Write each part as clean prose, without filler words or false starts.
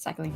cycling.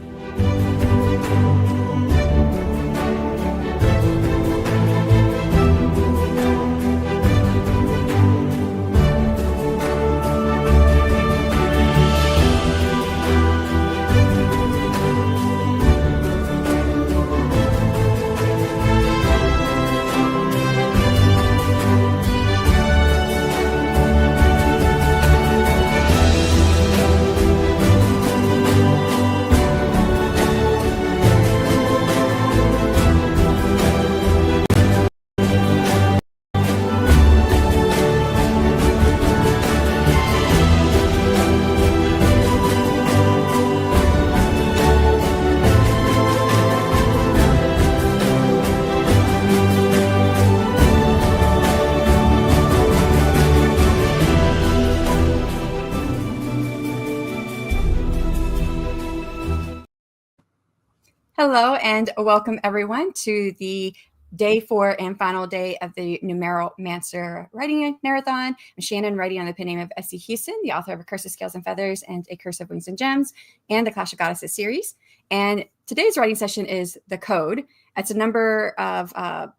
Hello and welcome everyone to the day 4 and final day of the Numeromancer writing marathon. I'm Shanon, writing on the pen name of S.C. Huston, the author of A Curse of Scales and Feathers and A Curse of Wings and Gems and the Clash of Goddesses series. And today's writing session is the code. It's a number of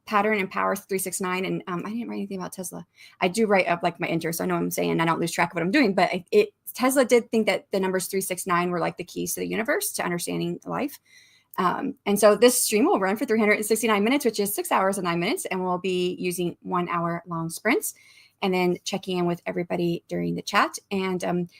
pattern and power 369. And I didn't write anything about Tesla. I do write up like my intro, so I know what I'm saying. I don't lose track of what I'm doing, but Tesla did think that the numbers 369 were like the keys to the universe, to understanding life. And so this stream will run for 369 minutes, which is 6 hours and 9 minutes. And we'll be using 1 hour long sprints and then checking in with everybody during the chat. And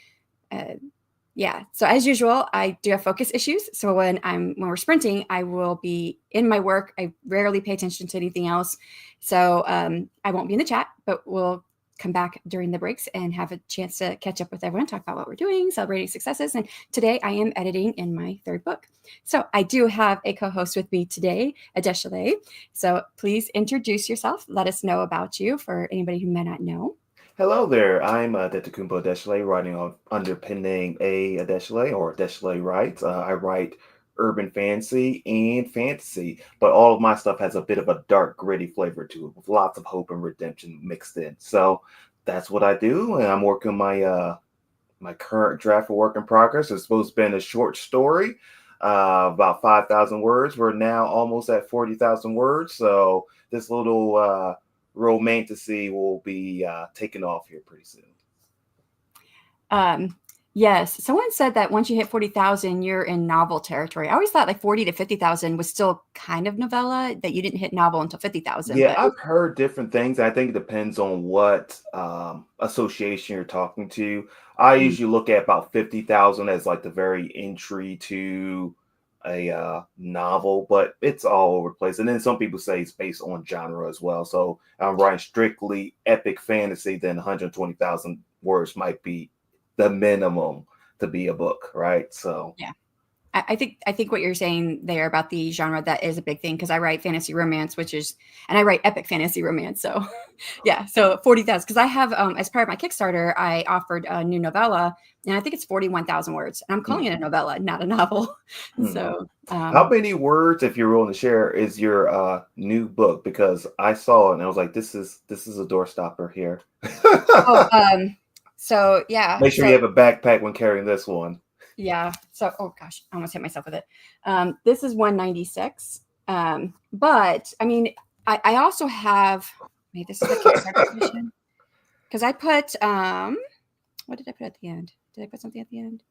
yeah, so as usual, I do have focus issues. So when we're sprinting, I will be in my work. I rarely pay attention to anything else. So I won't be in the chat, but we'll come back during the breaks and have a chance to catch up with everyone, talk about what we're doing, celebrating successes. And today I am editing in my 3rd book. So I do have a co-host with me today, Adeshale. So please introduce yourself. Let us know about you for anybody who may not know. Hello there. I'm Detakumbo Adeshale, writing under pen name Adeshale or Adeshale Writes. I write urban fantasy and fantasy, but all of my stuff has a bit of a dark, gritty flavor to it with lots of hope and redemption mixed in. So that's what I do, and I'm working my my current draft of work in progress. It's supposed to be a short story, about 5,000 words. We're now almost at 40,000 words, so this little romantasy will be taking off here pretty soon. Yes, someone said that once you hit 40,000, you're in novel territory. I always thought like 40 to 50,000 was still kind of novella, that you didn't hit novel until 50,000. Yeah, I've heard different things. I think it depends on what association you're talking to. I usually look at about 50,000 as like the very entry to a novel, but it's all over the place. And then some people say it's based on genre as well. So I'm writing strictly epic fantasy, then 120,000 words might be the minimum to be a book, right? So yeah, I think what you're saying there about the genre, that is a big thing, because I write fantasy romance, and I write epic fantasy romance. So yeah, so 40,000, because I have as part of my Kickstarter, I offered a new novella, and I think it's 41,000 words, and I'm calling it a novella, not a novel. So how many words, if you're willing to share, is your new book? Because I saw it and I was like, this is a doorstopper here. So yeah, make sure you have a backpack when carrying this one. Yeah. So, oh gosh, I almost hit myself with it. This is 196. But I mean, I also have, maybe this is the Kickstarter edition, because I put, what did I put at the end? Did I put something at the end?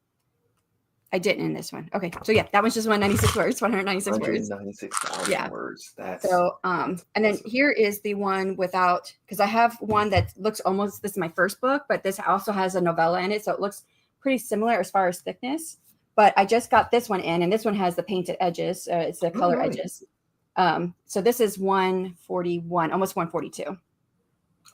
I didn't in this one. Okay. So yeah, that one's just 196 words, 196 words. 196,000 words. That's so, and then here is the one without, because I have one that looks almost, this is my first book, but this also has a novella in it. So it looks pretty similar as far as thickness, but I just got this one in, and this one has the painted edges. It's the color edges. So this is 141, almost 142.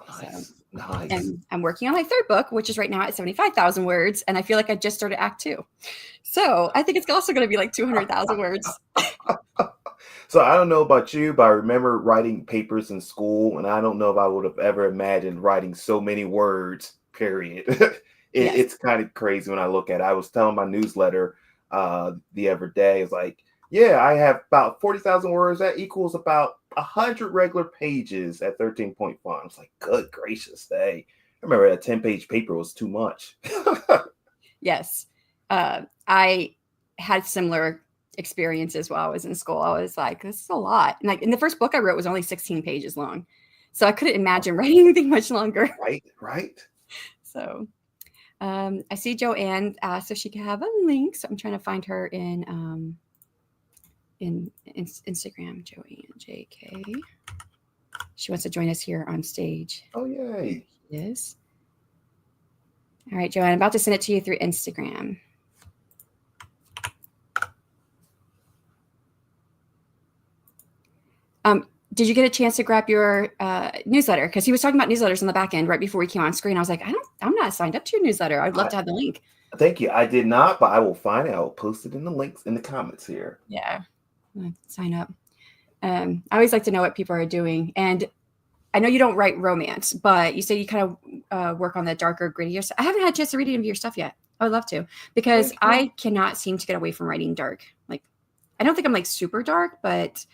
Nice. So, nice. And I'm working on my 3rd book, which is right now at 75,000 words. And I feel like I just started Act 2. So I think it's also going to be like 200,000 words. So I don't know about you, but I remember writing papers in school, and I don't know if I would have ever imagined writing so many words, period. It's kind of crazy when I look at it. I was telling my newsletter the other day, it's like, yeah, I have about 40,000 words. That equals about 100 regular pages at 13-point font. I was like, good gracious day. I remember a 10-page paper was too much. Yes. I had similar experiences while I was in school. I was like, this is a lot. And like, in the first book I wrote was only 16 pages long. So I couldn't imagine writing anything much longer. Right. So I see Joanne asked if she could have a link. So I'm trying to find her in Instagram, Joanne JK. She wants to join us here on stage. Oh, yay. Yes. All right, Joanne, I'm about to send it to you through Instagram. Did you get a chance to grab your newsletter? Because he was talking about newsletters on the back end right before we came on screen. I was like, I'm not signed up to your newsletter. I'd love to have the link. Thank you. I did not, but I will find it. I will post it in the links in the comments here. Yeah, sign up. I always like to know what people are doing. And I know you don't write romance, but you say you kind of work on the darker, grittier stuff. I haven't had a chance to read any of your stuff yet. I would love to, because I cannot seem to get away from writing dark. Like, I don't think I'm like super dark, but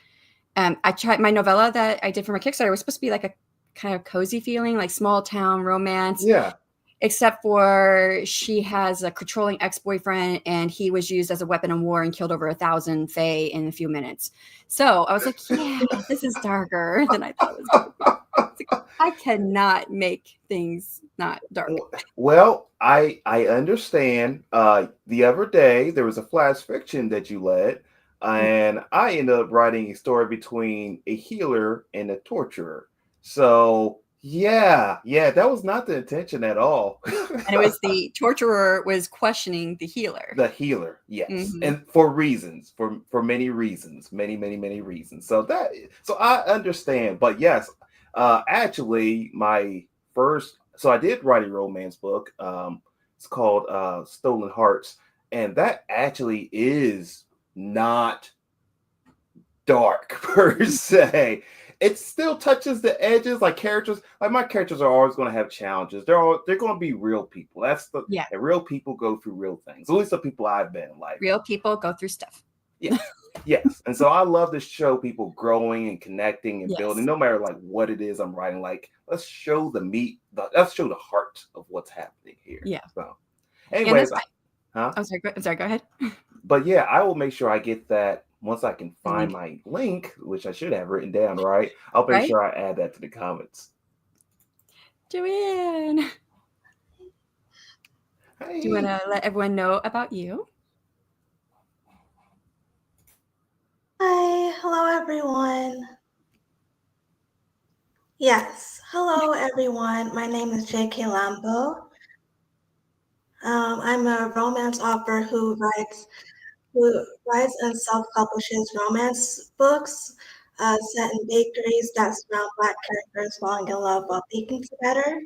I tried my novella that I did for my Kickstarter was supposed to be like a kind of cozy feeling, like small town romance. Yeah. Except for she has a controlling ex-boyfriend and he was used as a weapon in war and killed over 1,000 Fae in a few minutes. So I was like, yeah, this is darker than I thought it was going to be. Like, I cannot make things not dark. Well, I understand. The other day there was a flash fiction that you led, and I ended up writing a story between a healer and a torturer. So yeah, that was not the intention at all. And it was the torturer was questioning the healer. The healer, yes, and for reasons, for many reasons, many reasons. So I understand, but yes, actually, my first. So I did write a romance book. It's called Stolen Hearts, and that actually is not dark per se. It still touches the edges, like characters. Like my characters are always going to have challenges. They're going to be real people. And real people go through real things. At least the people I've been in life. Real people go through stuff. Yes. And so I love to show people growing and connecting and building, no matter like what it is I'm writing. Like, let's show let's show the heart of what's happening here. Yeah. So, anyways, I'm sorry. Go ahead. But yeah, I will make sure I get that. Once I can find my link, which I should have written down, right? I'll make sure I add that to the comments. Joanne. Hey. Do you want to let everyone know about you? Hi. Hello, everyone. Yes. Hello, everyone. My name is J.K. Lambo. I'm a romance author who writes and self-publishes romance books set in bakeries that surround Black characters falling in love while baking together.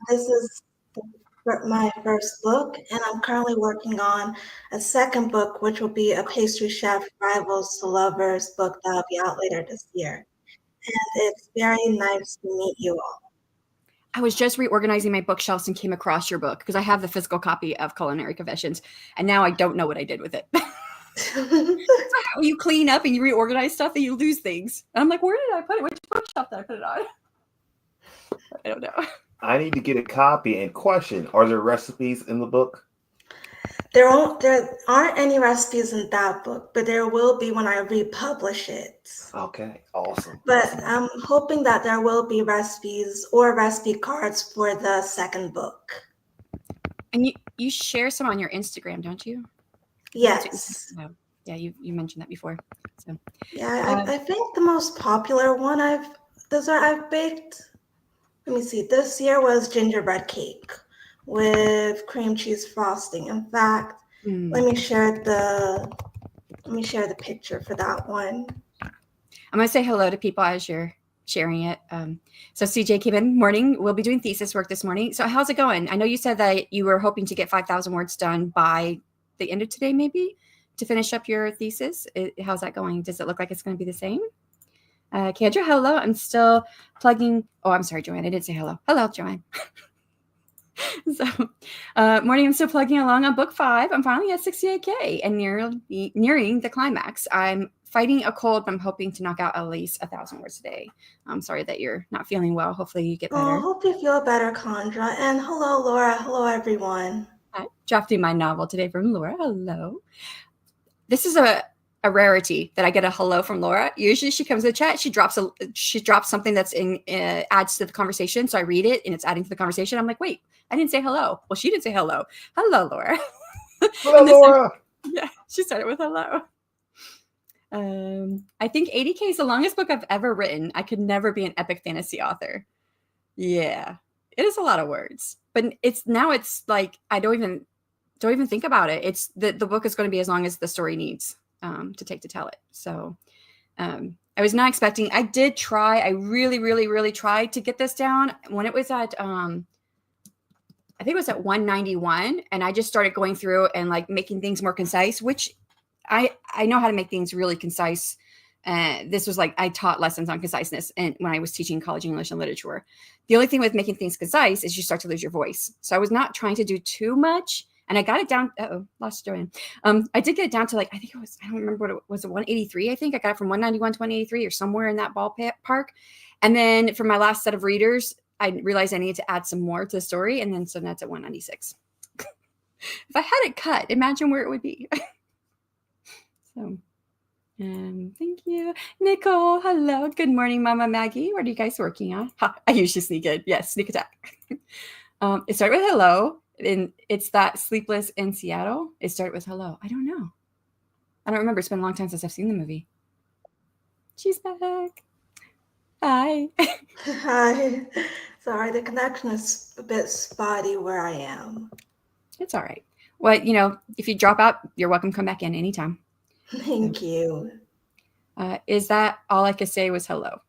This is my first book, and I'm currently working on a second book, which will be a pastry chef rivals to lovers book that will be out later this year. And it's very nice to meet you all. I was just reorganizing my bookshelves and came across your book because I have the physical copy of Culinary Confessions, and now I don't know what I did with it. You clean up and you reorganize stuff and you lose things. And I'm like, where did I put it? Which bookshelf did I put it on? I don't know. I need to get a copy. And question: are there recipes in the book? There aren't any recipes in that book, but there will be when I republish it. Okay, awesome. But I'm hoping that there will be recipes or recipe cards for the second book. And you share some on your Instagram, don't you? Yes. Yeah, you mentioned that before. So yeah, I think the most popular one I've baked. Let me see. This year was gingerbread cake with cream cheese frosting. In fact, let me share the picture for that one. I'm going to say hello to people as you're sharing it. So CJ came in morning. We'll be doing thesis work this morning. So how's it going? I know you said that you were hoping to get 5,000 words done by the end of today, maybe, to finish up your thesis. How's that going? Does it look like it's going to be the same? Kendra, hello. I'm still plugging. Oh, I'm sorry, Joanne. I didn't say hello. Hello, Joanne. So, morning, I'm still plugging along on book 5. I'm finally at 68K and nearing the climax. I'm fighting a cold, but I'm hoping to knock out at least 1,000 words a day. I'm sorry that you're not feeling well. Hopefully you get better. I hope you feel better, Condra. And hello, Laura. Hello, everyone. I drafting my novel today from Laura. Hello. This is a rarity that I get a hello from Laura. Usually she comes to the chat, she drops something that's adds to the conversation. So I read it and it's adding to the conversation. I'm like, wait, I didn't say hello. Well, she didn't say hello. Hello, Laura. Hello, Laura. Yeah, she started with hello. I think 80K is the longest book I've ever written. I could never be an epic fantasy author. Yeah, it is a lot of words, but it's like I don't even think about it. It's the book is going to be as long as the story needs to take to tell it. So I was not expecting. I did try. I really, really, really tried to get this down when it was at. I think it was at 191, and I just started going through and like making things more concise, which I know how to make things really concise. This was like I taught lessons on conciseness and when I was teaching college English and literature. The only thing with making things concise is you start to lose your voice. So I was not trying to do too much, and I got it down. Lost Joanne. I did get it down to like I think it was. I don't remember what it was. 183. I think I got it from 191 to 183 or somewhere in that ballpark. And then for my last set of readers, I realized I needed to add some more to the story, and then so that's at 196. If I had it cut, imagine where it would be. So. Thank you. Nicole, hello. Good morning, Mama Maggie. What are you guys working on? I usually sneak in. Yes, sneak attack. It started with hello, and it's that Sleepless in Seattle. It started with hello. I don't know. I don't remember. It's been a long time since I've seen the movie. She's back. Hi. Hi. Sorry, the connection is a bit spotty where I am. It's all right. Well, if you drop out, you're welcome to come back in anytime. Thank you. Is that all I could say was hello?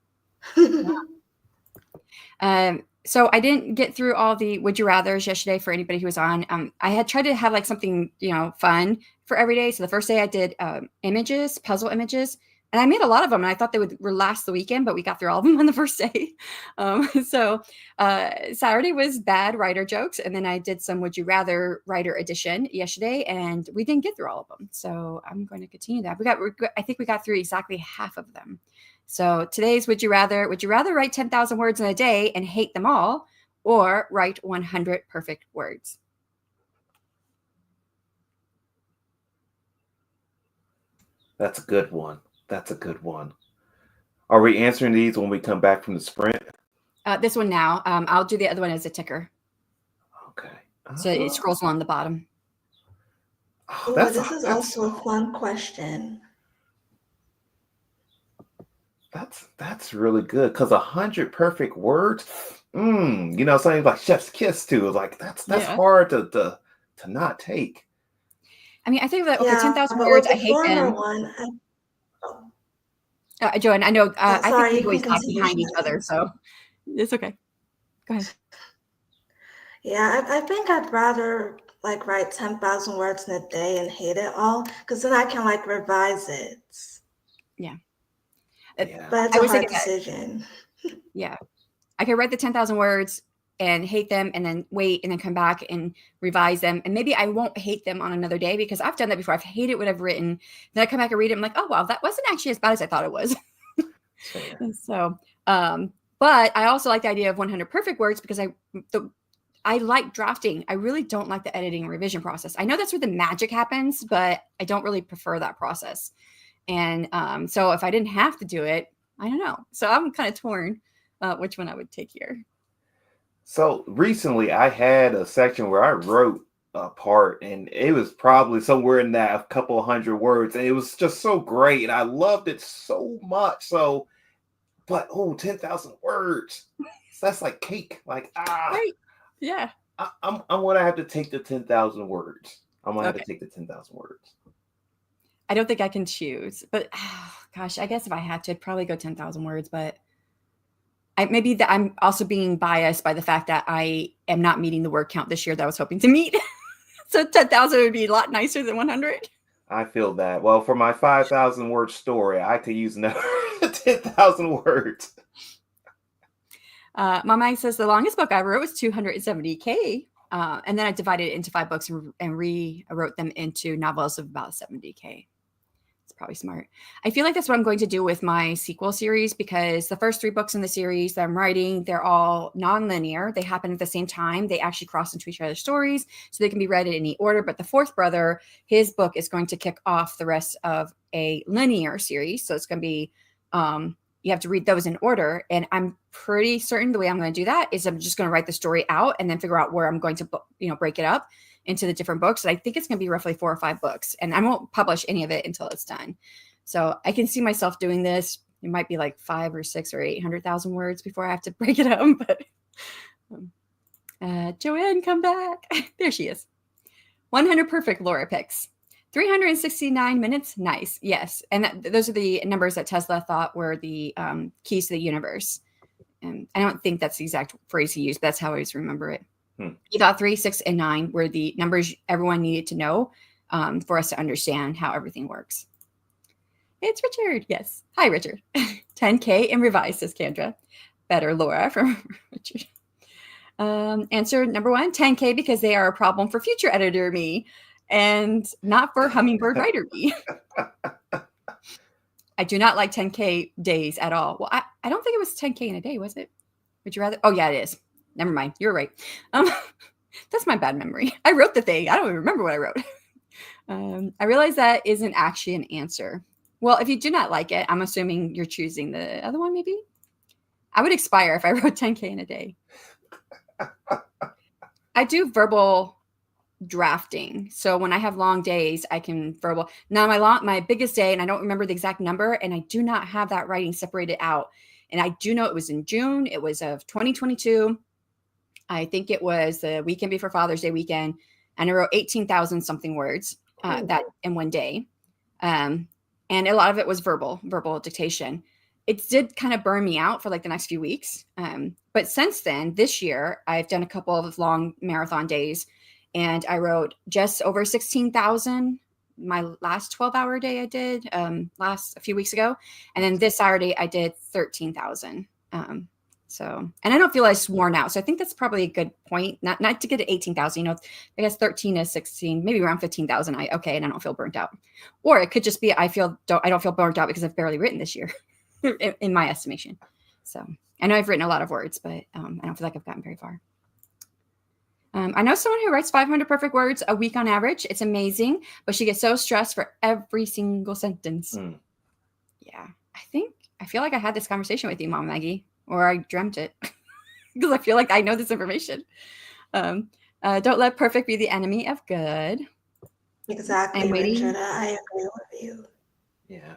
So I didn't get through all the would you rathers yesterday for anybody who was on. I had tried to have like something, fun for every day. So the first day I did puzzle images, and I made a lot of them. And I thought they would last the weekend, but we got through all of them on the first day. So Saturday was bad writer jokes. And then I did some would you rather writer edition yesterday, and we didn't get through all of them. So I'm going to continue that. I think we got through exactly half of them. So today's would you rather write 10,000 words in a day and hate them all, or write 100 perfect words? That's a good one. Are we answering these when we come back from the sprint? This one now. I'll do the other one as a ticker. Okay. So it scrolls along the bottom. This is also a fun question. That's really good, because 100 perfect words, something like Chef's Kiss too. Like that's hard to not take. I mean, I think that 10,000 words. I hate them. Joanne, I know. I think we always talk behind each other, so it's okay. Go ahead. Yeah, I think I'd rather write 10,000 words in a day and hate it all, because then I can revise it. Yeah. But it's a hard decision. Yeah. I could write the 10,000 words and hate them and then wait and then come back and revise them. And maybe I won't hate them on another day, because I've done that before. I've hated what I've written. Then I come back and read it. I'm like, oh, wow, that wasn't actually as bad as I thought it was. So, but I also like the idea of 100 perfect words, because I like drafting. I really don't like the editing and revision process. I know that's where the magic happens, but I don't really prefer that process. And so if I didn't have to do it, I don't know. So I'm kind of torn which one I would take here. So recently I had a section where I wrote a part, and it was probably somewhere in that a couple 100 words. And it was just so great. And I loved it so much. So, but 10,000 words. That's like cake. Right. Yeah. I'm going to have to take the 10,000 words. I'm going to have to take the 10,000 words. I don't think I can choose, but gosh, I guess if I had to, I'd probably go 10,000 words, but I'm also being biased by the fact that I am not meeting the word count this year that I was hoping to meet. So 10,000 would be a lot nicer than 100. I feel that. Well, for my 5,000 word story, I could use another 10,000 words. Mama says the longest book I wrote was 270K. And then I divided it into 5 books and rewrote them into novels of about 70K. probably smart. I feel like that's what I'm going to do with my sequel series, because the first 3 books in the series that I'm writing, they're all non-linear. They happen at the same time. They actually cross into each other's stories, so they can be read in any order. But the 4th brother, his book is going to kick off the rest of a linear series. So it's going to be, you have to read those in order. And I'm pretty certain the way I'm going to do that is I'm just going to write the story out and then figure out where I'm going to, break it up into the different books. And I think it's going to be roughly 4 or 5 books, and I won't publish any of it until it's done. So I can see myself doing this. It might be like 5 or 6 or 800,000 words before I have to break it up. But Joanne, come back. There she is. 100 perfect Laura picks. 369 minutes. Nice. Yes. And those are the numbers that Tesla thought were the keys to the universe. And I don't think that's the exact phrase he used, but that's how I always remember it. He thought 3, 6, and 9 were the numbers everyone needed to know for us to understand how everything works. It's Richard. Yes. Hi, Richard. 10K and revised, says Kendra. Better, Laura, from Richard. Answer number 1, 10K because they are a problem for future editor me and not for hummingbird writer me. I do not like 10K days at all. Well, I don't think it was 10K in a day, was it? Would you rather? Oh, yeah, it is. Never mind. You're right. That's my bad memory. I wrote the thing. I don't even remember what I wrote. I realize that isn't actually an answer. Well, if you do not like it, I'm assuming you're choosing the other one, maybe? I would expire if I wrote 10K in a day. I do verbal drafting. So when I have long days, I can verbal. Now my biggest day, and I don't remember the exact number, and I do not have that writing separated out. And I do know it was in June. It was of 2022. I think it was the weekend before Father's Day weekend, and I wrote 18,000 something words that in one day. And a lot of it was verbal dictation. It did kind of burn me out for like the next few weeks. But since then, this year, I've done a couple of long marathon days, and I wrote just over 16,000. My last 12-hour day I did a few weeks ago. And then this Saturday, I did 13,000. So, and I don't feel as worn out. So I think that's probably a good point. Not to get to 18,000, I guess 13 to 16, maybe around 15,000. And I don't feel burnt out. Or it could just be, I don't feel burnt out because I've barely written this year in my estimation. So I know I've written a lot of words, but I don't feel like I've gotten very far. I know someone who writes 500 perfect words a week on average. It's amazing, but she gets so stressed for every single sentence. Yeah. I feel like I had this conversation with you, Mom Maggie. Or I dreamt it because I feel like I know this information. Don't let perfect be the enemy of good. Exactly, Richard. I agree with you. Yeah.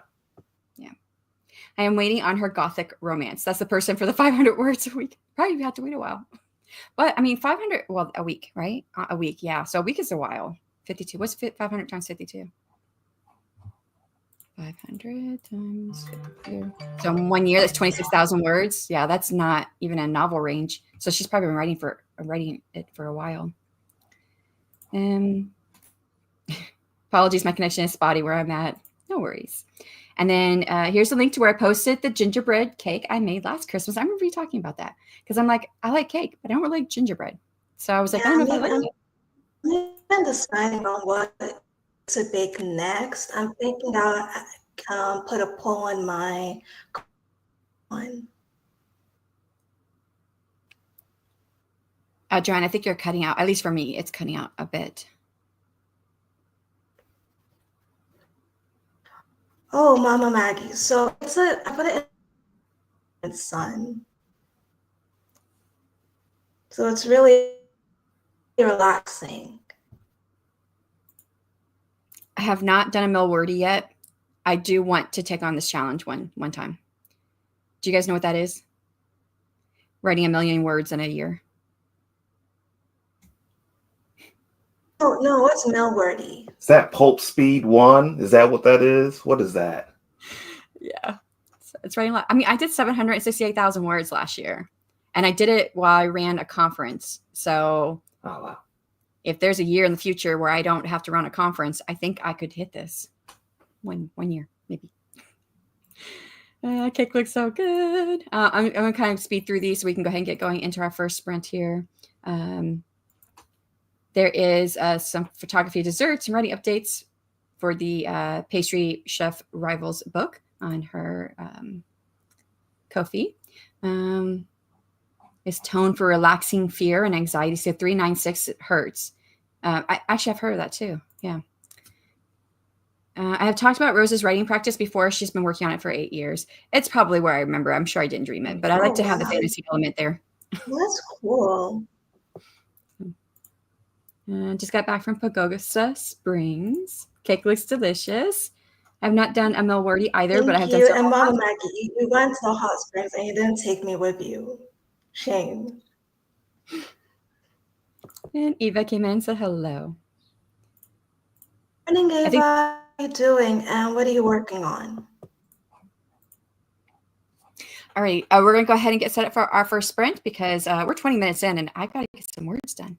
I am waiting on her gothic romance. That's the person for the 500 words a week. Right, you have to wait a while. But I mean, 500, well, a week, right? A week, yeah. So a week is a while. 52. What's 500 times 52? 500 times 52. So in 1 year, that's 26,000 words. Yeah, that's not even a novel range. So she's probably been writing it for a while. Apologies, my connection is spotty where I'm at. No worries. And then here's a link to where I posted the gingerbread cake I made last Christmas. I remember you talking about that because I'm like, I like cake, but I don't really like gingerbread. So I was like, I don't know if I like it. I'm deciding on what to bake next. I'm thinking I'll put a poll on my one. Joanne, I think you're cutting out. At least for me, it's cutting out a bit. Oh, Mama Maggie. So I put it in the sun. So it's really relaxing. I have not done a Milwordy yet. I do want to take on this challenge one time. Do you guys know what that is? Writing 1 million words in a year. Oh, no, what's Milwordy? Is that Pulp Speed 1? Is that what that is? What is that? Yeah. It's writing a lot. I mean, I did 768,000 words last year, and I did it while I ran a conference. So oh, wow. If there's a year in the future where I don't have to run a conference, I think I could hit this one year, maybe. Cake looks so good. I'm going to kind of speed through these so we can go ahead and get going into our first sprint here. There is some photography desserts and writing updates for the Pastry Chef Rivals book on her Ko-fi. Is tone for relaxing fear and anxiety. So 396 hertz. I actually have heard of that too. Yeah. I have talked about Rose's writing practice before. She's been working on it for 8 years. It's probably where I remember. I'm sure I didn't dream it, but I like to have the fantasy element there. That's cool. Just got back from Pagosa Springs. Cake looks delicious. I've not done a Milwordy either, but I have done you. several. And Mama Maggie, you went to the hot springs and you didn't take me with you. Shame. And Eva came in and said hello. Morning, Ava. How are you doing? And what are you working on? All right, we're going to go ahead and get set up for our first sprint because we're 20 minutes in and I've got to get some words done.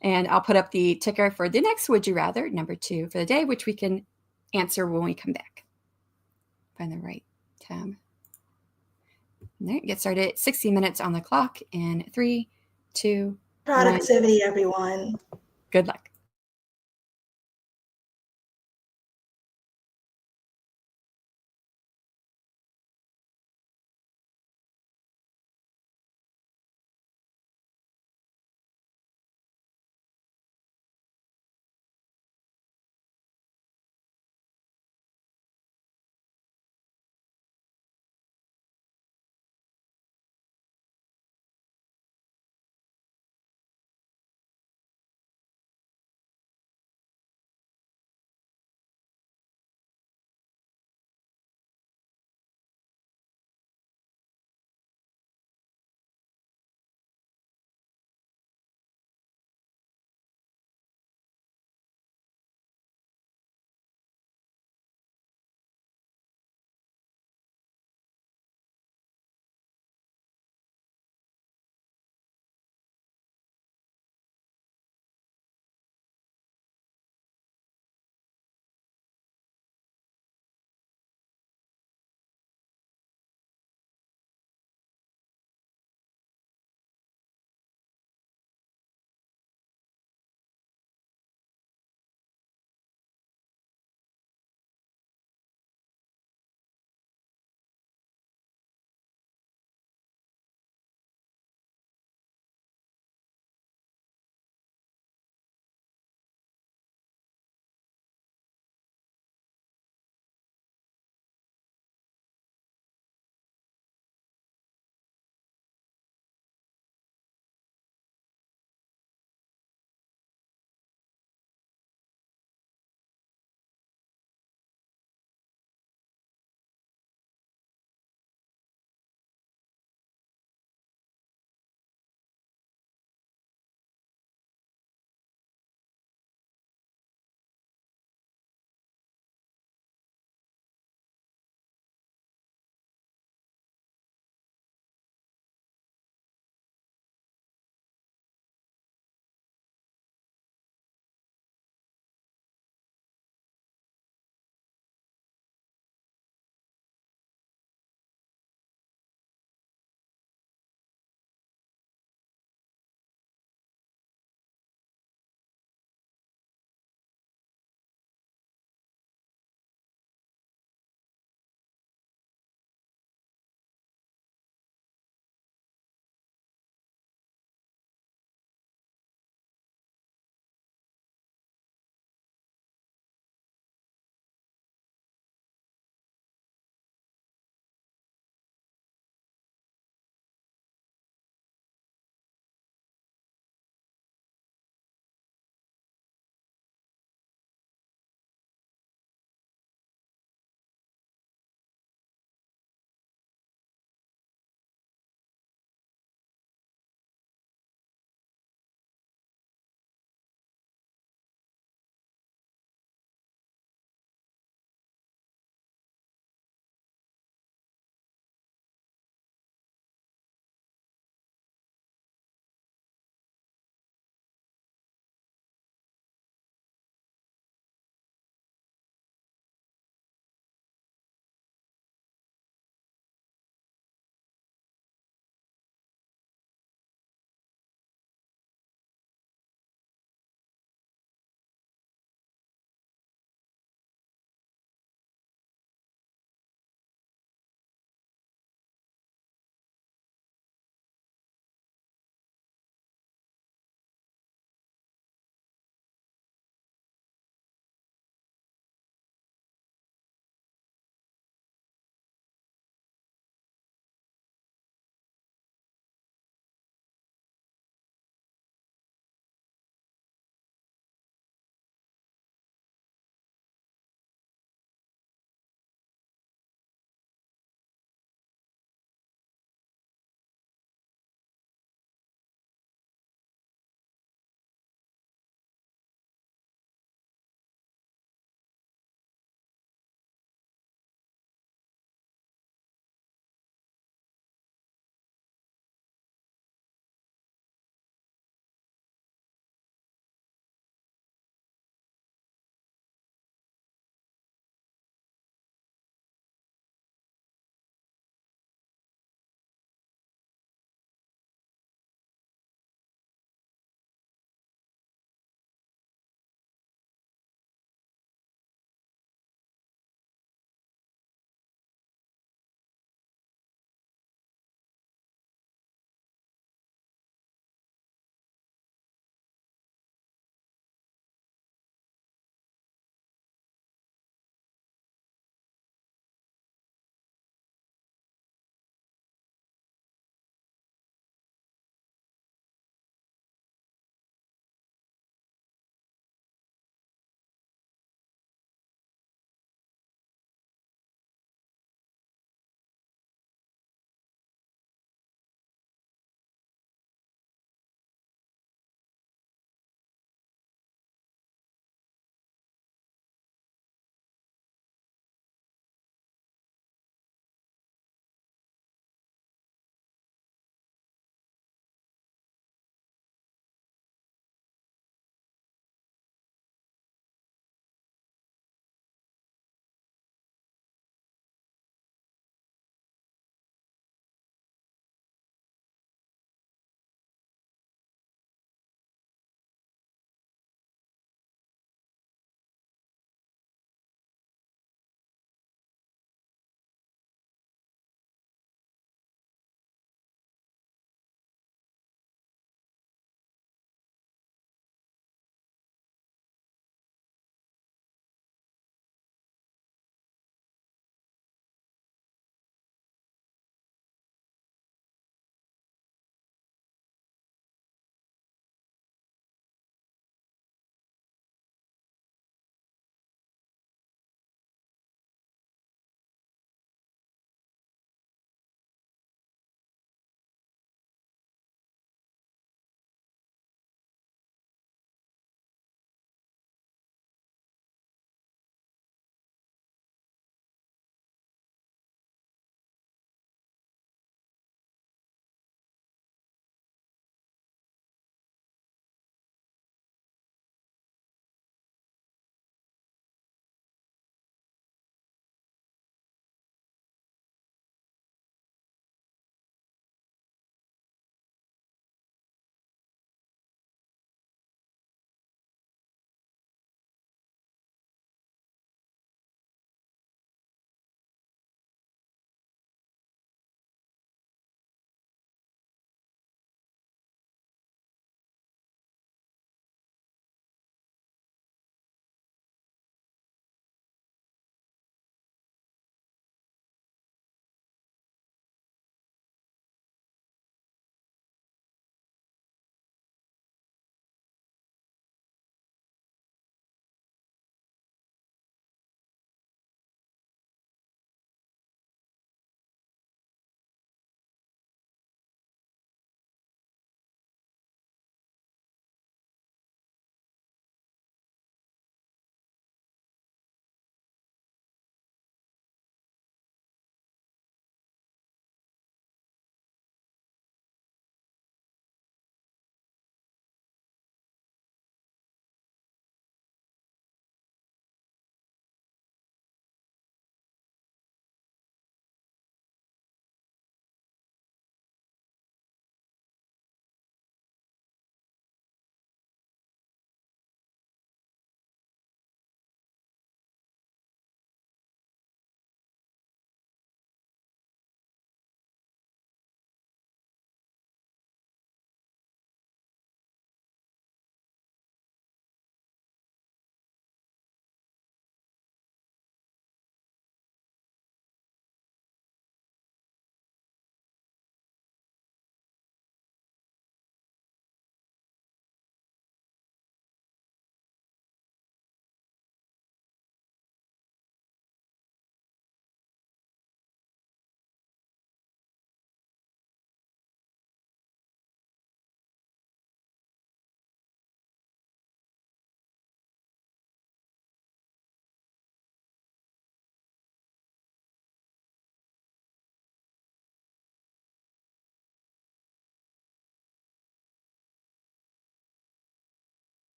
And I'll put up the ticker for the next Would You Rather, number 2 for the day, which we can answer when we come back. Find the right tab. All right, get started. 60 minutes on the clock in 3, 2, Productivity, everyone. Good luck.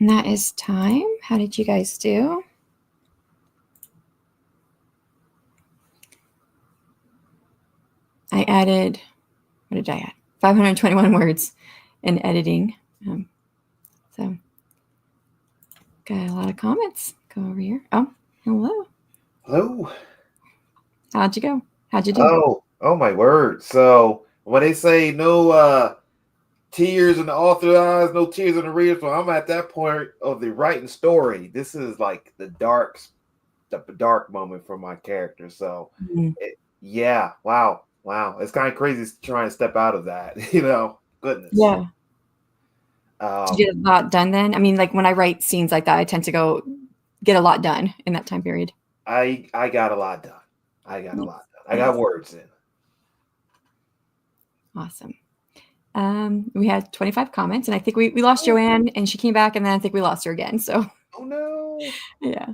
And that is time. How did you guys do? I added, what did I add? 521 words in editing. So got a lot of comments. Go over here. Oh, hello. Hello. How'd you go? How'd you do? Oh my word. So when they say no tears in the author's eyes, no tears in the reader's, well, I'm at that point of the writing story. This is like the dark moment for my character. So yeah, wow. It's kind of crazy trying to step out of that, goodness. Yeah. Did you get a lot done then? I mean, like when I write scenes like that, I tend to go get a lot done in that time period. I got a lot done. I got words in. Awesome. We had 25 comments, and I think we lost Joanne, and she came back, and then I think we lost her again. So, oh no. Yeah.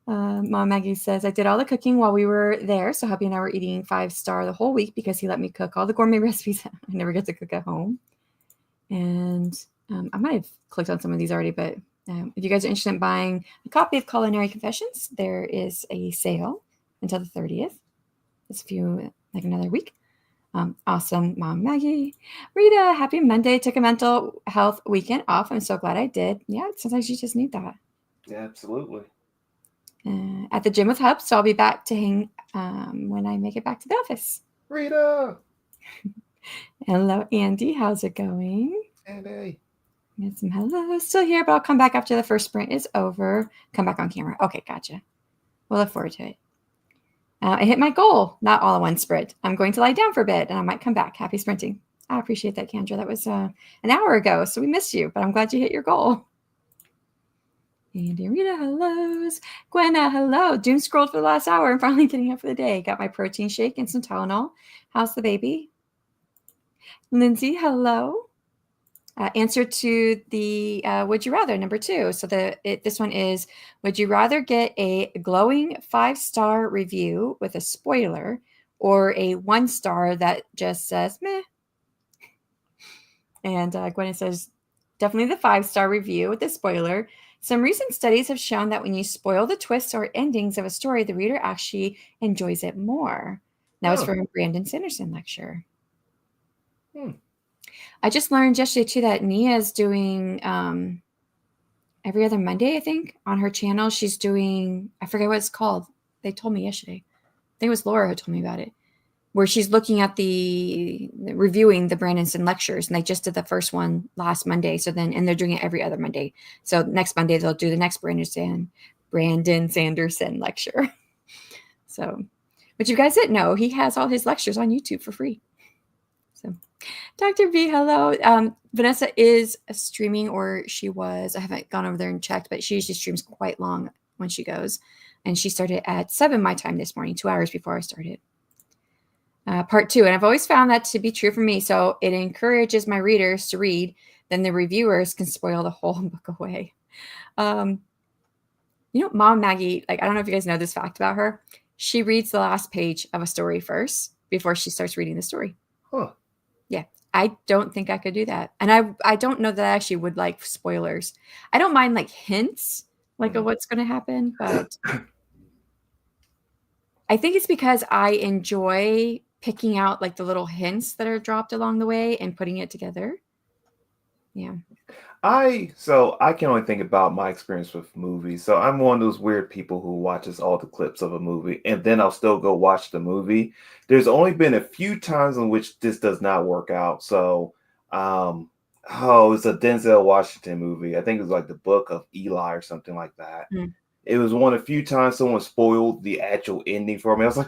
Mom Maggie says, I did all the cooking while we were there. So hubby and I were eating 5-star the whole week because he let me cook all the gourmet recipes I never get to cook at home. And I might have clicked on some of these already, but if you guys are interested in buying a copy of Culinary Confessions, there is a sale until the 30th. It's like another week. Awesome, Mom Maggie. Rita, happy Monday. Took a mental health weekend off. I'm so glad I did. Yeah, sometimes you just need that. Yeah, absolutely. At the gym with Hub, so I'll be back to hang when I make it back to the office. Rita. Hello, Andy. How's it going? Andy. Got some hello. Still here, but I'll come back after the first sprint is over. Come back on camera. Okay, gotcha. We'll look forward to it. I hit my goal, not all in one sprint. I'm going to lie down for a bit, and I might come back. Happy sprinting. I appreciate that, Kendra. That was an hour ago, so we missed you, but I'm glad you hit your goal. Andy, Rita, hellos. Gwenna, hello. Doom scrolled for the last hour and finally getting up for the day. Got my protein shake and some Tylenol. How's the baby? Lindsay, hello. Answer to the would you rather, number 2. So this one is, would you rather get a glowing 5-star review with a spoiler or a 1-star that just says meh? And Gwen says, definitely the 5-star review with the spoiler. Some recent studies have shown that when you spoil the twists or endings of a story, the reader actually enjoys it more. That was from Brandon Sanderson lecture. I just learned yesterday, too, that Nia's doing every other Monday, I think, on her channel. She's doing, I forget what it's called. They told me yesterday. I think it was Laura who told me about it, where she's looking at reviewing the Brandon lectures, and they just did the first one last Monday. And they're doing it every other Monday. So next Monday, they'll do the next Brandon Sanderson lecture. So, but you guys didn't know, he has all his lectures on YouTube for free. So, Dr. B, hello. Vanessa is streaming, or she was. I haven't gone over there and checked, but she usually streams quite long when she goes. And she started at 7 my time this morning, 2 hours before I started. Part 2, and I've always found that to be true for me. So it encourages my readers to read, then the reviewers can spoil the whole book away. Mom Maggie, I don't know if you guys know this fact about her. She reads the last page of a story first before she starts reading the story. Huh. Yeah, I don't think I could do that. And I don't know that I actually would like spoilers. I don't mind hints of what's going to happen, but I think it's because I enjoy picking out the little hints that are dropped along the way and putting it together. Yeah. I can only think about my experience with movies. So I'm one of those weird people who watches all the clips of a movie and then I'll still go watch the movie. There's only been a few times in which this does not work out. So, it's a Denzel Washington movie. I think it was the Book of Eli or something like that. It was one of the few times someone spoiled the actual ending for me. I was like,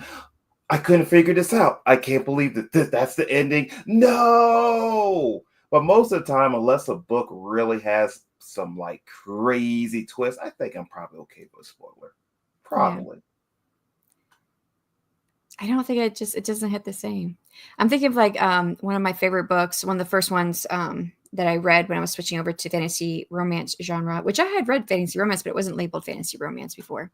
I couldn't figure this out. I can't believe that that's the ending. No! But most of the time, unless a book really has some crazy twist, I think I'm probably okay with a spoiler. Probably. Yeah. I don't think it doesn't hit the same. I'm thinking of one of my favorite books, one of the first ones that I read when I was switching over to fantasy romance genre, which I had read fantasy romance, but it wasn't labeled fantasy romance before.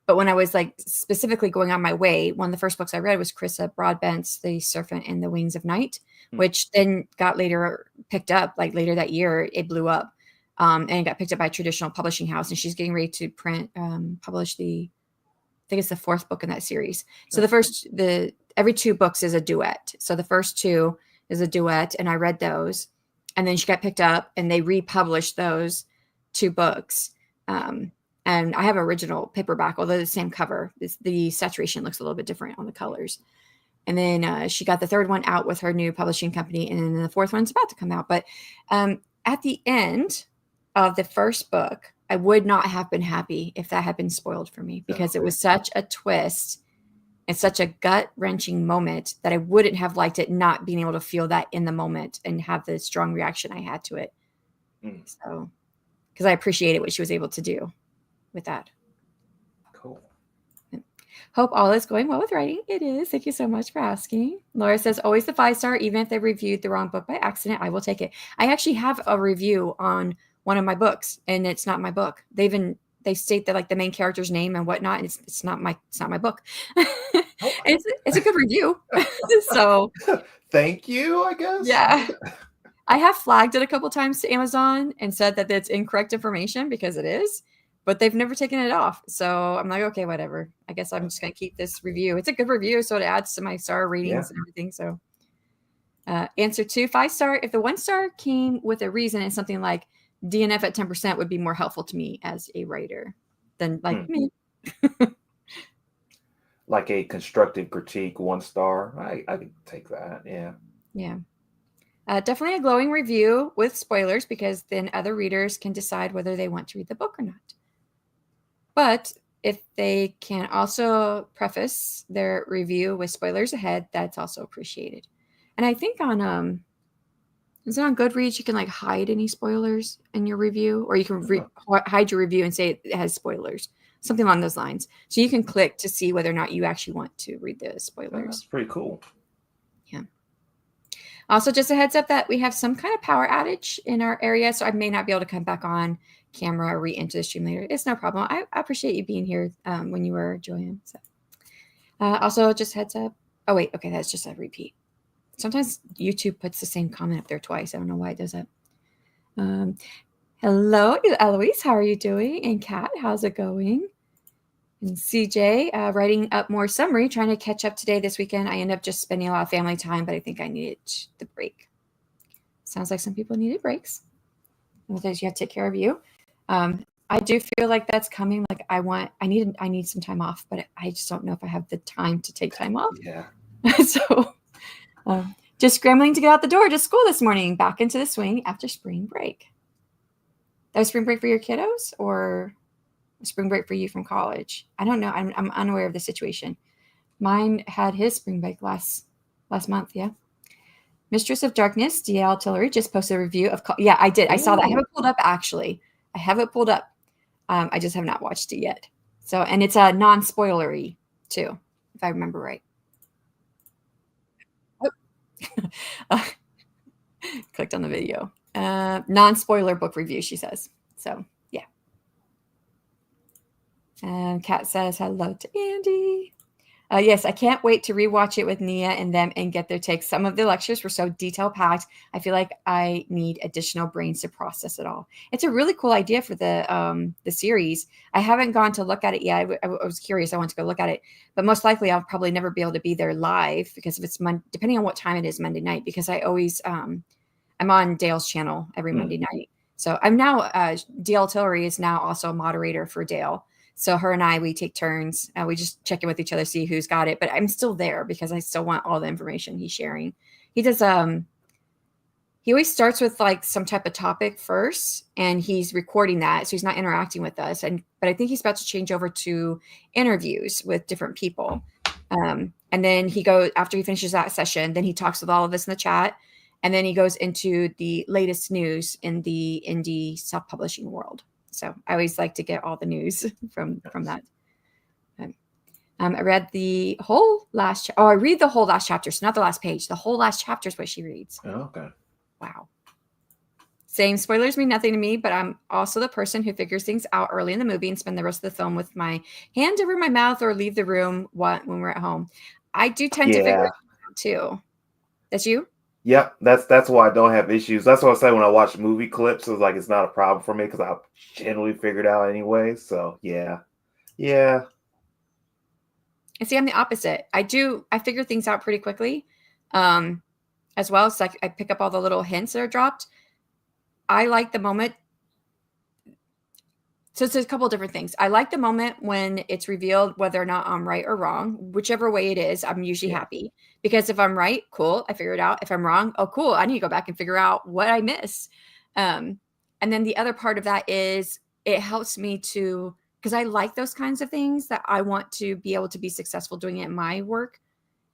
But when I was specifically going on my way, one of the first books I read was Chrissa Broadbent's The Serpent and the Wings of Night, which then got later picked up, later that year, it blew up. and got picked up by a traditional publishing house. And she's getting ready to publish I think it's the 4th book in that series. So every 2 books is a duet. So the first 2 is a duet, and I read those. And then she got picked up, and they republished those 2 books. And I have original paperback, although the same cover. The saturation looks a little bit different on the colors. And then she got the 3rd one out with her new publishing company, and then the 4th one's about to come out. But at the end of the 1st book, I would not have been happy if that had been spoiled for me, because it was such a twist and such a gut-wrenching moment that I wouldn't have liked it not being able to feel that in the moment and have the strong reaction I had to it. So, because I appreciated what she was able to do with that. Cool. Hope all is going well with writing. It is. Thank you so much for asking. Laura says, always the 5-star, even if they reviewed the wrong book by accident, I will take it. I actually have a review on one of my books, and it's not my book. They state that, like, the main character's name and whatnot, and it's not my book. It's a good review. So thank you, I guess. Yeah. I have flagged it a couple times to Amazon and said that it's incorrect information, because it is, but they've never taken it off. So I'm like, okay, whatever. I guess I'm just going to keep this review. It's a good review, so it adds to my star ratings and everything. So answer 2, 5-star. If the 1-star came with a reason and something like DNF at 10% would be more helpful to me as a writer than me. Like a constructive critique, 1-star. I can take that. Yeah. Yeah. Definitely a glowing review with spoilers, because then other readers can decide whether they want to read the book or not. But if they can also preface their review with spoilers ahead, that's also appreciated. And I think on is it on Goodreads you can, like, hide any spoilers in your review, or you can hide your review and say it has spoilers, something along those lines. So you can click to see whether or not you actually want to read the spoilers. That's pretty cool. Yeah. Also, just a heads up that we have some kind of power outage in our area, so I may not be able to come back on camera or re-enter the stream later. It's no problem. I appreciate you being here when you were, Joanne. So. Also, just heads up. Oh, wait. Okay, that's just a repeat. Sometimes YouTube puts the same comment up there twice. I don't know why it does that. Hello, Eloise. How are you doing? And Kat, how's it going? And CJ, writing up more summary, trying to catch up today this weekend. I end up just spending a lot of family time, but I think I needed the break. Sounds like some people needed breaks. Otherwise, you have to take care of you. I do feel like that's coming. Like I need some time off, but I just don't know if I have the time to take time off. Yeah. So just scrambling to get out the door to school this morning, back into the swing after spring break. That was spring break for your kiddos, or spring break for you from college? I don't know. I'm unaware of the situation. Mine had his spring break last month. Yeah. Mistress of Darkness, DL Tillery, just posted a review of. Yeah, I did. I saw that. I have it pulled up, actually. I have it pulled up. I just have not watched it yet. So, and it's a non-spoilery too, if I remember right. Clicked on the video. Non-spoiler book review, she says. So, yeah. And Kat says hello to Andy. Yes, I can't wait to rewatch it with Nia and them and get their takes. Some of the lectures were so detail-packed. I feel like I need additional brains to process it all. It's a really cool idea for the series. I haven't gone to look at it yet. I was curious. I want to go look at it. But most likely I'll probably never be able to be there live, because if it's depending on what time it is Monday night, because I always I'm on Dale's channel every Monday night. So I'm now DL Tillery is now also a moderator for Dale. So her and we take turns. We just check in with each other, see who's got it. But I'm still there because I still want all the information he's sharing. He does. He always starts with like some type of topic first, and he's recording that, so he's not interacting with us. But I think he's about to change over to interviews with different people. And then he goes, after he finishes that session, then he talks with all of us in the chat, and then he goes into the latest news in the indie self-publishing world. So I always like to get all the news from that. I read the whole last. I read the whole last chapter, so not the last page. The whole last chapter is what she reads. Oh, okay. Wow. Same spoilers mean nothing to me, but I'm also the person who figures things out early in the movie and spend the rest of the film with my hand over my mouth or leave the room when we're at home. I do tend to figure it out too. That's you? Yep, that's why I don't have issues. That's what I say when I watch movie clips. It's like it's not a problem for me because I generally figured out anyway. So yeah, yeah, And see, I'm the opposite. I figure things out pretty quickly, um, as well. So I pick up all the little hints that are dropped. I like the moment. So it's a couple of different things. I like the moment when it's revealed whether or not I'm right or wrong. Whichever way it is, I'm usually yeah. happy because if I'm right, cool, I figure it out. If I'm wrong, oh, cool, I need to go back and figure out what I missed. Um, and then the other part of that is it helps me to because I like those kinds of things that I want to be able to be successful doing it in my work. Mm,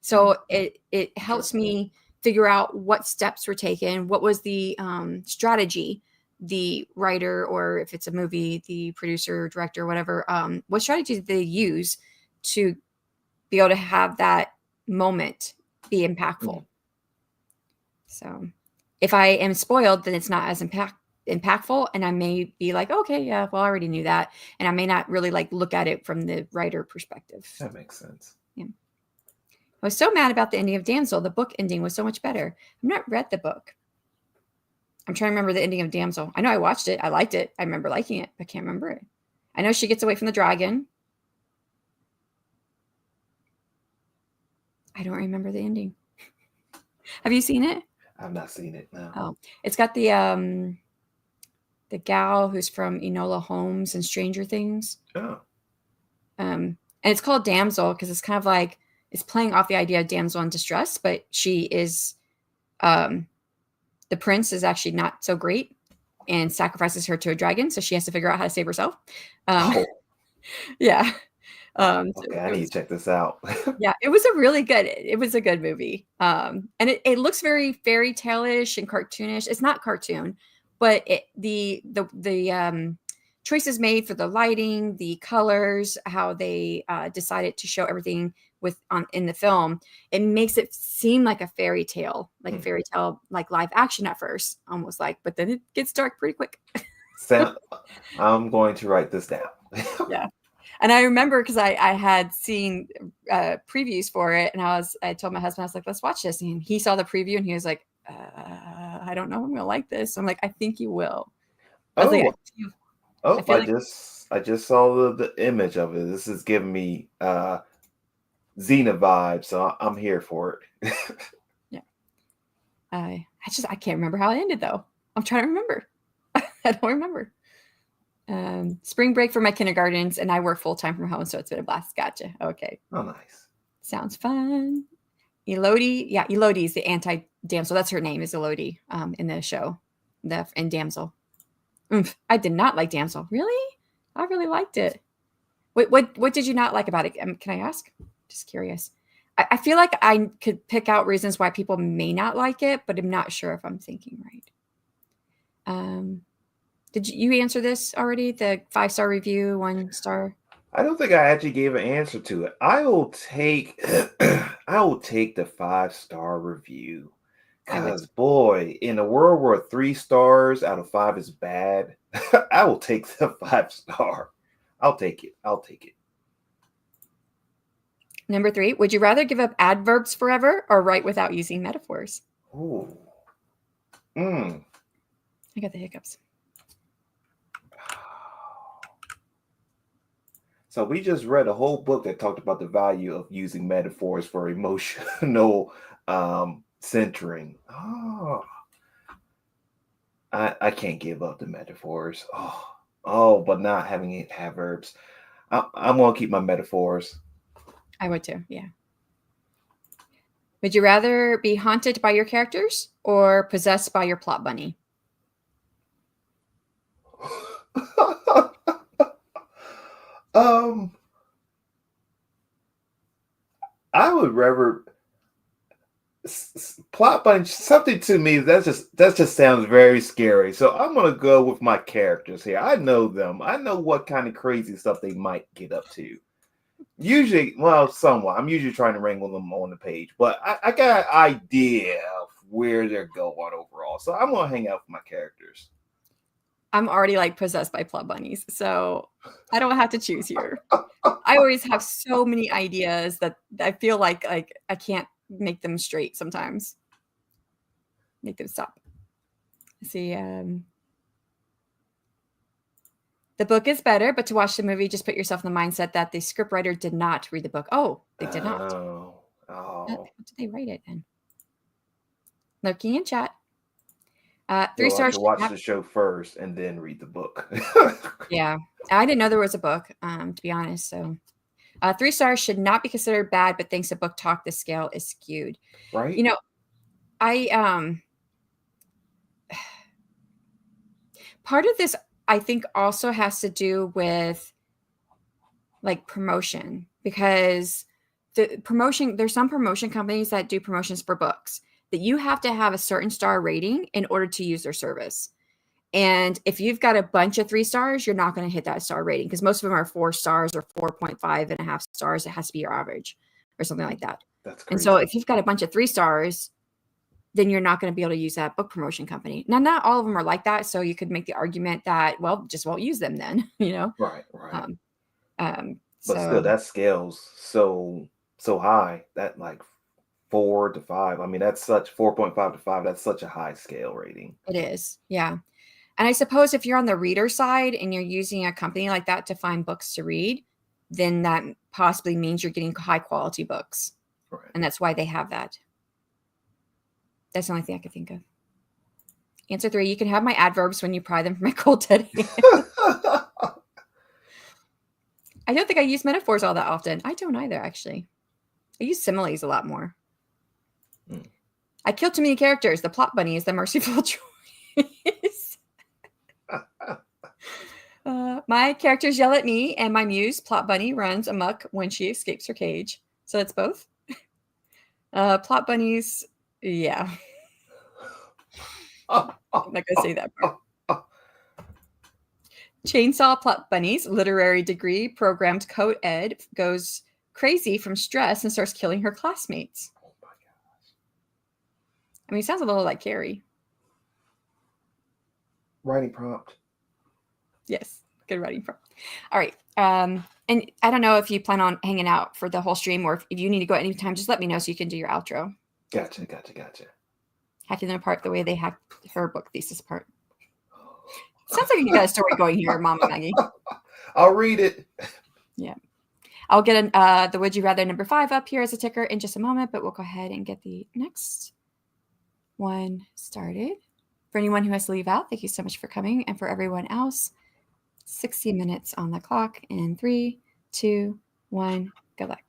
So it helps interesting. me figure out what steps were taken, what was the strategy the writer, or if it's a movie, the producer, director, whatever, what strategy did they use to be able to have that moment be impactful? Mm, So if I am spoiled, then it's not as impactful. And I may be like, okay, yeah, well, I already knew that. And I may not really like look at it from the writer perspective. that makes sense. Yeah. I was so mad about the ending of Damsel. The book ending was so much better. I've not read the book. I'm trying to remember the ending of Damsel. I know I watched it. I liked it. I remember liking it. I can't remember it. I know she gets away from the dragon. I don't remember the ending. Have you seen it? I've not seen it now. Oh, it's got the gal who's from Enola Holmes and Stranger Things. Oh, And it's called Damsel because it's kind of like it's playing off the idea of damsel in distress, but she is um the prince is actually not so great and sacrifices her to a dragon, so she has to figure out how to save herself. Um, oh, yeah. So okay. I it need was to check this out. yeah, it was a good movie. And it looks very fairy tale-ish and cartoonish. It's not cartoon, but the choices made for the lighting, the colors, how they decided to show everything with on in the film, it makes it seem like a Mm. fairy tale, like live action at first, almost like, but then it gets dark pretty quick. Sound, I'm going to write this down. Yeah. And I remember because I had seen previews for it, and I told my husband, I was like, let's watch this. And he saw the preview and he was like, I don't know if I'm gonna like this. I'm like, I think you will. I was like, Oh, I oh, feel like I just saw the image of it. This is giving me Xena vibes, so I'm here for it. yeah. I can't remember how it ended though. I'm trying to remember. I don't remember. Spring break for my kindergartens, and I work full time from home, so it's been a blast. Gotcha. Okay. Oh, nice. Sounds fun. Elodie, yeah, Elodie is the anti damsel. That's her name, is Elodie, in the show, in Damsel. I did not like Damsel. Really, I really liked it. What did you not like about it? Can I ask? Just curious. I feel like I could pick out reasons why people may not like it, but I'm not sure if I'm thinking right. Did you answer this already? The 5-star review, 1 star. I don't think I actually gave an answer to it. I will take I will take the 5-star review. I would. Cause boy, in a world where 3 stars out of 5 is bad, I will take the 5-star. I'll take it. I'll take it. Number 3, would you rather give up adverbs forever or write without using metaphors? Ooh. Mm. I got the hiccups. So we just read a whole book that talked about the value of using metaphors for emotional centering. Oh, I can't give up the metaphors. But not having it have verbs. I'm gonna keep my metaphors. I would too. Yeah. Would you rather be haunted by your characters or possessed by your plot bunny? um, I would rather plot bunch something to me that just sounds very scary. So I'm gonna go with my characters here. I know them. I know what kind of crazy stuff they might get up to. Usually, well, somewhat. I'm usually trying to wrangle them on the page, but I got an idea of where they're going overall. So I'm gonna hang out with my characters. I'm already like possessed by plot bunnies, so I don't have to choose here. I always have so many ideas that I feel like I can't make them straight sometimes. Make them stop. Let's see. The book is better, but to watch the movie, just put yourself in the mindset that the scriptwriter did not read the book. Oh, they did not. Oh. What did they write it in? Lurking in chat. 3 You'll have stars. to watch the show first and then read the book. Yeah, I didn't know there was a book, to be honest. So 3 stars should not be considered bad, but thanks to book talk, the scale is skewed. Right? You know, I part of this I think also has to do with like promotion, because there's some promotion companies that do promotions for books that you have to have a certain star rating in order to use their service. And if you've got a bunch of 3 stars, you're not going to hit that star rating, because most of them are 4 stars or 4.5 stars. It has to be your average or something like that. That's crazy. And so if you've got a bunch of 3 stars, then you're not going to be able to use that book promotion company. Now, not all of them are like that. So you could make the argument that, well, just won't use them then, Right. But still, So that scales so high, that like 4 to 5. I mean, that's such 4.5 to 5. That's such a high scale rating. it is. Yeah. And I suppose if you're on the reader side and you're using a company like that to find books to read, then that possibly means you're getting high quality books. Right. And that's why they have that. That's the only thing I could think of. Answer 3, you can have my adverbs when you pry them from my cold teddy. I don't think I use metaphors all that often. I don't either, actually. I use similes a lot more. I kill too many characters. The plot bunny is the merciful choice. My characters yell at me, and my muse, plot bunny, runs amok when she escapes her cage. So it's both. Plot bunnies, yeah. I'm not going to say that part. Chainsaw plot bunnies, literary degree, programmed co-ed, goes crazy from stress and starts killing her classmates. Oh my gosh. I mean, it sounds a little like Carrie. Writing prompt. Yes, good writing prompt. All right. And I don't know if you plan on hanging out for the whole stream, or if you need to go at any time, just let me know so you can do your outro. Gotcha. Hacking them apart the way they hacked her book thesis apart. Sounds like you got a story going here, Mama Maggie. I'll read it. Yeah. I'll get the Would You Rather number 5 up here as a ticker in just a moment, but we'll go ahead and get the next one started. For anyone who has to leave out, thank you so much for coming. And for everyone else, 60 minutes on the clock in 3, 2, 1, good luck.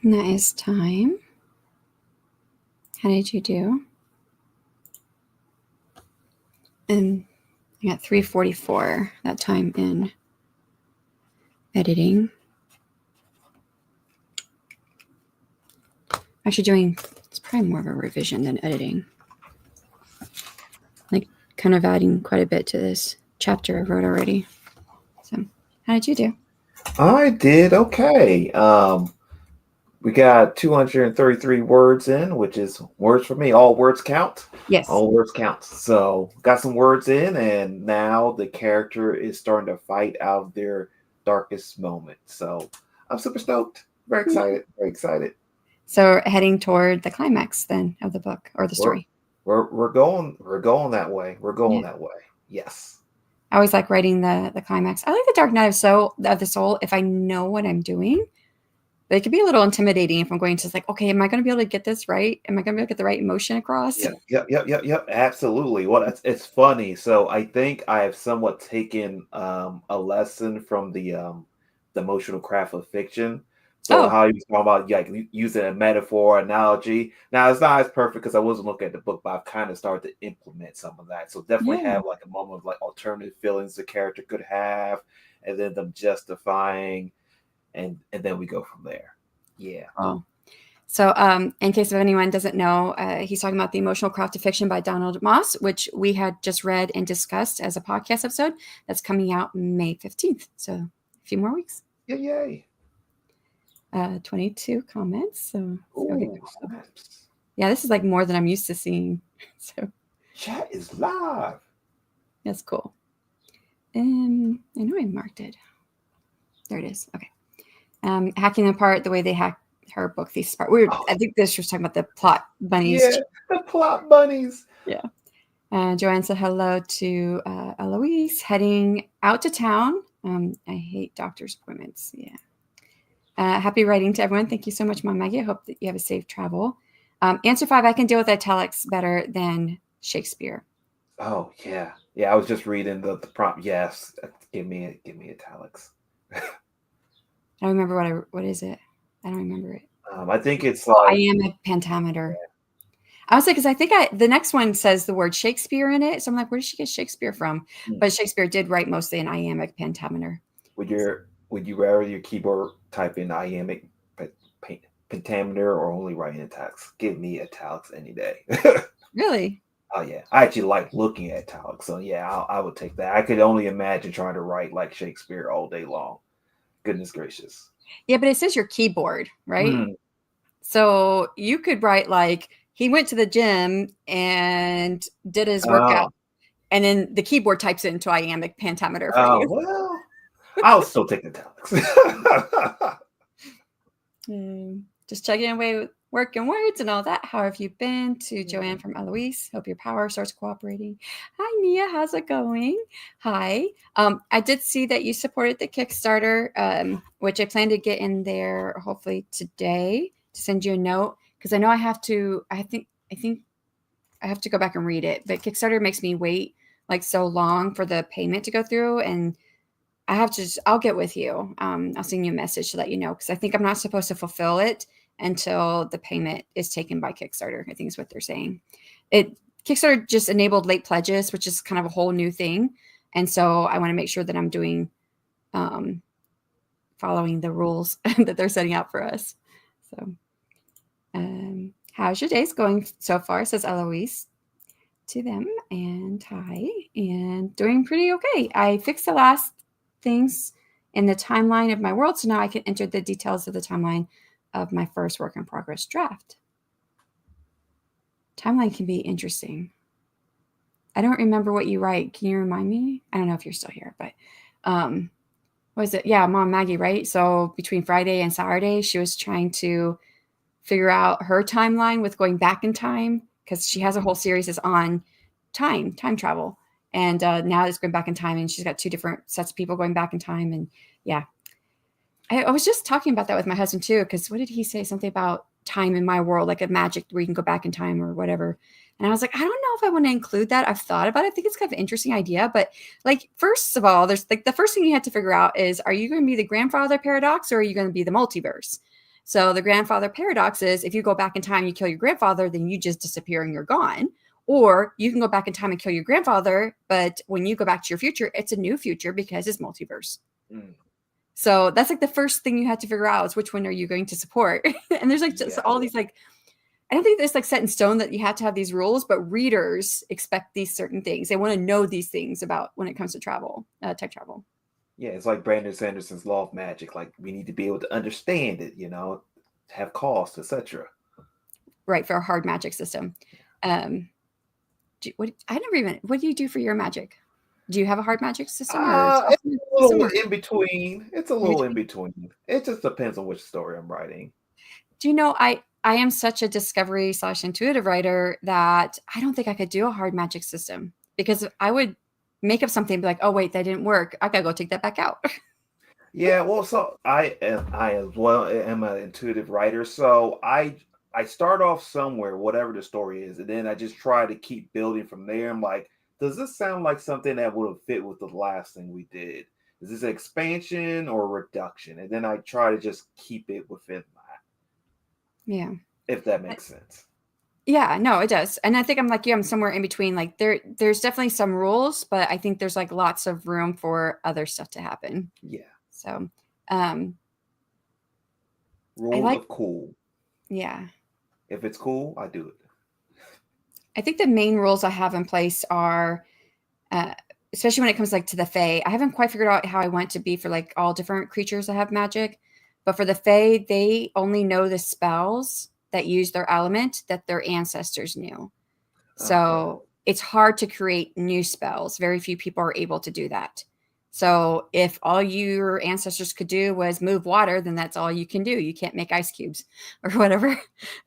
And that is time. How did you do? And I got 3:44 that time in editing. Actually it's probably more of a revision than editing. Like kind of adding quite a bit to this chapter I wrote already. So how did you do? I did okay. We got 233 words in, which is words for me. All words count. Yes. All words count. So got some words in, and now the character is starting to fight out their darkest moment. So I'm super stoked. Very excited. Very excited. So heading toward the climax then of the book or the story. We're going that way. We're going that way. Yes. I always like writing the climax. I like the Dark Night of the Soul if I know what I'm doing. But it could be a little intimidating if I'm going to just like, okay, am I going to be able to get this right? Am I going to be able to get the right emotion across? Yep. Absolutely. Well, it's funny. So I think I have somewhat taken a lesson from the emotional craft of fiction. So how you was talking about like using a metaphor, analogy. Now it's not as perfect because I wasn't looking at the book, but I've kind of started to implement some of that. So definitely have like a moment of like alternative feelings the character could have, and then them justifying, and then we go from there. Yeah. Oh. So in case of anyone doesn't know, he's talking about The Emotional Craft of Fiction by Donald Moss, which we had just read and discussed as a podcast episode. That's coming out May 15th. So a few more weeks. Yay. 22 comments. So Ooh, yeah, this is like more than I'm used to seeing. So chat is live. That's cool. I know I marked it. There it is. Okay. Hacking apart the way they hack her book thesis part. I think this was talking about the plot bunnies. Yeah, the plot bunnies. Yeah. Joanne said hello to Eloise, heading out to town. I hate doctor's appointments. Yeah. Happy writing to everyone. Thank you so much, Mom Maggie. I hope that you have a safe travel. Answer 5, I can deal with italics better than Shakespeare. Oh, yeah. Yeah, I was just reading the prompt. Yes. Give me italics. I don't remember what is it? I don't remember it. I think it's like iambic pentameter. Yeah. I was like, because I think the next one says the word Shakespeare in it. So I'm like, where did she get Shakespeare from? But Shakespeare did write mostly in iambic pentameter. Would you rather your keyboard type in iambic pentameter or only write in italics? Give me italics any day. Really? Oh yeah, I actually like looking at italics. So yeah, I would take that. I could only imagine trying to write like Shakespeare all day long. Goodness gracious. Yeah, but it says your keyboard, right? So you could write like he went to the gym and did his workout, and then the keyboard types it into iambic pentameter for you. Well, I'll still take italics. Just chugging away with work and words and all that. How have you been? To Joanne from Eloise. Hope your power starts cooperating. Hi, Nia. How's it going? Hi. I did see that you supported the Kickstarter, which I plan to get in there hopefully today to send you a note because I know I think I have to go back and read it. But Kickstarter makes me wait like so long for the payment to go through, and I'll get with you. I'll send you a message to let you know because I think I'm not supposed to fulfill it until the payment is taken by Kickstarter, I think is what they're saying. Kickstarter just enabled late pledges, which is kind of a whole new thing. And so I want to make sure that I'm doing, following the rules that they're setting out for us. So how's your days going so far, says Eloise to them. And hi, and doing pretty okay. I fixed the last things in the timeline of my world. So now I can enter the details of the timeline of my first work in progress draft. Timeline can be interesting. I don't remember what you write. Can you remind me? I don't know if you're still here, but what is it? Yeah, Mom Maggie, right? So between Friday and Saturday, she was trying to figure out her timeline with going back in time because she has a whole series that's on time travel. And now it's going back in time, and she's got 2 different sets of people going back in time. And yeah, I was just talking about that with my husband too, because what did he say? Something about time in my world, like a magic where you can go back in time or whatever. And I was like, I don't know if I want to include that. I've thought about it. I think it's kind of an interesting idea. But like, first of all, there's like the first thing you have to figure out is, are you going to be the grandfather paradox or are you going to be the multiverse? So the grandfather paradox is if you go back in time, you kill your grandfather, then you just disappear and you're gone. Or you can go back in time and kill your grandfather, but when you go back to your future, it's a new future because it's multiverse. Mm. So that's like the first thing you have to figure out is which one are you going to support? And there's like just all these like, I don't think it's like set in stone that you have to have these rules, but readers expect these certain things. They want to know these things about when it comes to travel, tech travel. Yeah, it's like Brandon Sanderson's law of magic. Like we need to be able to understand it, have costs, etc. Right, for a hard magic system. What do you do for your magic? Do you have a hard magic system or It's a little system, in between. It's a little in between. It just depends on which story I'm writing. Do you know, I am such a discovery / intuitive writer that I don't think I could do a hard magic system because I would make up something and be like, oh wait, that didn't work. I gotta go take that back out. Yeah, well, so I as well am an intuitive writer. So I start off somewhere, whatever the story is, and then I just try to keep building from there. I'm like, does this sound like something that would have fit with the last thing we did? Is this an expansion or a reduction? And then I try to just keep it within that. Yeah. If that makes sense. Yeah, no, it does. And I think I'm like you, I'm somewhere in between. Like there's definitely some rules, but I think there's like lots of room for other stuff to happen. Yeah. So rule of cool. Yeah. If it's cool, I do it. I think the main rules I have in place are especially when it comes like to the Fae. I haven't quite figured out how I want to be for like all different creatures that have magic. But for the Fae, they only know the spells that use their element that their ancestors knew. So it's hard to create new spells. Very few people are able to do that. So if all your ancestors could do was move water, then that's all you can do. You can't make ice cubes or whatever.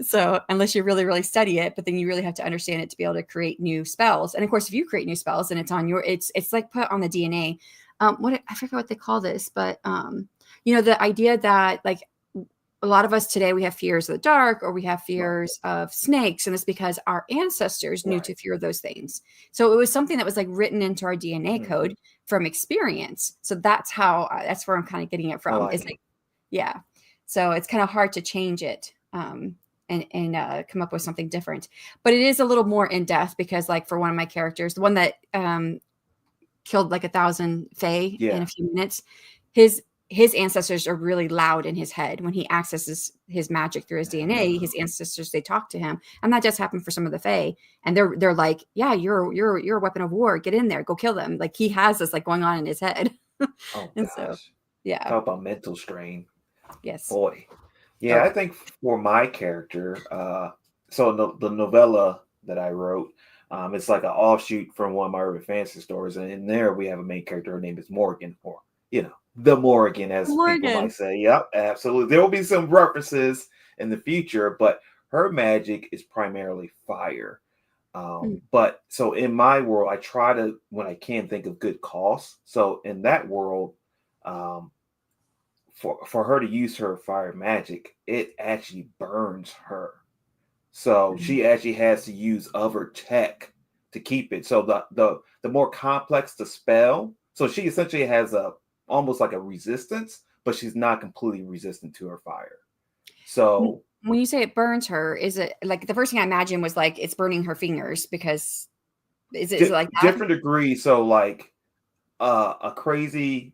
So unless you really, really study it, but then you really have to understand it to be able to create new spells. And of course, if you create new spells, then it's on your, it's like put on the DNA. I forget what they call this, but the idea that like a lot of us today, we have fears of the dark or we have fears of snakes. And it's because our ancestors knew to fear those things. So it was something that was like written into our DNA code from experience. So that's where I'm kind of getting it from. It's like, yeah. So it's kind of hard to change it and come up with something different. But it is a little more in depth because like for one of my characters, the one that killed like 1,000 Fae in a few minutes, his ancestors are really loud in his head when he accesses his magic through his DNA. His ancestors, they talk to him, and that does happen for some of the Fae. And they're like, "Yeah, you're a weapon of war. Get in there, go kill them." Like he has this like going on in his head. Oh and gosh. So, yeah. Talk about mental strain. Yes. Boy. Yeah, I think for my character, so the novella that I wrote, it's like an offshoot from one of my urban fantasy stories, and in there we have a main character. Her name is Morgan, or the Morgan, as people might say. Yep, absolutely. There will be some references in the future, but her magic is primarily fire. But so in my world, I try to, when I can, think of good costs. So in that world, for her to use her fire magic, it actually burns her. So she actually has to use other tech to keep it. So the more complex the spell, so she essentially has almost like a resistance, but she's not completely resistant to her fire. So when you say it burns her, is it like the first thing I imagine was like it's burning her fingers because is it like that? Different degrees? So like a crazy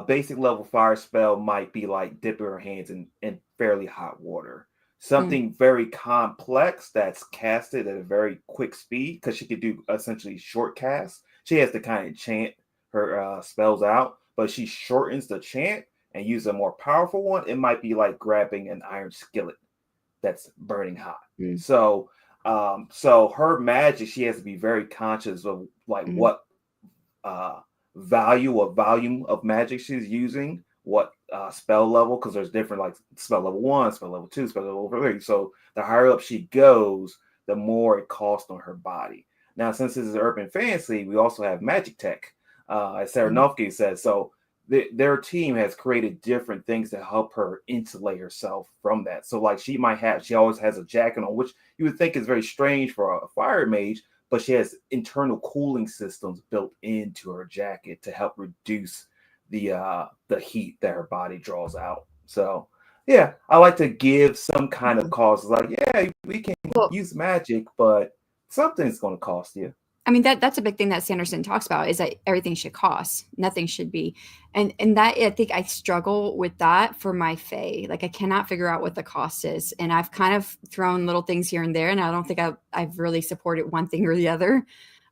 basic level fire spell might be like dipping her hands in fairly hot water. Something very complex that's casted at a very quick speed, because she could do essentially short casts. She has to kind of chant her spells out, but she shortens the chant and uses a more powerful one. It might be like grabbing an iron skillet that's burning hot. So her magic, she has to be very conscious of like what volume of magic she's using, what spell level, because there's different like spell level 1, spell level 2, spell level 3. So the higher up she goes, the more it costs on her body. Now, since this is urban fantasy, we also have magic tech, as Sarah Nofke said. So their team has created different things to help her insulate herself from that. So like she always has a jacket on, which you would think is very strange for a fire mage, but she has internal cooling systems built into her jacket to help reduce the heat that her body draws out. So Yeah, I like to give some kind of cost. Like, yeah, we can Well, use magic, but something's going to cost you. I mean, that's a big thing that Sanderson talks about, is that everything should cost. Nothing should be. And that, I think I struggle with that for my Fae. Like, I cannot figure out what the cost is. And I've kind of thrown little things here and there, and I don't think I've really supported one thing or the other.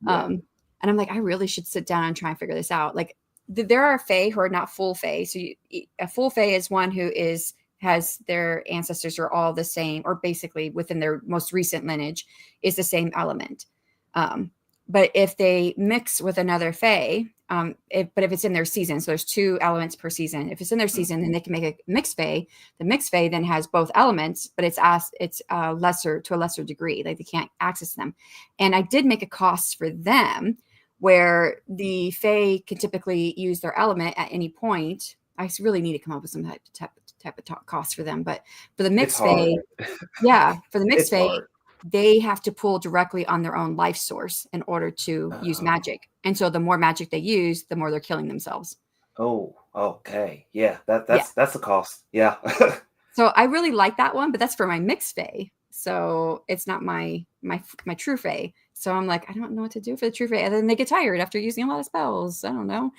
Yeah. And I'm like, I really should sit down and try and figure this out. Like, there are Fae who are not full Fae. So a full Fae is one who has their ancestors are all the same, or basically within their most recent lineage is the same element. But if they mix with another Fae, if it's in their season, so there's 2 elements per season. If it's in their season, then they can make a mixed Fae. The mixed Fae then has both elements, but it's lesser to a lesser degree. Like, they can't access them. And I did make a cost for them, where the Fae can typically use their element at any point. I really need to come up with some type of cost for them, but for the mixed Fae, for the mixed Fae, they have to pull directly on their own life source in order to use magic. And so the more magic they use, the more they're killing themselves. Oh, okay. Yeah, that's a cost. Yeah. So I really like that one, but that's for my mixed Fae. So it's not my true Fae. So I'm like, I don't know what to do for the true Fae. And then they get tired after using a lot of spells. I don't know.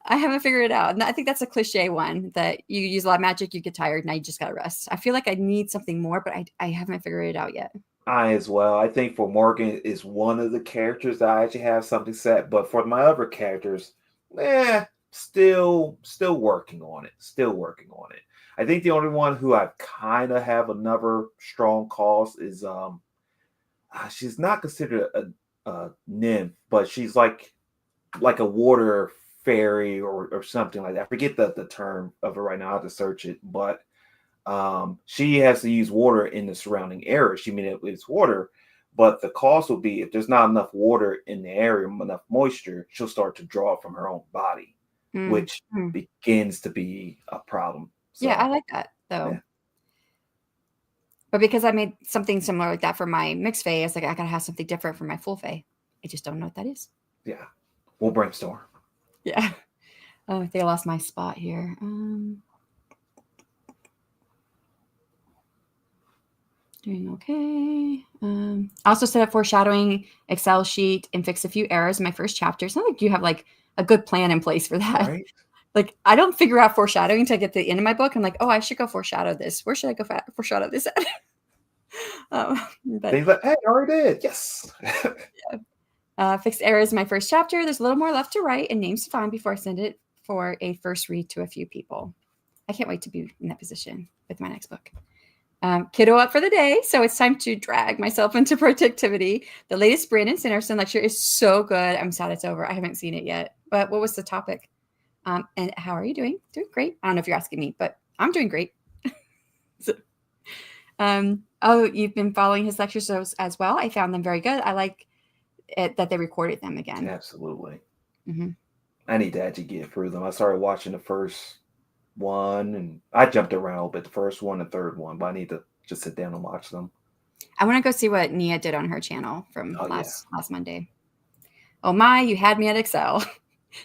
I haven't figured it out. And I think that's a cliche one, that you use a lot of magic, you get tired, now you just got to rest. I feel like I need something more, but I haven't figured it out yet. I as well. I think for Morgan is one of the characters that I actually have something set, but for my other characters, still working on it. Still working on it. I think the only one who I kind of have another strong cause is she's not considered a nymph, but she's like a water fairy or something like that. I forget the term of it right now. I have to search it, but she has to use water in the surrounding area. She mean it's water, but the cost will be if there's not enough water in the area, enough moisture, she'll start to draw it from her own body, which begins to be a problem. So, yeah, I like that though. Yeah. But because I made something similar like that for my mixed Fae, it's like I gotta have something different for my full Fae. I just don't know what that is. Yeah, we'll brainstorm. Yeah. Oh, I think I lost my spot here. Doing okay. I also set up foreshadowing Excel sheet and fixed a few errors in my first chapter. It's not like you have like a good plan in place for that. Right. Like, I don't figure out foreshadowing until I get to the end of my book. I'm like, oh, I should go foreshadow this. Where should I go foreshadow this at? Things like, hey, I already did. Yes. Fixed errors in my first chapter. There's a little more left to write and names to find before I send it for a first read to a few people. I can't wait to be in that position with my next book. Kiddo up for the day, so it's time to drag myself into productivity. The latest Brandon Sanderson lecture is so good. I'm sad it's over. I haven't seen it yet. But what was the topic? And how are you doing? Doing great. I don't know if you're asking me, but I'm doing great. So, you've been following his lectures as well. I found them very good. I like it that they recorded them again. Absolutely. Mm-hmm. I need to actually get through them. I started watching the first one, and I jumped around a little bit, the first one and third one, but I need to just sit down and watch them. I want to go see what Nia did on her channel from last Monday. Oh my, you had me at Excel.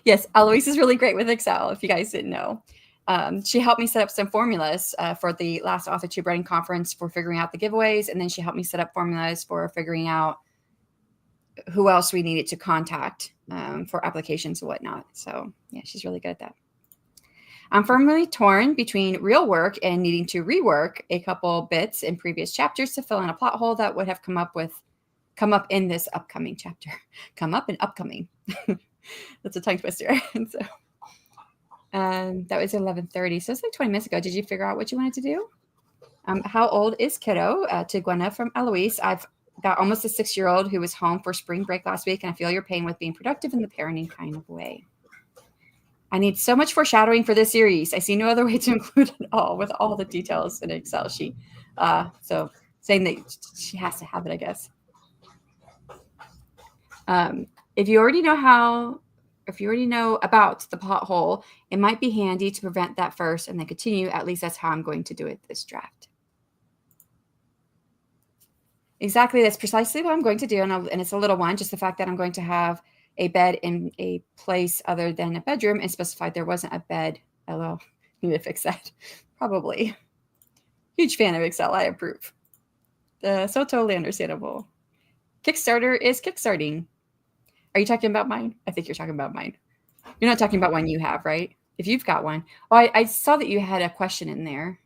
Yes, Eloise is really great with Excel, if you guys didn't know. She helped me set up some formulas for the last AuthorTube Writing Conference for figuring out the giveaways, and then she helped me set up formulas for figuring out who else we needed to contact for applications and whatnot. So yeah, she's really good at that. I'm firmly torn between real work and needing to rework a couple bits in previous chapters to fill in a plot hole that would have come up in this upcoming chapter. Come up and upcoming. That's a tongue twister. And so that was 11:30. So it's like 20 minutes ago. Did you figure out what you wanted to do? How old is kiddo? To Gwenna from Eloise. I've got almost a 6-year-old who was home for spring break last week, and I feel your pain with being productive in the parenting kind of way. I need so much foreshadowing for this series. I see no other way to include it all with all the details in an Excel sheet. So saying that she has to have it, I guess. If you already know about the plot hole, it might be handy to prevent that first and then continue. At least that's how I'm going to do it this draft. Exactly. That's precisely what I'm going to do. And it's a little one, just the fact that I'm going to have a bed in a place other than a bedroom and specified there wasn't a bed. Hello. Need to fix that. Probably. Huge fan of Excel. I approve. So totally understandable. Kickstarter is kickstarting. Are you talking about mine? I think you're talking about mine. You're not talking about one you have, right? If you've got one. Oh, I saw that you had a question in there.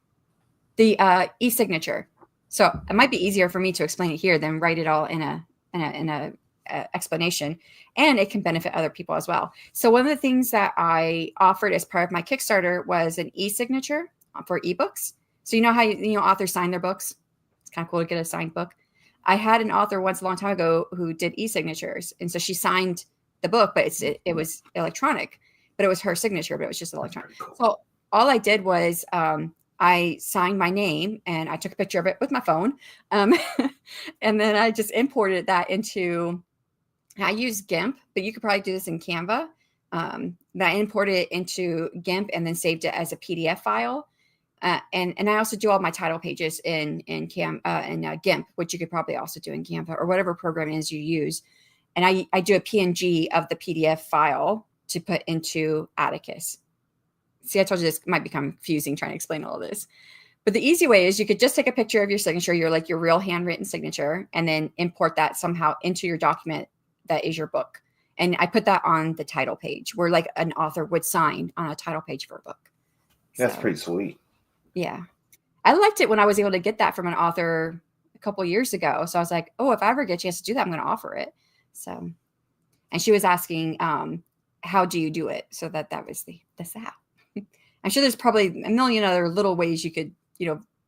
The e-signature. So it might be easier for me to explain it here than write it all in a explanation, and it can benefit other people as well. So one of the things that I offered as part of my Kickstarter was an e-signature for ebooks. So you know how authors sign their books? It's kind of cool to get a signed book. I had an author once a long time ago who did e-signatures, and so she signed the book, but it was electronic, but it was her signature, but it was just electronic. Cool. So all I did was I signed my name and I took a picture of it with my phone, and then I just imported that into. I use GIMP, but you could probably do this in Canva. But I imported it into GIMP and then saved it as a PDF file. And I also do all my title pages in GIMP, which you could probably also do in Canva or whatever program it is you use. And I do a PNG of the PDF file to put into Atticus. See, I told you this might become confusing trying to explain all of this. But the easy way is you could just take a picture of your signature, your real handwritten signature, and then import that somehow into your document that is your book. And I put that on the title page where like an author would sign on a title page for a book. That's pretty sweet. Yeah. I liked it when I was able to get that from an author a couple of years ago. So I was like, oh, if I ever get a chance to do that, I'm going to offer it. So, and she was asking, how do you do it? So that was the how. I'm sure there's probably a million other little ways you could,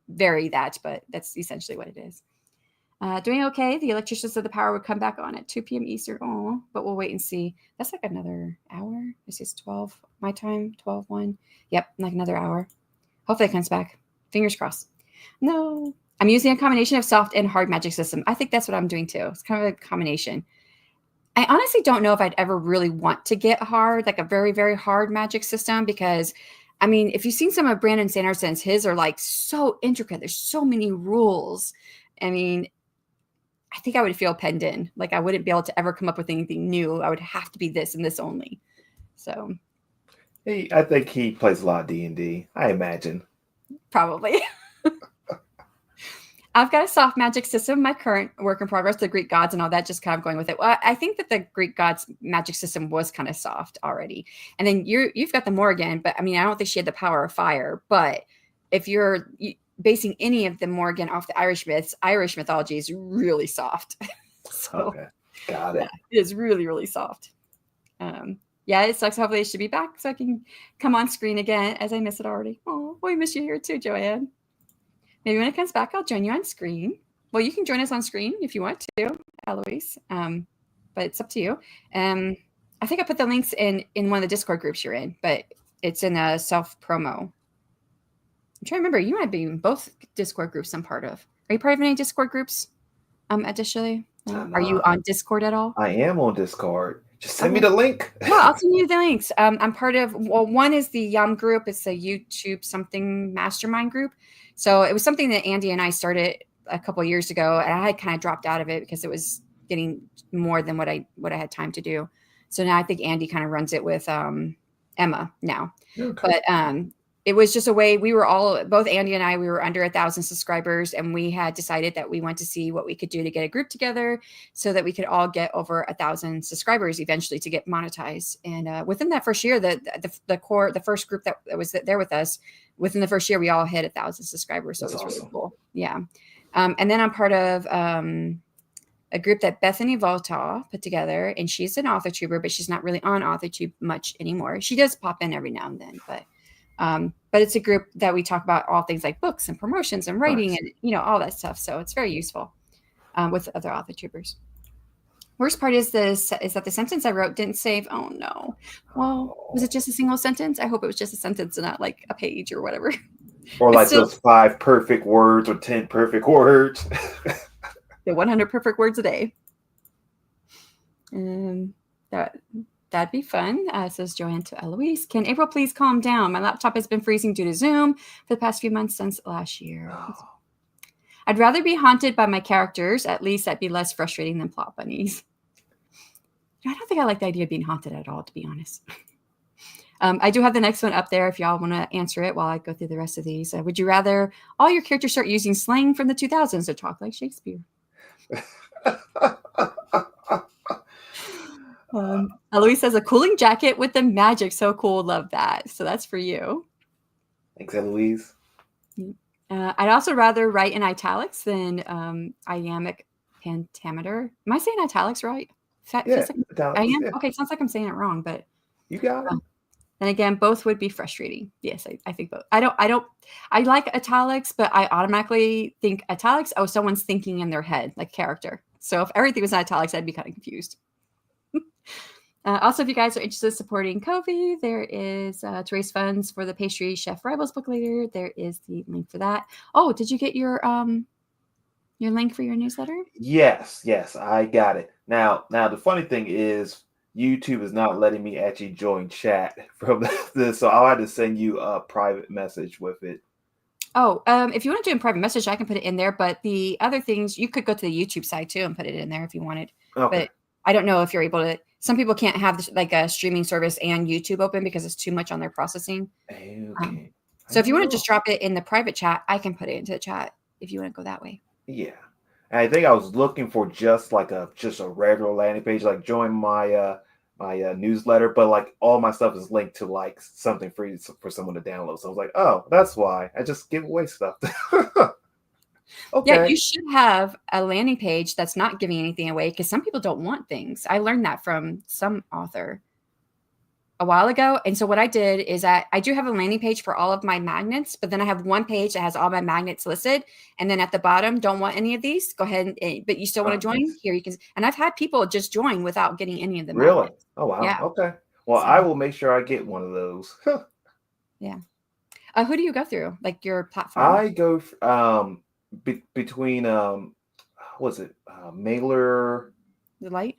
vary that, but that's essentially what it is. Doing okay. The electrician said the power would come back on at 2 p.m. Eastern. Oh, but we'll wait and see. That's like another hour. This is 12 my time, 12:01. Yep, like another hour. Hopefully it comes back. Fingers crossed. No, I'm using a combination of soft and hard magic system. I think that's what I'm doing too. It's kind of a combination. I honestly don't know if I'd ever really want to get hard, like a very, very hard magic system, because I mean, if you've seen some of Brandon Sanderson's, his are like so intricate. There's so many rules. I mean, I think I would feel penned in. Like I wouldn't be able to ever come up with anything new. I would have to be this and this only. So I think he plays a lot of D&D, I imagine. Probably. I've got a soft magic system, my current work in progress, the Greek gods and all that, just kind of going with it. Well, I think that the Greek gods magic system was kind of soft already. And then you've got the Morgan, but I mean, I don't think she had the power of fire. But if you're basing any of the Morgan off the Irish myths, Irish mythology is really soft. So, okay, got it. Yeah, it is really, really soft. Yeah, it sucks. Hopefully it should be back so I can come on screen again, as I miss it already. Oh, we miss you here too, Joanne. Maybe when it comes back, I'll join you on screen. Well, you can join us on screen if you want to, Eloise. But it's up to you. I think I put the links in one of the Discord groups you're in, but it's in a self-promo. I'm trying to remember. You might be in both Discord groups I'm part of. Are you part of any Discord groups, additionally? Are you on Discord at all? I am on Discord. Just send me the link. Yeah, I'll send you the links. I'm part of, one is the Yum group. It's a YouTube something mastermind group. So it was something that Andy and I started a couple of years ago, and I had kind of dropped out of it because it was getting more than what I had time to do. So now I think Andy kind of runs it with Emma now. Okay. But it was just a way we were all, both Andy and I, we were under 1,000 subscribers, and we had decided that we wanted to see what we could do to get a group together so that we could all get over 1,000 subscribers eventually to get monetized. And within that first year, the first group that was there with us, within the first year, we all hit 1,000 subscribers. So That's it was awesome. Really cool. Yeah. And then I'm part of a group that Bethany Voltaw put together, and she's an author tuber, but she's not really on AuthorTube much anymore. She does pop in every now and then, but it's a group that we talk about all things like books and promotions and writing and, all that stuff. So it's very useful with other author tubers. Worst part is that the sentence I wrote didn't save. Oh no. Well, was it just a single sentence? I hope it was just a sentence and not like a page or whatever. Or like those 5 perfect words or 10 perfect words. The 100 perfect words a day. That'd be fun, says Joanne to Eloise. Can April please calm down? My laptop has been freezing due to Zoom for the past few months since last year. Oh. I'd rather be haunted by my characters. At least that'd be less frustrating than plot bunnies. I don't think I like the idea of being haunted at all, to be honest. I do have the next one up there if y'all want to answer it while I go through the rest of these. Would you rather all your characters start using slang from the 2000s or talk like Shakespeare? Eloise says a cooling jacket with the magic. So cool. Love that. So that's for you. Thanks, Eloise. I'd also rather write in italics than iambic pentameter. Am I saying italics right? Yeah, I am? yeah. Okay, sounds like I'm saying it wrong, but you got it. Then again, both would be frustrating. Yes, I think both. I like italics, but I automatically think italics, oh, someone's thinking in their head, like character. So if everything was in italics, I'd be kind of confused. Also, if you guys are interested in supporting Kofi, there is to raise funds for the Pastry Chef Rivals book later. There is the link for that. Oh, did you get your link for your newsletter? Yes, I got it. Now the funny thing is YouTube is not letting me actually join chat from this, so I'll have to send you a private message with it. Oh, if you want to do a private message, I can put it in there. But the other things, you could go to the YouTube side too and put it in there if you wanted. Okay. But I don't know if you're able to. Some people can't have like a streaming service and YouTube open because it's too much on their processing. Okay. So if you want to just drop it in the private chat, I can put it into the chat if you want to go that way. Yeah. And I think I was looking for just a regular landing page, like join my my newsletter, but like all my stuff is linked to like something free for someone to download. So I was like, oh, that's why I just give away stuff. Okay. Yeah, you should have a landing page that's not giving anything away because some people don't want things. I learned that from some author a while ago. And so what I did is I do have a landing page for all of my magnets, but then I have one page that has all my magnets listed. And then at the bottom, don't want any of these, go ahead but you still want to join? Here you can. And I've had people just join without getting any of the Really? magnets. Oh, wow. Yeah. Okay. Well, I will make sure I get one of those. Yeah. Who do you go through? Like your platform? I go between what's it? Mailer Light?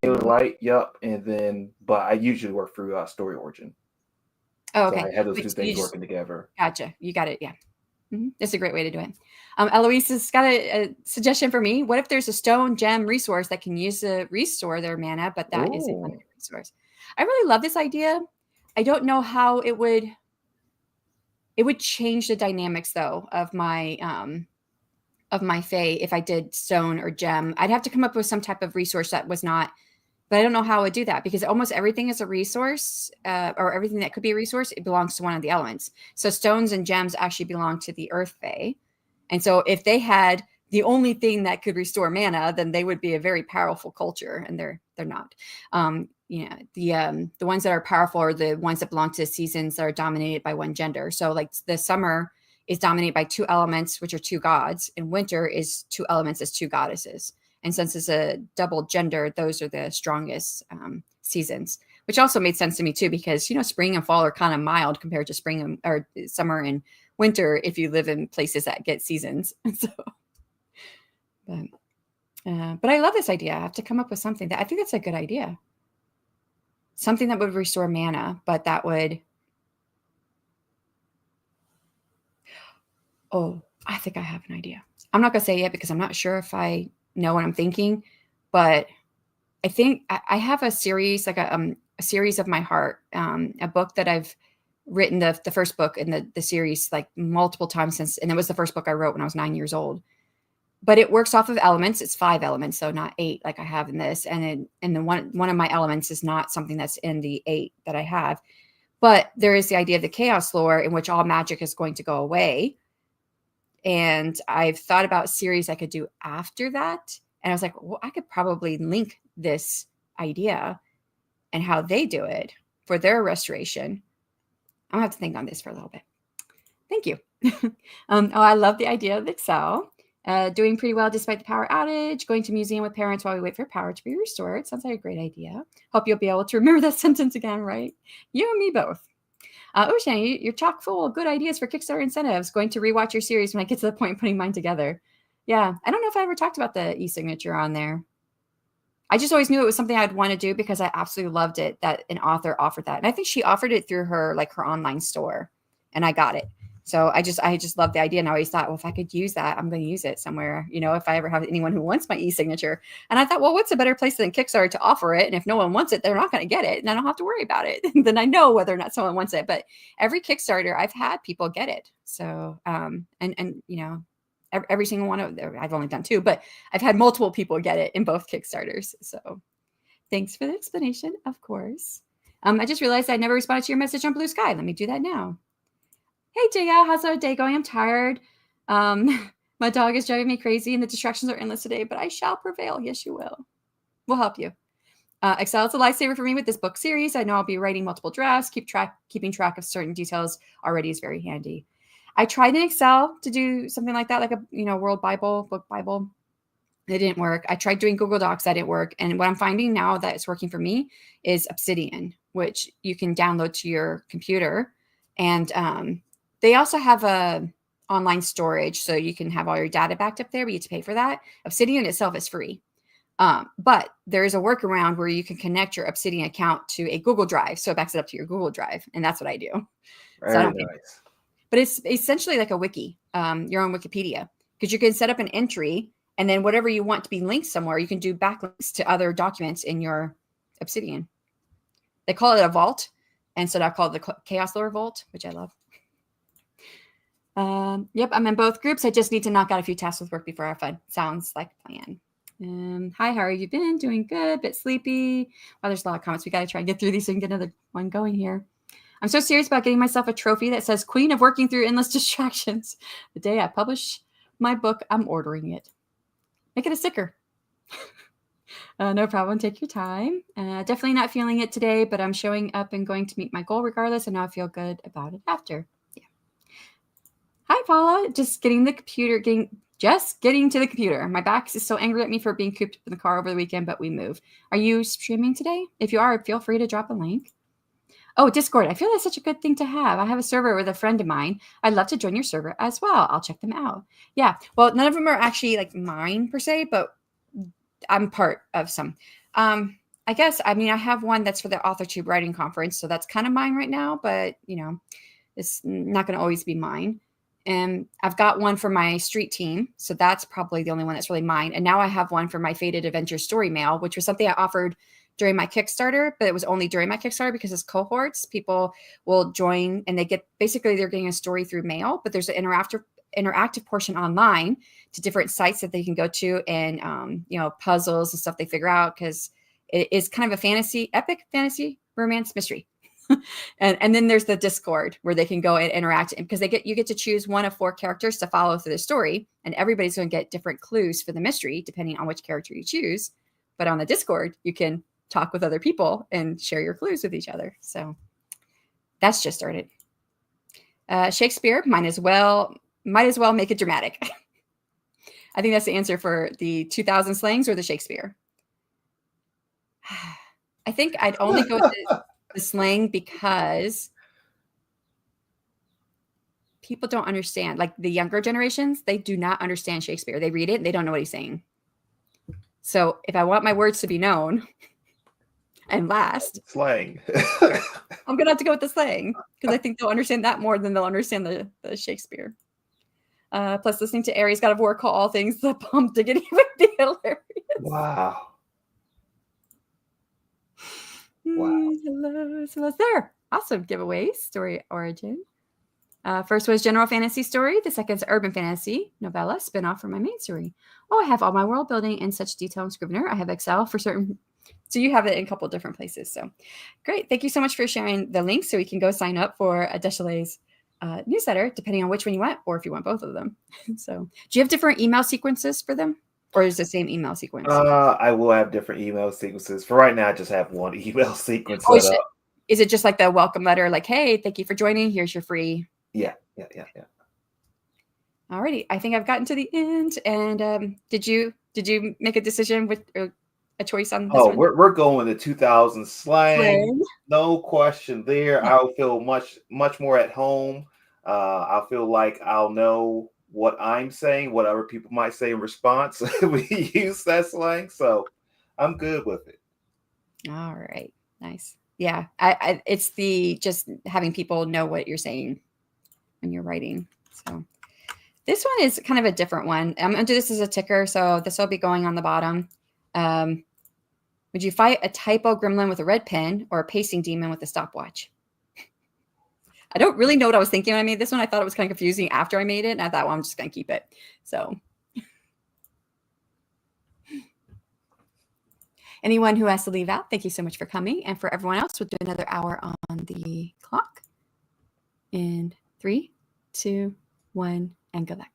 Light, yep. And then but I usually work through Story Origin. Oh, okay. So I have those two things working together. Gotcha. You got it. Yeah. It's a great way to do it. Eloise has got a suggestion for me. What if there's a stone gem resource that can use to restore their mana, but that is a limited resource? I really love this idea. I don't know how it would change the dynamics though of my Fae if I did stone or gem. I'd have to come up with some type of resource that was not, but I don't know how I would do that because almost everything is a resource or everything that could be a resource, it belongs to one of the elements. So stones and gems actually belong to the earth Fae. And so if they had the only thing that could restore mana, then they would be a very powerful culture, and they're not. The ones that are powerful are the ones that belong to seasons that are dominated by one gender. So like the summer is dominated by two elements, which are two gods, and winter is two elements as two goddesses. And since it's a double gender, those are the strongest seasons, which also made sense to me too, because, spring and fall are kind of mild compared to spring or summer and winter if you live in places that get seasons. So, but I love this idea. I have to come up with something I think that's a good idea. Something that would restore mana, but that would. Oh, I think I have an idea. I'm not going to say it because I'm not sure if I know what I'm thinking, but I think I have a series, like a series of my heart, a book that I've written the first book in the series like multiple times since, and it was the first book I wrote when I was 9 years old. But it works off of elements. It's 5 elements, so not 8 like I have in this. And then one of my elements is not something that's in the 8 that I have. But there is the idea of the chaos lore in which all magic is going to go away. And I've thought about series I could do after that. And I was like, well, I could probably link this idea and how they do it for their restoration. I'm gonna have to think on this for a little bit. Thank you. I love the idea of Excel. Doing pretty well despite the power outage. Going to museum with parents while we wait for power to be restored. Sounds like a great idea. Hope you'll be able to remember that sentence again, right? You and me both. Shannon, you're chock full of good ideas for Kickstarter incentives. Going to rewatch your series when I get to the point of putting mine together. Yeah, I don't know if I ever talked about the e-signature on there. I just always knew it was something I'd want to do because I absolutely loved it that an author offered that. And I think she offered it through her online store, and I got it. So I just love the idea. And I always thought, well, if I could use that, I'm going to use it somewhere, if I ever have anyone who wants my e-signature. And I thought, well, what's a better place than Kickstarter to offer it? And if no one wants it, they're not going to get it. And I don't have to worry about it. Then I know whether or not someone wants it. But every Kickstarter I've had people get it. So, every single one of them, I've only done 2, but I've had multiple people get it in both Kickstarters. So thanks for the explanation, of course. I just realized I never responded to your message on Blue Sky. Let me do that now. Hey, Jaya, how's our day going? I'm tired. My dog is driving me crazy and the distractions are endless today, but I shall prevail. Yes, you will. We'll help you. Excel is a lifesaver for me with this book series. I know I'll be writing multiple drafts. Keeping track of certain details already is very handy. I tried in Excel to do something like that, like a World Bible, Book Bible. It didn't work. I tried doing Google Docs. That didn't work. And what I'm finding now that it's working for me is Obsidian, which you can download to your computer. And they also have a online storage, so you can have all your data backed up there, but you have to pay for that. Obsidian itself is free. But there is a workaround where you can connect your Obsidian account to a Google Drive. So it backs it up to your Google Drive. And that's what I do. Very nice. But it's essentially like a wiki, your own Wikipedia, because you can set up an entry and then whatever you want to be linked somewhere, you can do backlinks to other documents in your Obsidian. They call it a vault. And so I call it the Chaos Lore Vault, which I love. Yep, I'm in both groups. I just need to knock out a few tasks with work before I have fun. Sounds like a plan. Hi, how have you been? Doing good, bit sleepy. Well, there's a lot of comments. We got to try and get through these so we can get another one going here. I'm so serious about getting myself a trophy that says Queen of Working Through Endless Distractions. The day I publish my book, I'm ordering it. Make it a sticker. No problem. Take your time. Definitely not feeling it today, but I'm showing up and going to meet my goal regardless. And now I feel good about it after. Yeah. Hi, Paula. Just getting to the computer. My back is so angry at me for being cooped in the car over the weekend, but we move. Are you streaming today? If you are, feel free to drop a link. Oh, Discord. I feel that's such a good thing to have. I have a server with a friend of mine. I'd love to join your server as well. I'll check them out. Yeah. Well, none of them are actually like mine per se, but I'm part of some. I guess, I have one that's for the AuthorTube Writing Conference. So that's kind of mine right now, but it's not going to always be mine. And I've got one for my street team. So that's probably the only one that's really mine. And now I have one for my Faded Adventure Story Mail, which was something I offered during my Kickstarter, but it was only during my Kickstarter because it's cohorts. People will join and they're getting a story through mail, but there's an interactive portion online to different sites that they can go to and, puzzles and stuff they figure out because it is kind of a epic fantasy romance mystery. and then there's the Discord where they can go and interact because you get to choose one of 4 characters to follow through the story, and everybody's going to get different clues for the mystery depending on which character you choose. But on the Discord, you can talk with other people and share your clues with each other. So that's just started. Shakespeare might as well make it dramatic. I think that's the answer for the 2000 slangs or the Shakespeare. I think I'd only go to the slang because people don't understand. Like the younger generations, they do not understand Shakespeare. They read it and they don't know what he's saying. So if I want my words to be known and last, slang. I'm going to have to go with the slang because I think they'll understand that more than they'll understand the Shakespeare. Plus listening to Aries God of War call all things the bump diggity would be hilarious. Wow. Hello. So that's there. Awesome giveaway story origin. First was general fantasy story. The second is urban fantasy novella spinoff from my main story. Oh, I have all my world building in such detail in Scrivener. I have Excel for certain. So you have it in a couple of different places. So great. Thank you so much for sharing the link so we can go sign up for a Deschale's newsletter, depending on which one you want, or if you want both of them. So do you have different email sequences for them? Or is it the same email sequence? I will have different email sequences. For right now, I just have one email sequence. Is it just like the welcome letter? Like, hey, thank you for joining. Here's your free. Yeah. Alrighty. I think I've gotten to the end. And did you make a decision with a choice on this one? We're going to 2000 slang. No question there. I'll feel much more at home. I'll feel like I'll know what I'm saying, what other people might say in response. We use that slang, so I'm good with it. All right, nice. Yeah, it's the just having people know what you're saying when you're writing. So this one is kind of a different one. I'm going to do this as a ticker, so this will be going on the bottom. Would you fight a typo gremlin with a red pen or a pacing demon with a stopwatch? I don't really know what I was thinking when I made this one. I thought it was kind of confusing after I made it, and I thought, well, I'm just going to keep it. So anyone who has to leave out, thank you so much for coming. And for everyone else, we'll do another hour on the clock. In 3, 2, 1, and good luck.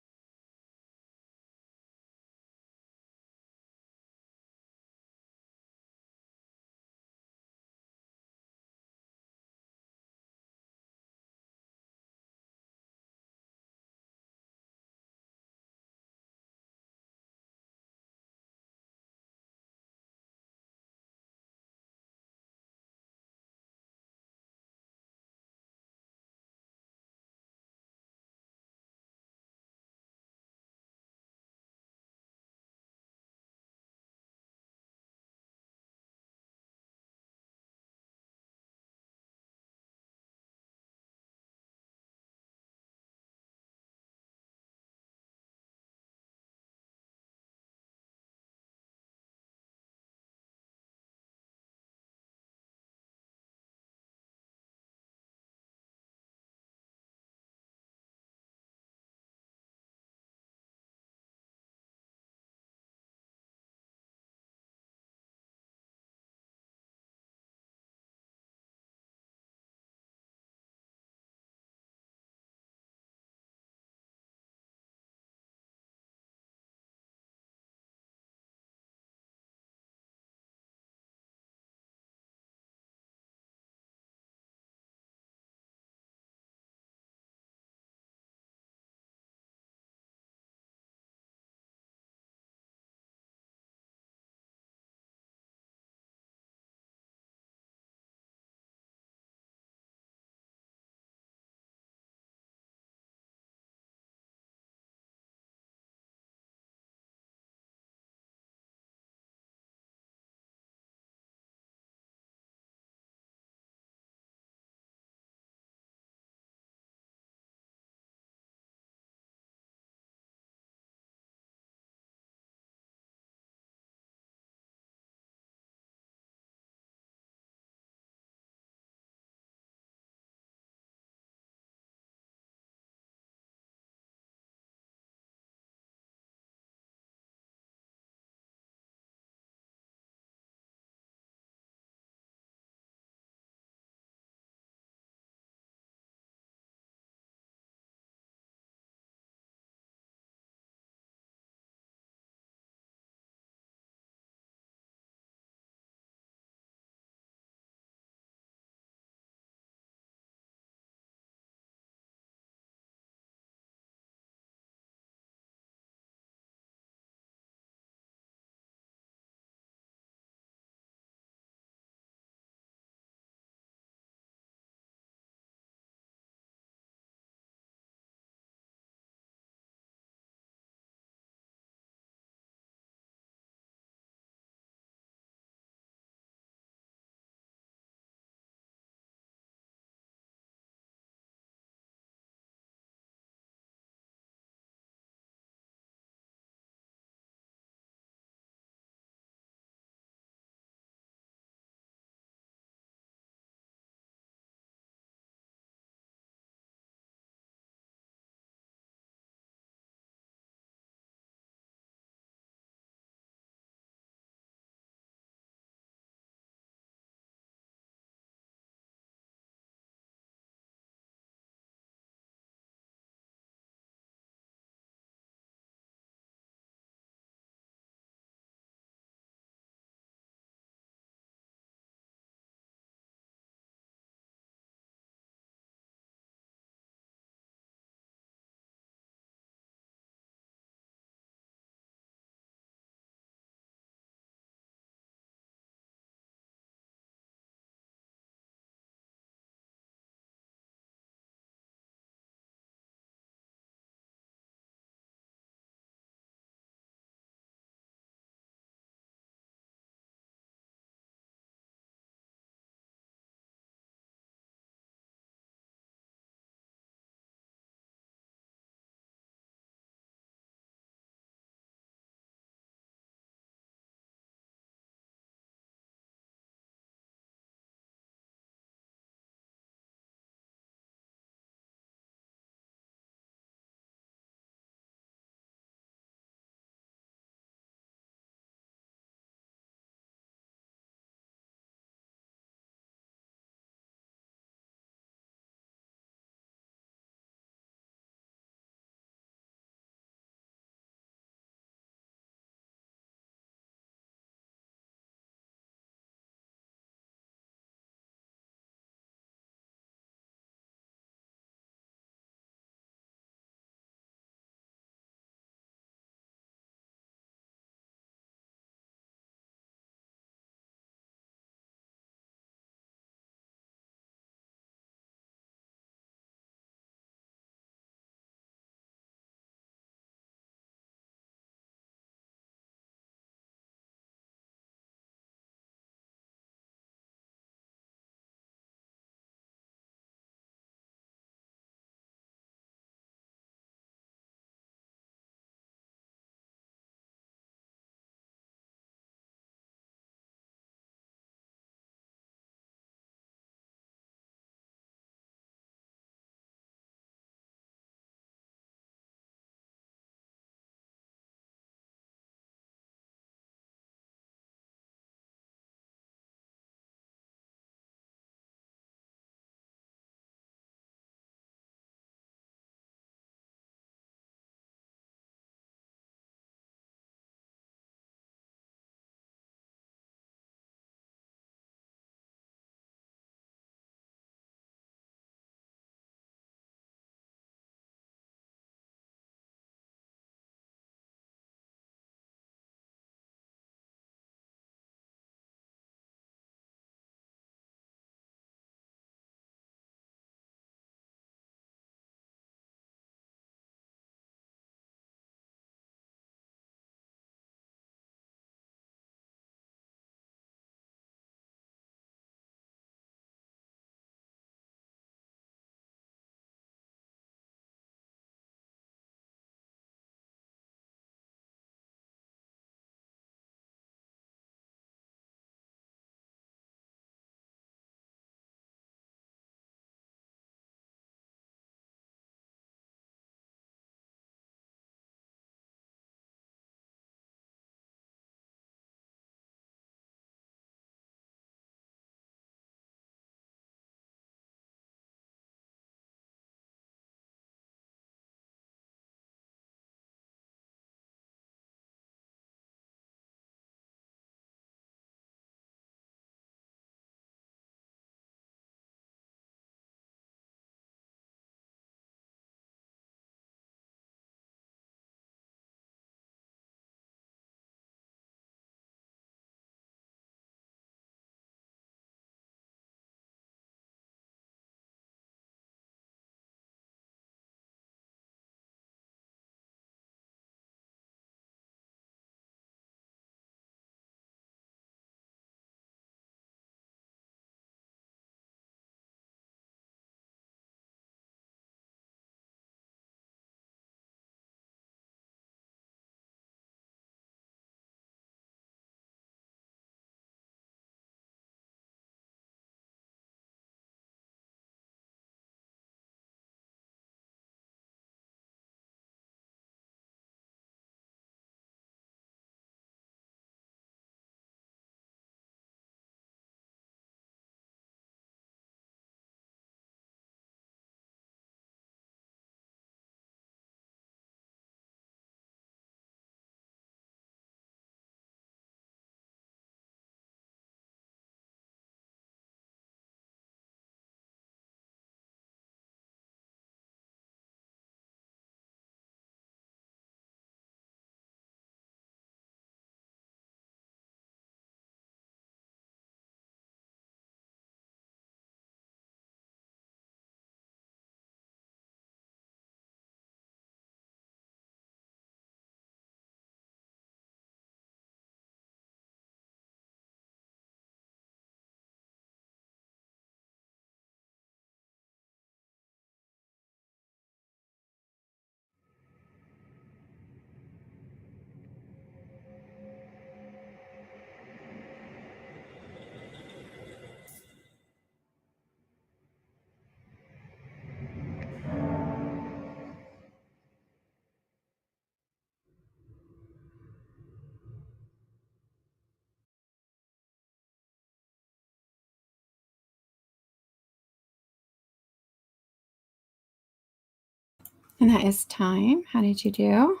And that is time. How did you do?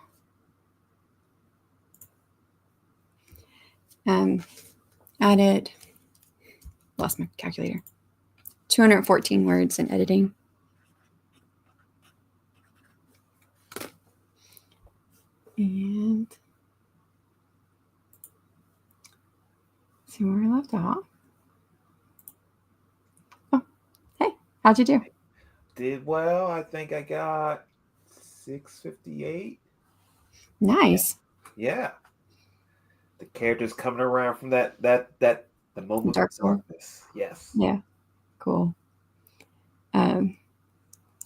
Added, lost my calculator, 214 words in editing. And see where we left off. Oh, hey, how'd you do? Did well. I think I got 658. Nice. Yeah. The characters coming around from the moment Dark of Soul. darkness. Yes. Yeah, cool.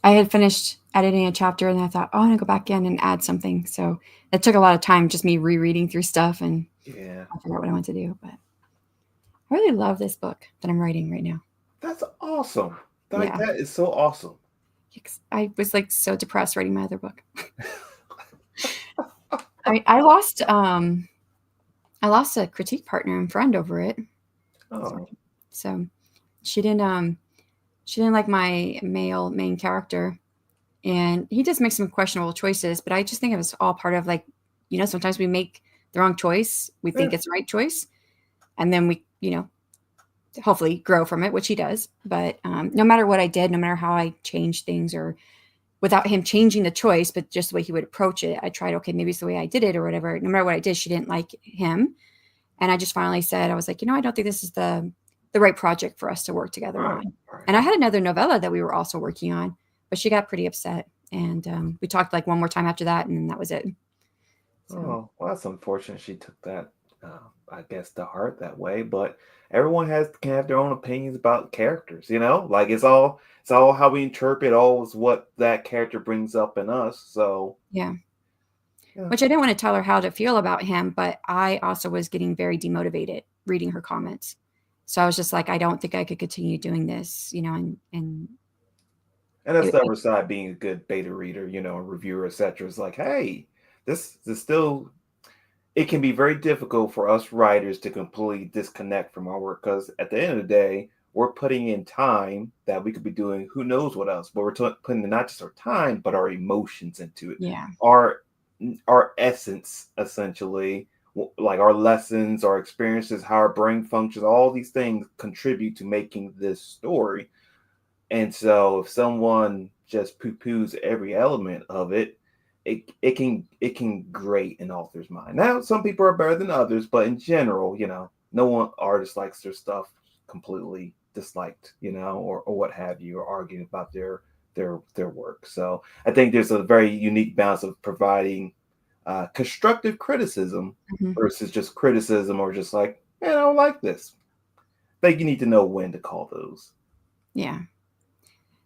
I had finished editing a chapter and I thought, oh, I'm gonna go back in and add something. So it took a lot of time, just me rereading through stuff, and Yeah. I forgot what I wanted to do. But I really love this book that I'm writing right now. That's awesome. Like, Yeah. that is so awesome. I was like so depressed writing my other book. I lost a critique partner and friend over it. Oh. So she didn't like my male main character, and he just makes some questionable choices, but I just think it was all part of, like, sometimes we make the wrong choice, we think it's the right choice, and then we hopefully grow from it, which he does. But no matter what I did, no matter how I changed things, or without him changing the choice, but just the way he would approach it, I tried, okay, maybe it's the way I did it or whatever. No matter what I did, she didn't like him. And I just finally said, I was like, I don't think this is the right project for us to work together on. Right. And I had another novella that we were also working on, but she got pretty upset. And we talked like one more time after that, and then that was it. So. Oh, well, that's unfortunate she took that, I guess, to heart that way. But everyone can have their own opinions about characters, Like, it's all how we interpret, always what that character brings up in us. So yeah. Which I didn't want to tell her how to feel about him, but I also was getting very demotivated reading her comments. So I was just like, I don't think I could continue doing this, and that's the other side, being a good beta reader, a reviewer, etc. Is like, hey, this is still. It can be very difficult for us writers to completely disconnect from our work, because at the end of the day, we're putting in time that we could be doing who knows what else, but we're putting in not just our time, but our emotions into it. Yeah. Our essence, essentially, like our lessons, our experiences, how our brain functions, all these things contribute to making this story. And so if someone just poo-poos every element of it, it can grate an author's mind. Now, some people are better than others, but in general, no one artist likes their stuff completely disliked, or what have you, or arguing about their work. So I think there's a very unique balance of providing constructive criticism versus just criticism, or just like, I don't like this. I think you need to know when to call those. Yeah.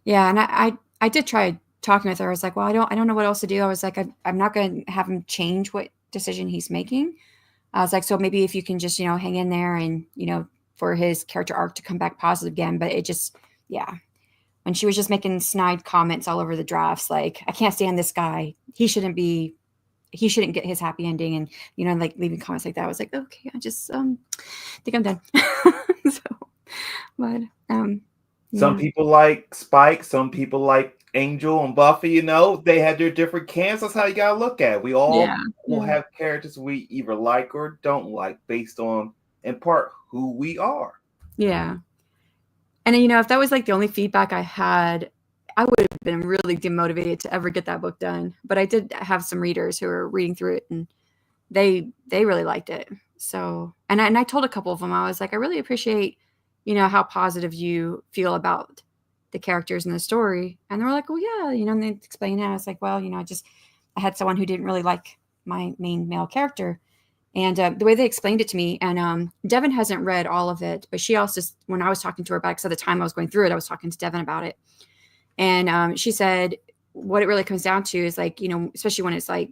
Yeah, and I did try talking with her. I was like, well, I don't know what else to do. I was like, I'm not going to have him change what decision he's making. I was like, so maybe if you can just, hang in there and, for his character arc to come back positive again. But it just, yeah. When she was just making snide comments all over the drafts, like, I can't stand this guy. He shouldn't get his happy ending. And, like leaving comments like that. I was like, okay, I just think I'm done. But some people like Spike, some people like Angel and Buffy, they had their different camps. That's how you gotta look at it. We all will have characters we either like or don't like, based on, in part, who we are. Yeah. And if that was like the only feedback I had, I would have been really demotivated to ever get that book done. But I did have some readers who were reading through it, and they really liked it. So, and I told a couple of them, I was like, I really appreciate, how positive you feel about the characters in the story. And they were like, oh yeah, and they explained it. I was like, well, I had someone who didn't really like my main male character. And the way they explained it to me, and Devin hasn't read all of it, but she also, when I was talking to her about it, because at the time I was going through it, I was talking to Devin about it. And she said, what it really comes down to is, like, especially when it's like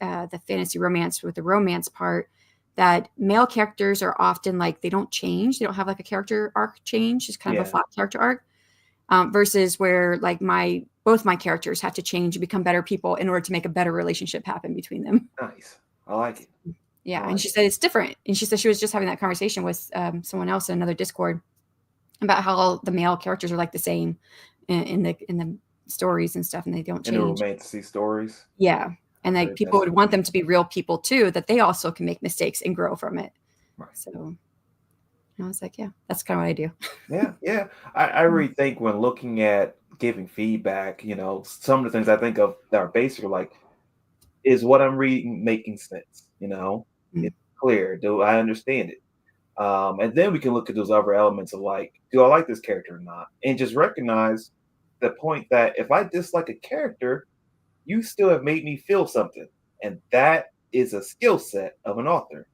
the fantasy romance with the romance part, that male characters are often like, they don't change. They don't have like a character arc change, just kind of a flat character arc, versus where like both my characters have to change and become better people in order to make a better relationship happen between them. Nice. I like it. Yeah. And she said it's different. And she said she was just having that conversation with someone else in another Discord about how all the male characters are like the same in the stories and stuff, and they don't And the change. romantic stories. Yeah. And like people would want them to be real people too, that they also can make mistakes and grow from it. Right. So I was like, yeah, that's kind of what I do. Yeah. I really think when looking at giving feedback, some of the things I think of that are basic are like, is what I'm reading making sense? It's clear. Do I understand it? And then we can look at those other elements of like, do I like this character or not? And just recognize the point that if I dislike a character, you still have made me feel something. And that is a skill set of an author.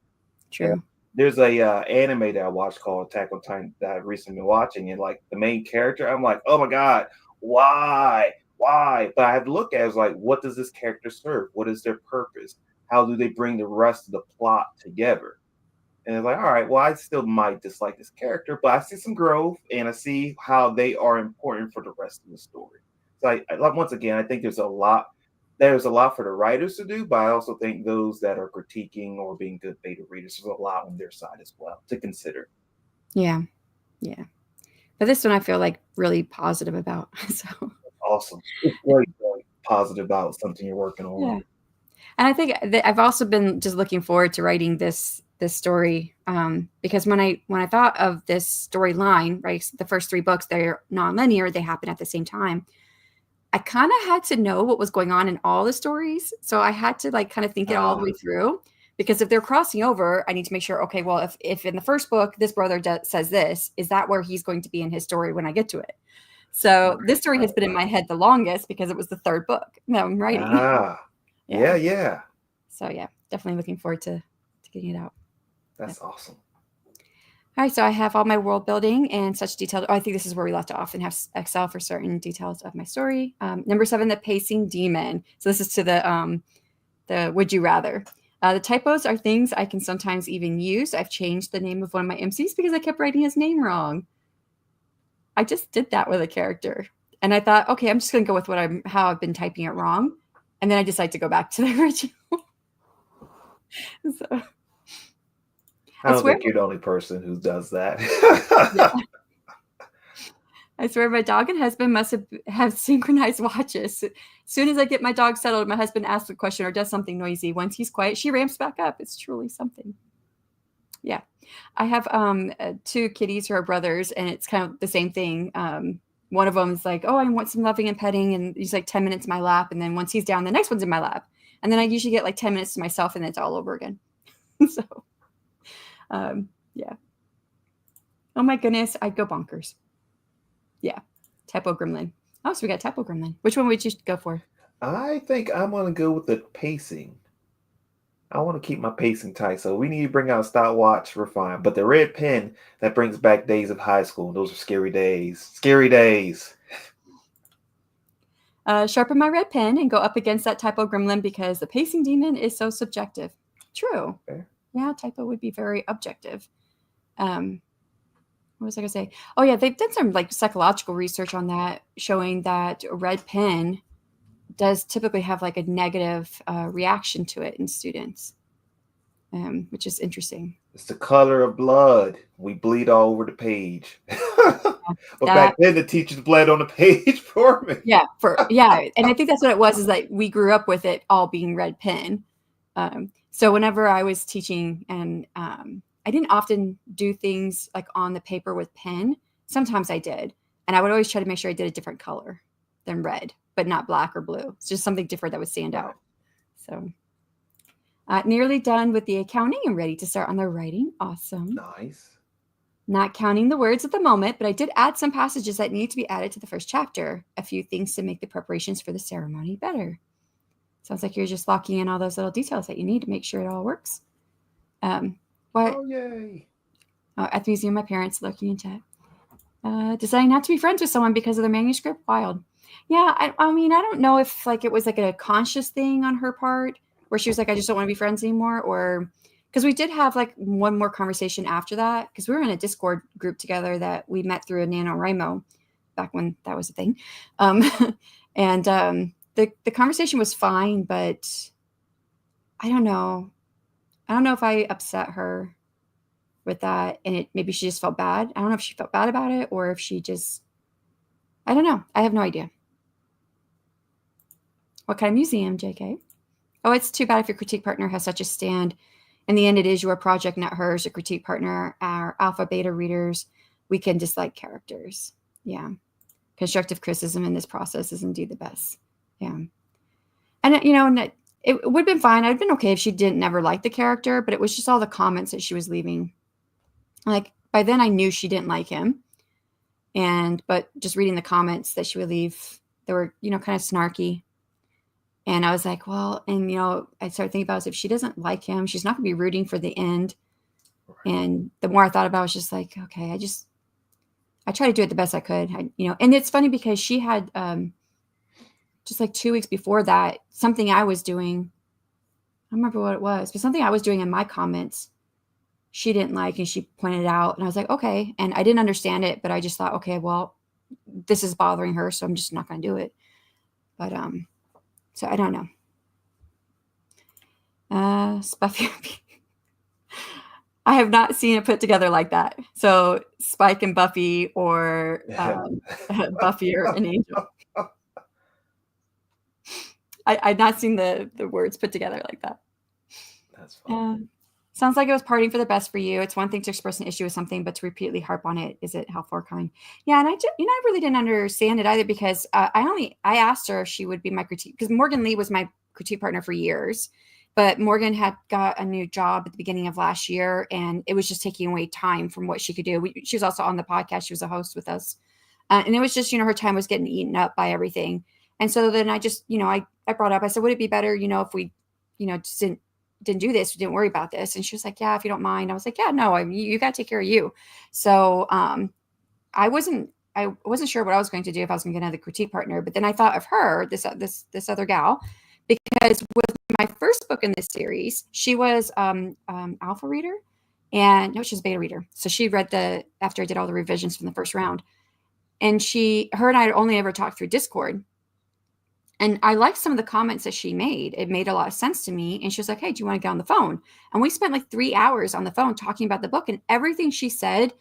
True. There's a anime that I watched called Attack on Titan that I've recently been watching, and like the main character, I'm like, oh my god, why, why? But I have to look at it as like, what does this character serve? What is their purpose? How do they bring the rest of the plot together? And it's like, all right, well, I still might dislike this character, but I see some growth, and I see how they are important for the rest of the story. So, once again, I think there's a lot. There's a lot for the writers to do, but I also think those that are critiquing or being good beta readers, there's a lot on their side as well to consider. Yeah. But this one I feel like really positive about. So Awesome. It's great feeling positive about something you're working on. yeah. And I think that I've also been just looking forward to writing this story, because when I thought of this storyline, right, the first 3 books, they're non-linear, they happen at the same time. I kind of had to know what was going on in all the stories, so I had to like kind of think it all the way through, because if they're crossing over, I need to make sure, okay, well, if in the first book this brother says this, is that where he's going to be in his story when I get to it? So this story has been in my head the longest because it was the 3rd book that I'm writing. Yeah. So yeah, definitely looking forward to getting it out. That's awesome. All right, so I have all my world building and such detailed. I think this is where we left off, and have Excel for certain details of my story. Number 7, the pacing demon. So this is to the would you rather. The typos are things I can sometimes even use. I've changed the name of one of my MCs because I kept writing his name wrong. I just did that with a character, and I thought, okay, I'm just going to go with how I've been typing it wrong, and then I decided to go back to the original. So. I don't think you're the only person who does that. Yeah. I swear my dog and husband must have synchronized watches. As soon as I get my dog settled, my husband asks a question or does something noisy. Once he's quiet, she ramps back up. It's truly something. Yeah. I have 2 kitties who are brothers, and it's kind of the same thing. One of them is like, oh, I want some loving and petting, and he's like 10 minutes in my lap, and then once he's down, the next one's in my lap. And then I usually get like 10 minutes to myself, and then it's all over again. So yeah. Oh my goodness, I'd go bonkers. Yeah. Typo Gremlin. Oh, so we got Typo Gremlin. Which one would you go for? I think I'm going to go with the pacing. I want to keep my pacing tight, so we need to bring out a stopwatch. We're fine. But the red pen, that brings back days of high school. Those are scary days. Scary days. Sharpen my red pen and go up against that Typo Gremlin because the pacing demon is so subjective. True. Okay. Yeah, typo would be very objective. What was I going to say? Oh, yeah, they've done some like psychological research on that, showing that red pen does typically have like a negative reaction to it in students, which is interesting. It's the color of blood. We bleed all over the page. But back then, the teachers bled on the page for me. Yeah, and I think that's what it was, is that we grew up with it all being red pen. So whenever I was teaching, and I didn't often do things like on the paper with pen. Sometimes I did. And I would always try to make sure I did a different color than red, but not black or blue. It's just something different that would stand out. So nearly done with the accounting and ready to start on the writing. Awesome. Nice. Not counting the words at the moment, but I did add some passages that need to be added to the first chapter. A few things to make the preparations for the ceremony better. Sounds like you're just locking in all those little details that you need to make sure it all works. What? Oh, yay. At the museum, my parents looking in chat. Deciding not to be friends with someone because of their manuscript. Wild. Yeah, I mean, I don't know if like it was like a conscious thing on her part where she was like, I just don't want to be friends anymore, or because we did have like one more conversation after that, because we were in a Discord group together that we met through a NaNoWriMo back when that was a thing. And the conversation was fine, but I don't know. I don't know if I upset her with that, and maybe she just felt bad. I don't know if she felt bad about it or if she just, I don't know. I have no idea. What kind of museum, JK? Oh, it's too bad if your critique partner has such a stand. In the end, it is your project, not hers. A critique partner, our alpha beta readers, we can dislike characters. Yeah. Constructive criticism in this process is indeed the best. Yeah. And, it would have been fine. I'd been okay if she didn't never like the character, but it was just all the comments that she was leaving. Like, by then I knew she didn't like him. But just reading the comments that she would leave, they were, kind of snarky. And I was like, well, and, I started thinking about it, if she doesn't like him, she's not going to be rooting for the end. Right. And the more I thought about it, I was just like, okay, I try to do it the best I could. And it's funny because she had, just like 2 weeks before that, something I was doing, I don't remember what it was, but something I was doing in my comments, she didn't like, and she pointed it out, and I was like, okay. And I didn't understand it, but I just thought, okay, well, this is bothering her, so I'm just not going to do it. But, so I don't know. Spuffy. I have not seen it put together like that. So Spike and Buffy, or Buffy or an angel. I've not seen the words put together like that. That's fine. Sounds like it was parting for the best for you. It's one thing to express an issue with something, but to repeatedly harp on it, is it helpful or kind? Yeah, and I really didn't understand it either, because I asked her if she would be my critique, because Morgan Lee was my critique partner for years, but Morgan had got a new job at the beginning of last year, and it was just taking away time from what she could do. She was also on the podcast; she was a host with us, and it was just her time was getting eaten up by everything. And so then I just I brought up, I said, would it be better if we just didn't do this, we didn't worry about this? And she was like, yeah, if you don't mind. I was like, yeah, no, you got to take care of you. So I wasn't sure what I was going to do if I was going to get another critique partner, but then I thought of her, this other gal, because with my first book in this series, she was alpha reader, and no, she was beta reader. So she read after I did all the revisions from the first round, and her and I had only ever talked through Discord. And I liked some of the comments that she made. It made a lot of sense to me. And she was like, hey, do you want to get on the phone? And we spent like 3 hours on the phone talking about the book, and everything she said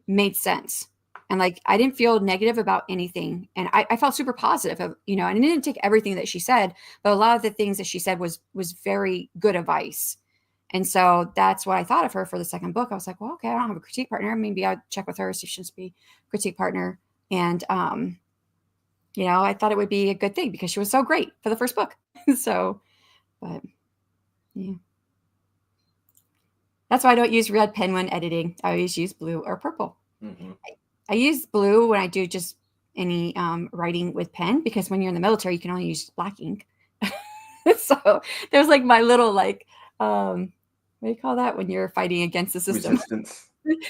made sense. And like, I didn't feel negative about anything. And I felt super positive of, and I didn't take everything that she said, but a lot of the things that she said was very good advice. And so that's what I thought of her for the second book. I was like, well, okay, I don't have a critique partner. Maybe I'll check with her, see if she wants to be a critique partner. And, I thought it would be a good thing because she was so great for the first book. So, but yeah. That's why I don't use red pen when editing. I always use blue or purple. Mm-hmm. I use blue when I do just any writing with pen, because when you're in the military, you can only use black ink. So there's like my little what do you call that when you're fighting against the system? Resistance.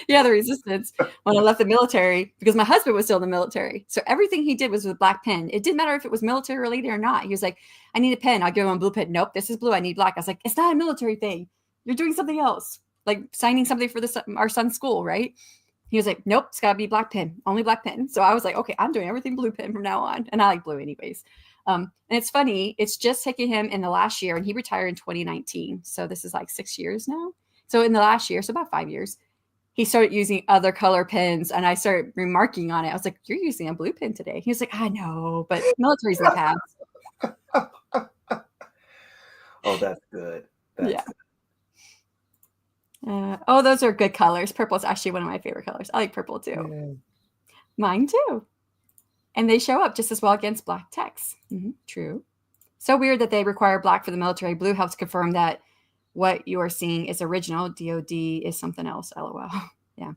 Yeah, the resistance. When I left the military, because my husband was still in the military, so everything he did was with black pen. It didn't matter if it was military related or not. He was like, I need a pen. I'll give him a blue pen. Nope, this is blue. I need black. I was like, it's not a military thing. You're doing something else, like signing something for our son's school, right? He was like, nope, it's got to be black pen, only black pen. So I was like, okay, I'm doing everything blue pen from now on. And I like blue anyways. And it's funny, it's just taken him in the last year, and he retired in 2019. So this is like 6 years now. So in the last year, so about 5 years, he started using other color pens, and I started remarking on it. I was like, you're using a blue pen today. He was like, I know, but military's in the past. Oh, that's good. That's good. Those are good colors. Purple is actually one of my favorite colors. I like purple too. Yeah. Mine too. And they show up just as well against black text. Mm-hmm, true. So weird that they require black for the military. Blue helps confirm that what you are seeing is original. DOD is something else. LOL. Yeah.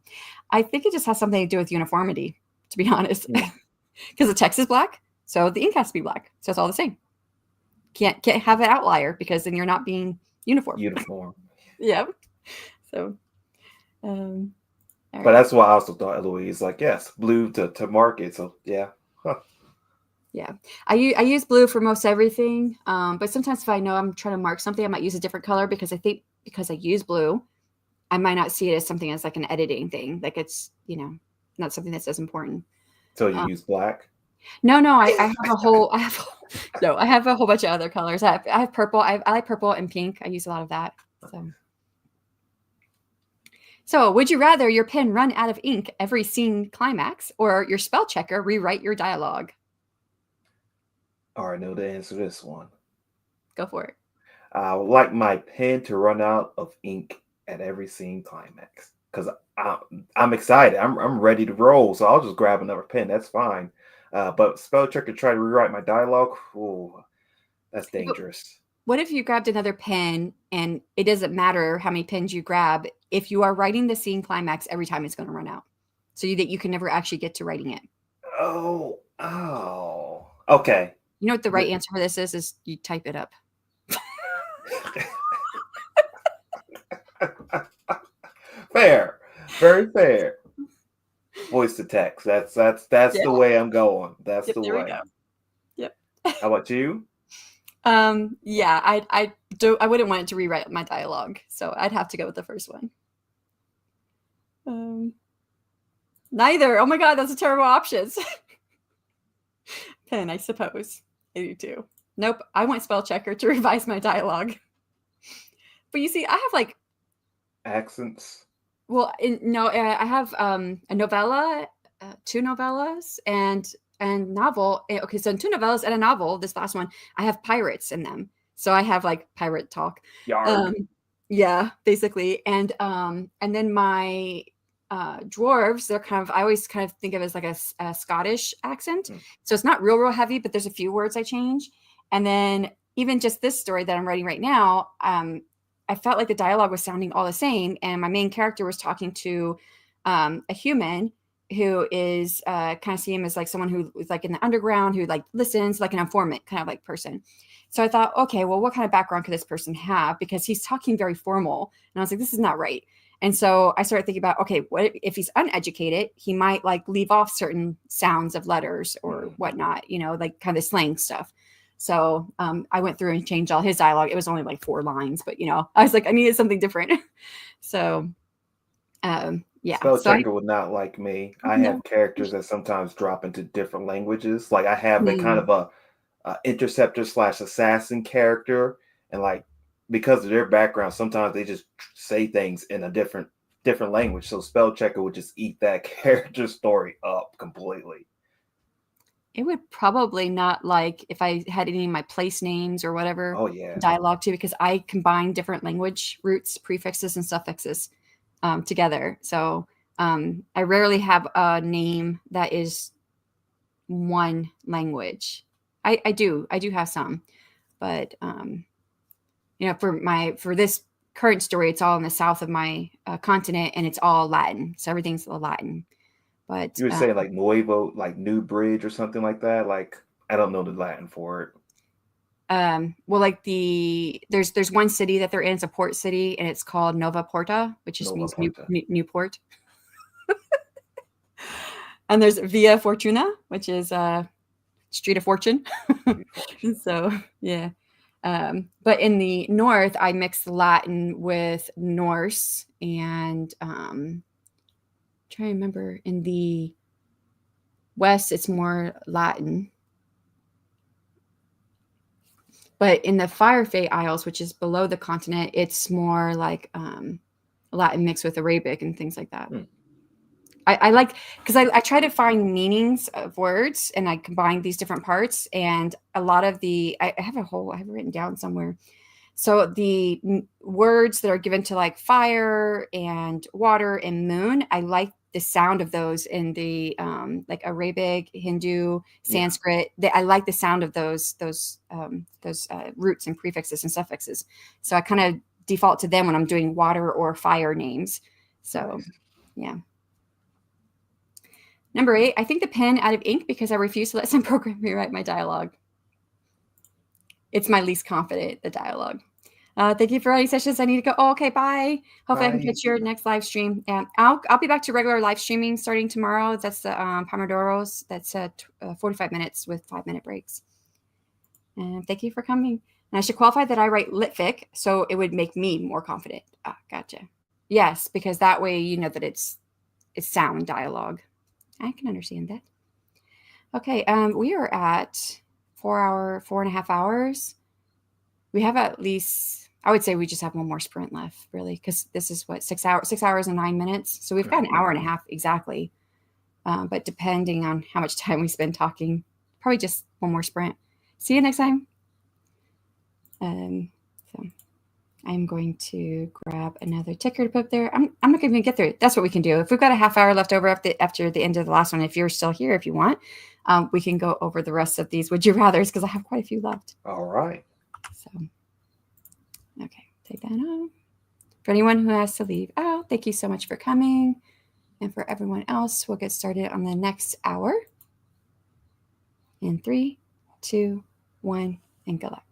I think it just has something to do with uniformity, to be honest. Because the text is black, so the ink has to be black. So it's all the same. Can't have an outlier, because then you're not being uniform. Yeah. So, but that's why I also thought Eloise, like, yes, blue to mark it. So yeah. Huh. Yeah, I use blue for most everything. But sometimes if I know I'm trying to mark something, I might use a different color, because I think because I use blue, I might not see it as something as like an editing thing. Like it's, not something that's as important. So you use black? No, I have I have a whole bunch of other colors. I have purple. I like purple and pink. I use a lot of that. So would you rather your pen run out of ink every scene climax, or your spell checker rewrite your dialogue? I already know the answer to this one. Go for it. I would like my pen to run out of ink at every scene climax because I'm excited. I'm ready to roll. So I'll just grab another pen. That's fine. But spell check to try to rewrite my dialogue. Ooh, that's But dangerous. what if you grabbed another pen and it doesn't matter how many pens you grab? If you are writing the scene climax, every time it's going to run out. So that you can never actually get to writing it. Oh. Okay. You know what the right answer for this is you type it up. Fair. Very fair. Voice to text. That's the way I'm going. That's the there we way. go. Yep. How about you? Yeah, I wouldn't want it to rewrite my dialogue, so I'd have to go with the first one. Neither. Oh my god, those are terrible options. Pen, I suppose. I do too. Nope, I want spell checker to revise my dialogue. But you see, I have like accents. Well, I have a novella, 2 novellas, and novel. Okay, so 2 novellas and a novel. This last one, I have pirates in them, so I have like pirate talk. Yeah, basically, and then my dwarves, they're kind of, I always kind of think of it as like a Scottish accent. So it's not real heavy, but there's a few words I change. And then even just this story that I'm writing right now, I felt like the dialogue was sounding all the same. And my main character was talking to a human who is kind of see him as like someone who is like in the underground, who like listens, like an informant kind of like person. So I thought, okay, well, what kind of background could this person have? Because he's talking very formal. And I was like, this is not right. And so I started thinking about, okay, what if he's uneducated? He might like leave off certain sounds of letters or whatnot, like kind of slang stuff. So I went through and changed all his dialogue. It was only like 4 lines, but I was like, I needed something different. So yeah. Spell checker would not like me. I have characters that sometimes drop into different languages. Like I have a kind of a interceptor / assassin character, and like because of their background, sometimes they just say things in a different language. So spell checker would just eat that character story up completely. It would probably not like if I had any of my place names or whatever dialogue too, because I combine different language roots, prefixes, and suffixes together. So I rarely have a name that is one language. I do have some, but for this current story, it's all in the south of my continent, and it's all Latin. So everything's Latin. But you would say like Nuevo, like New Bridge or something like that. Like I don't know the Latin for it. Well, like there's one city that they're in. It's a port city, and it's called Nova Porta, which just means Newport. And there's Via Fortuna, which is Street of Fortune. So yeah. But in the north, I mix Latin with Norse, and trying to remember, in the west it's more Latin, but in the Fire Fae Isles, which is below the continent, it's more like Latin mixed with Arabic and things like that. I like, because I try to find meanings of words, and I combine these different parts, and a lot of I have it written down somewhere. So the words that are given to like fire and water and moon, I like the sound of those in the like Arabic, Hindu, Sanskrit. I like the sound of those roots and prefixes and suffixes. So I kind of default to them when I'm doing water or fire names. So yeah. Number 8, I think the pen out of ink because I refuse to let some program rewrite my dialogue. It's my least confident, the dialogue. Thank you for writing sessions. I need to go. Oh, okay, bye. Hopefully I can catch your next live stream. I'll be back to regular live streaming starting tomorrow. That's the Pomodoros. That's 45 minutes with 5-minute breaks. And thank you for coming. And I should qualify that I write litfic, so it would make me more confident. Gotcha. Yes, because that way you know that it's sound dialogue. I can understand that. Okay, we are at 4.5 hours. We have at least, I would say we just have one more sprint left, really, because this is 6 hours and 9 minutes. So we've got an hour and a half exactly. But depending on how much time we spend talking, probably just one more sprint. See you next time. So I'm going to grab another ticker to put up there. I'm not going to get through it. That's what we can do. If we've got a half hour left over after the end of the last one, if you're still here, if you want, we can go over the rest of these would you rathers because I have quite a few left. All right. So, okay, take that off. For anyone who has to leave out, thank you so much for coming. And for everyone else, we'll get started on the next hour. In 3, 2, 1, and good luck.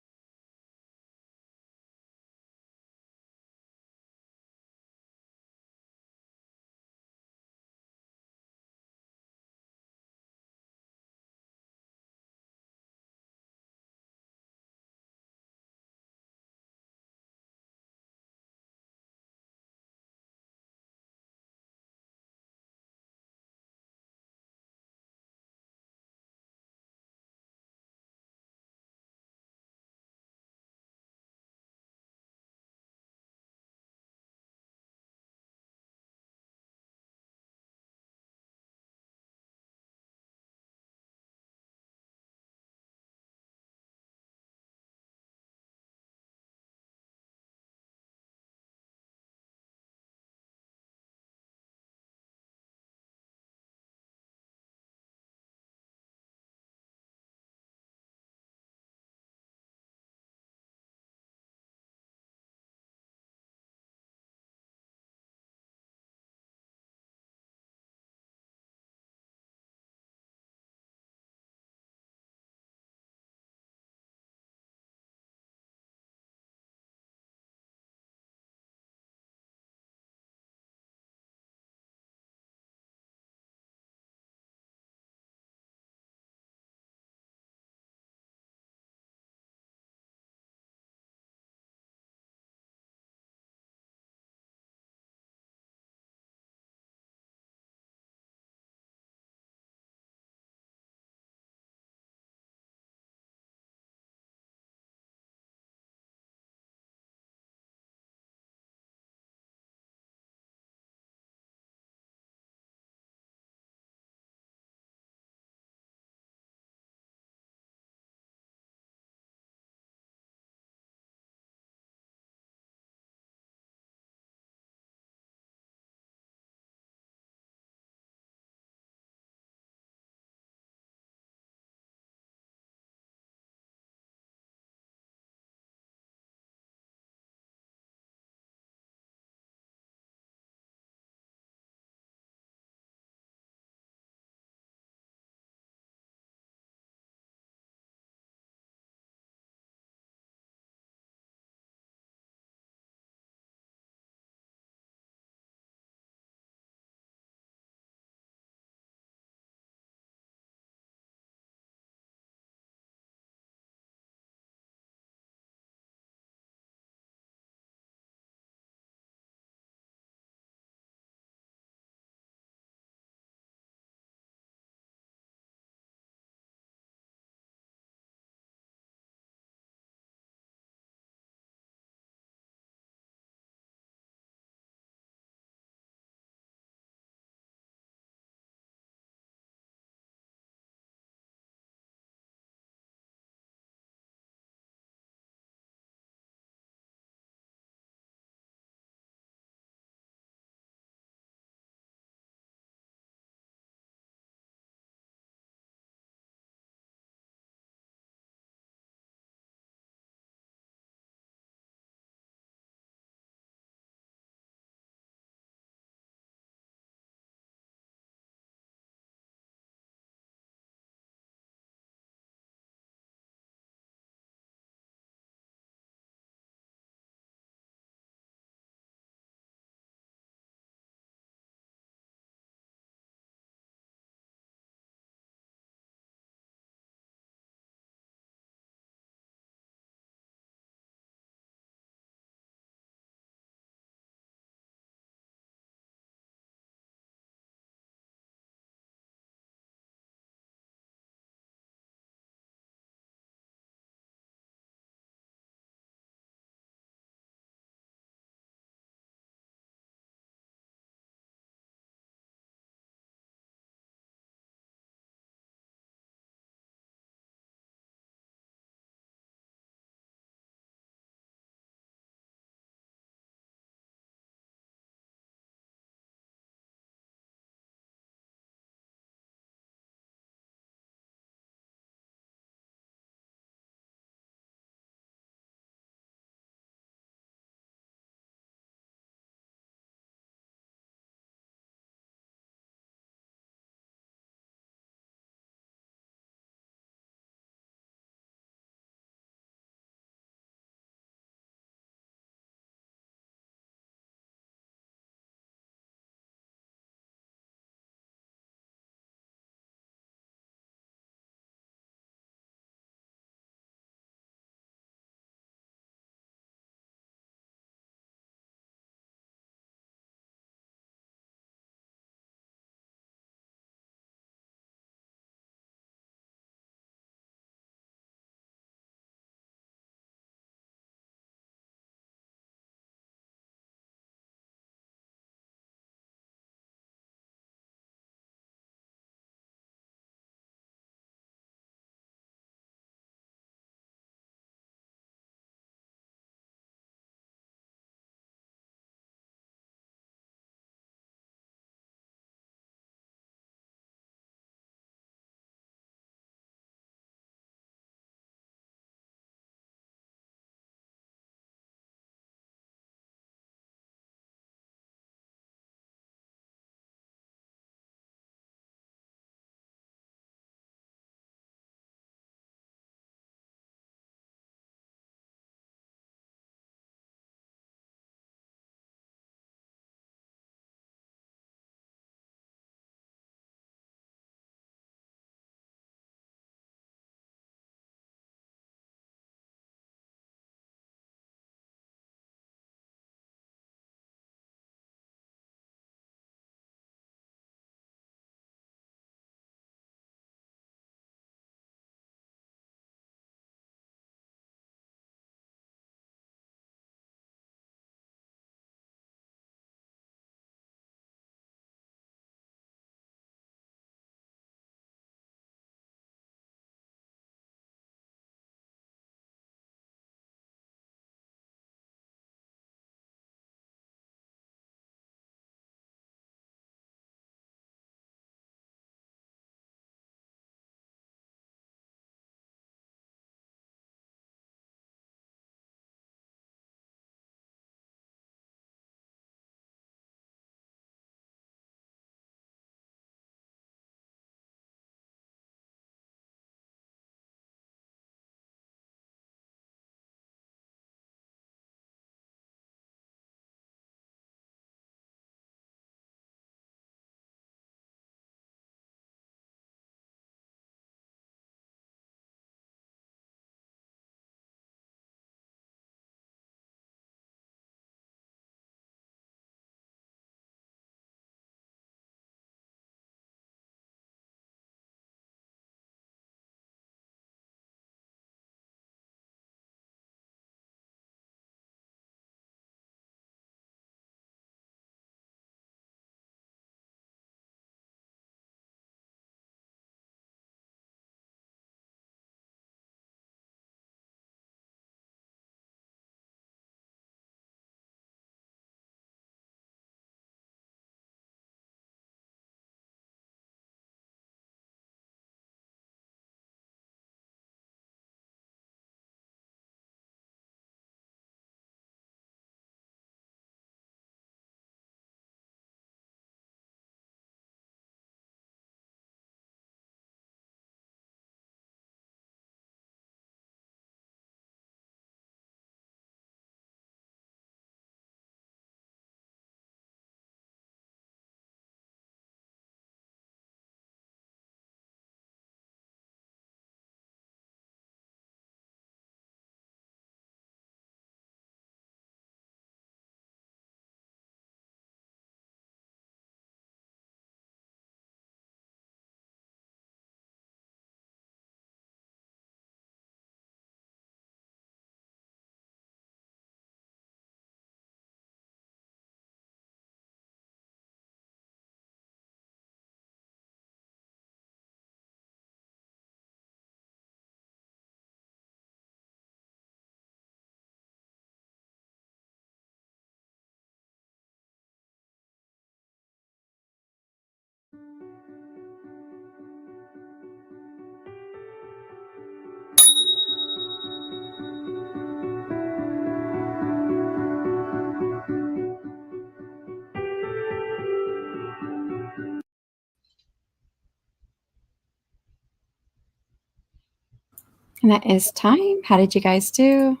And that is time. How did you guys do?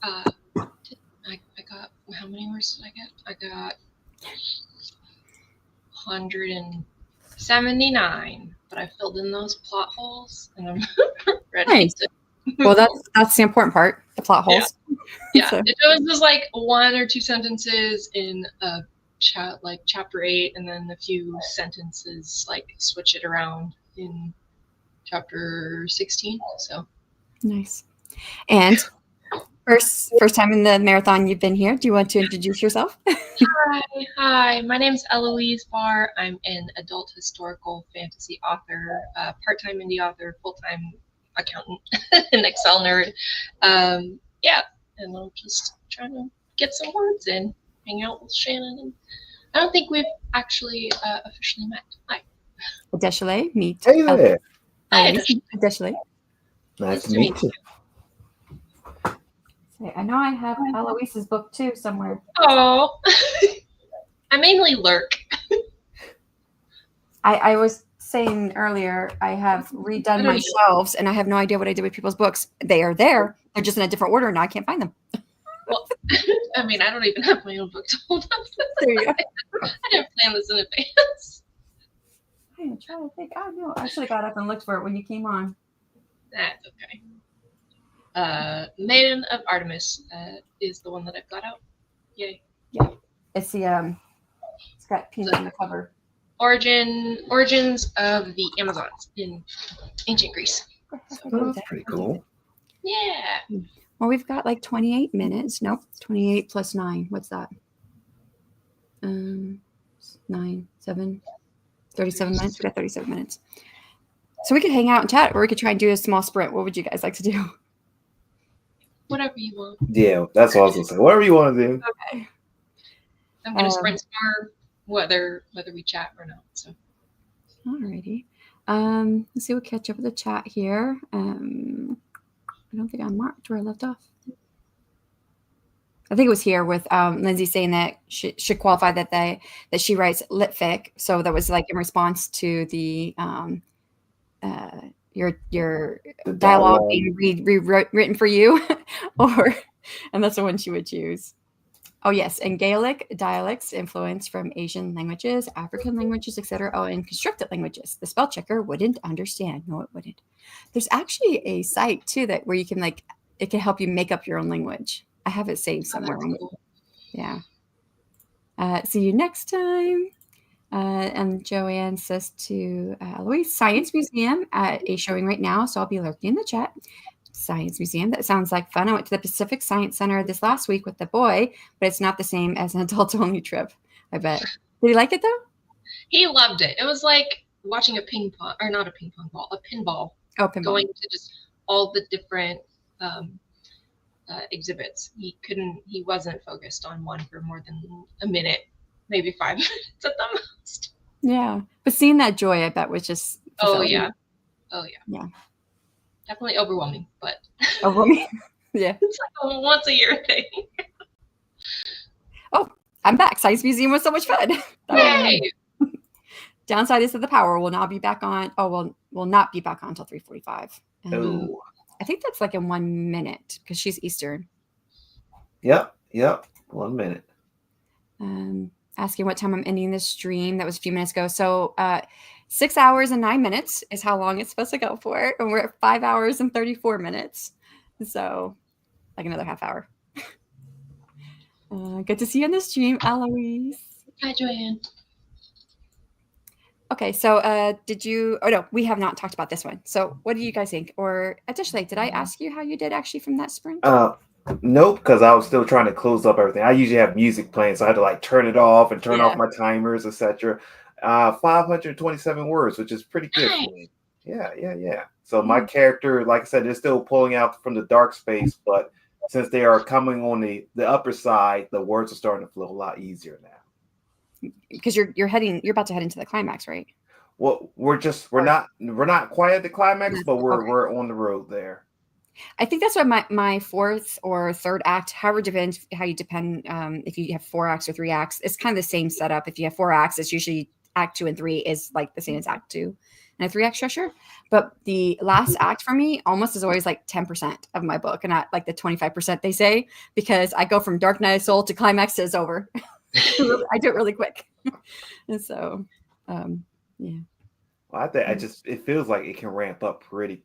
I got, how many words did I get? I got 179, but I filled in those plot holes, and I'm ready Nice. to. Well, that's the important part, the plot holes. Yeah, So- if it was just like 1 or 2 sentences in a like chapter 8, and then a few sentences, like switch it around in chapter 16. So nice. And first time in the marathon you've been here. Do you want to introduce yourself? Hi. My name's Eloise Barr. I'm an adult historical fantasy author, part-time indie author, full-time accountant, an Excel nerd. Yeah, and I'm just trying to get some words in, hang out with Shanon. And I don't think we've actually officially met. Hi. Adeshale, meet. Hey there. Hi, Adeshale. Nice to meet you. I know I have Eloise's book too somewhere. Oh, I mainly lurk. I was saying earlier, I have redone my shelves and I have no idea what I did with people's books. They are there. They're just in a different order now. I can't find them. Well, I mean, I don't even have my own book to hold up. There you go. I didn't plan this in advance. I'm trying to think. Oh, no. I should have got up and looked for it when you came on. That's okay. Maiden of Artemis is the one that I've got out. Yay. Yeah. It's the it's got pink on the cover. Origins of the Amazons in ancient Greece. Oh, that's pretty cool. Yeah. Well, we've got like 28 minutes. Nope. 28 plus 9. What's that? 9, 7, 37 minutes. We got 37 minutes. So we could hang out and chat, or we could try and do a small sprint. What would you guys like to do? Whatever you want. Yeah, that's what I was gonna say. Whatever you want to do. Okay. I'm gonna sprint more whether we chat or not. So. Alrighty. Let's see. We'll catch up with the chat here. I don't think I marked where I left off. I think it was here with Lindsay saying that she should qualify that she writes lit fic. So that was like in response to the your The dialogue being rewritten for you, and that's the one she would choose. Oh yes, and Gaelic dialects influence from Asian languages, African languages, etc. Oh, and constructed languages. The spell checker wouldn't understand. No, it wouldn't. There's actually a site too where you can it can help you make up your own language. I have it saved somewhere. Cool. Yeah. See you next time. And Joanne says to Louise, Science Museum at a showing right now, so I'll be lurking in the chat. Science Museum. That sounds like fun. I went to the Pacific Science Center this last week with the boy, but it's not the same as an adult-only trip, I bet. Did he like it, though? He loved it. It was like watching a pinball. Oh, pinball. Going to just all the different exhibits. He wasn't focused on one for more than a minute, maybe 5 minutes at the most. Yeah. But seeing that joy, I bet, was just fulfilling. Oh, yeah. Yeah. Definitely overwhelming, but overwhelming. Yeah. It's like a once a year thing. Oh, I'm back. Science Museum was so much fun. Yay! Downside is that the power will not be back on. Oh, will not be back on until 3:45. Oh. I think that's like in 1 minute because she's Eastern. Yep. 1 minute. Asking what time I'm ending this stream. That was a few minutes ago. So 6 hours and 9 minutes is how long it's supposed to go for. And we're at 5 hours and 34 minutes. So like another half hour. Good to see you on the stream, Eloise. Hi, Joanne. Okay, so did you? Oh no, we have not talked about this one. So what do you guys think? Or additionally, did I ask you how you did actually from that sprint? Nope, because I was still trying to close up everything. I usually have music playing, so I had to like turn it off and turn off my timers, etc. 527 words, which is pretty good for me. Yeah. So my character, like I said, is still pulling out from the dark space, but since they are coming on the upper side, the words are starting to flow a lot easier now. Because you're about to head into the climax, right? Well, we're not quite at the climax, but we're on the road there. I think that's why my fourth or third act, however depends how you depend if you have 4 acts or 3 acts, it's kind of the same setup. If you have 4 acts, it's usually Act 2 and 3 is like the same as Act 2 and a 3-act structure. But the last act for me almost is always like 10% of my book, and not like the 25% they say, because I go from Dark Night of Soul to climax is over. I do it really quick. And so, yeah. Well, I think it feels like it can ramp up really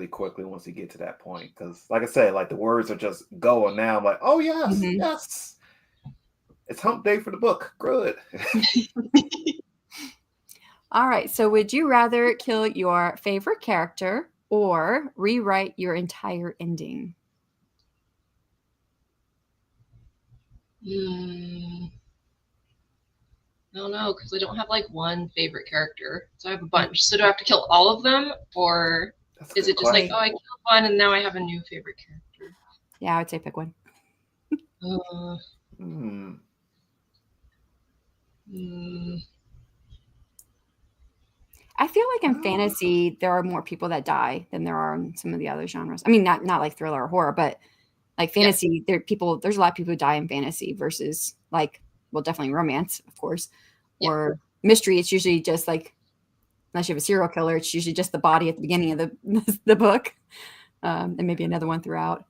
quickly once you get to that point. Because, like I said, like the words are just going now. I'm like, oh yes, yes, it's hump day for the book. Good. All right. So, would you rather kill your favorite character or rewrite your entire ending? I don't know, because I don't have like one favorite character, so I have a bunch. So do I have to kill all of them, or is it just like, oh, I killed one and now I have a new favorite character? Yeah, I would say pick one. I feel like in fantasy there are more people that die than there are in some of the other genres. I mean, not like thriller or horror, but like fantasy, there's a lot of people who die in fantasy versus like, well, definitely romance, of course, or mystery. It's usually just like, unless you have a serial killer, it's usually just the body at the beginning of the book, and maybe another one throughout.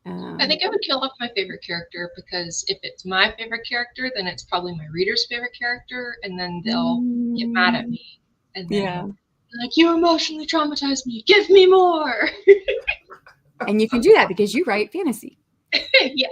I think I would kill off my favorite character, because if it's my favorite character, then it's probably my reader's favorite character, and then they'll get mad at me. And then like, you emotionally traumatized me. Give me more. And you can do that because you write fantasy. Yeah.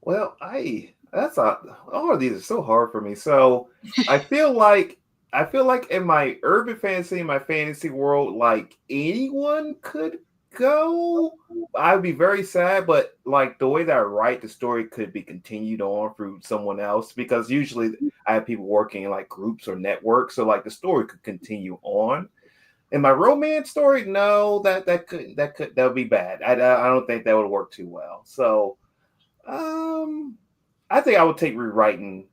Well, all of these are so hard for me. So I feel like in my urban fantasy, in my fantasy world, like anyone could go. I would be very sad, but like the way that I write the story could be continued on through someone else, because usually I have people working in like groups or networks, so like the story could continue on. In my romance story, no, that would be bad. I don't think that would work too well. So, I think I would take rewriting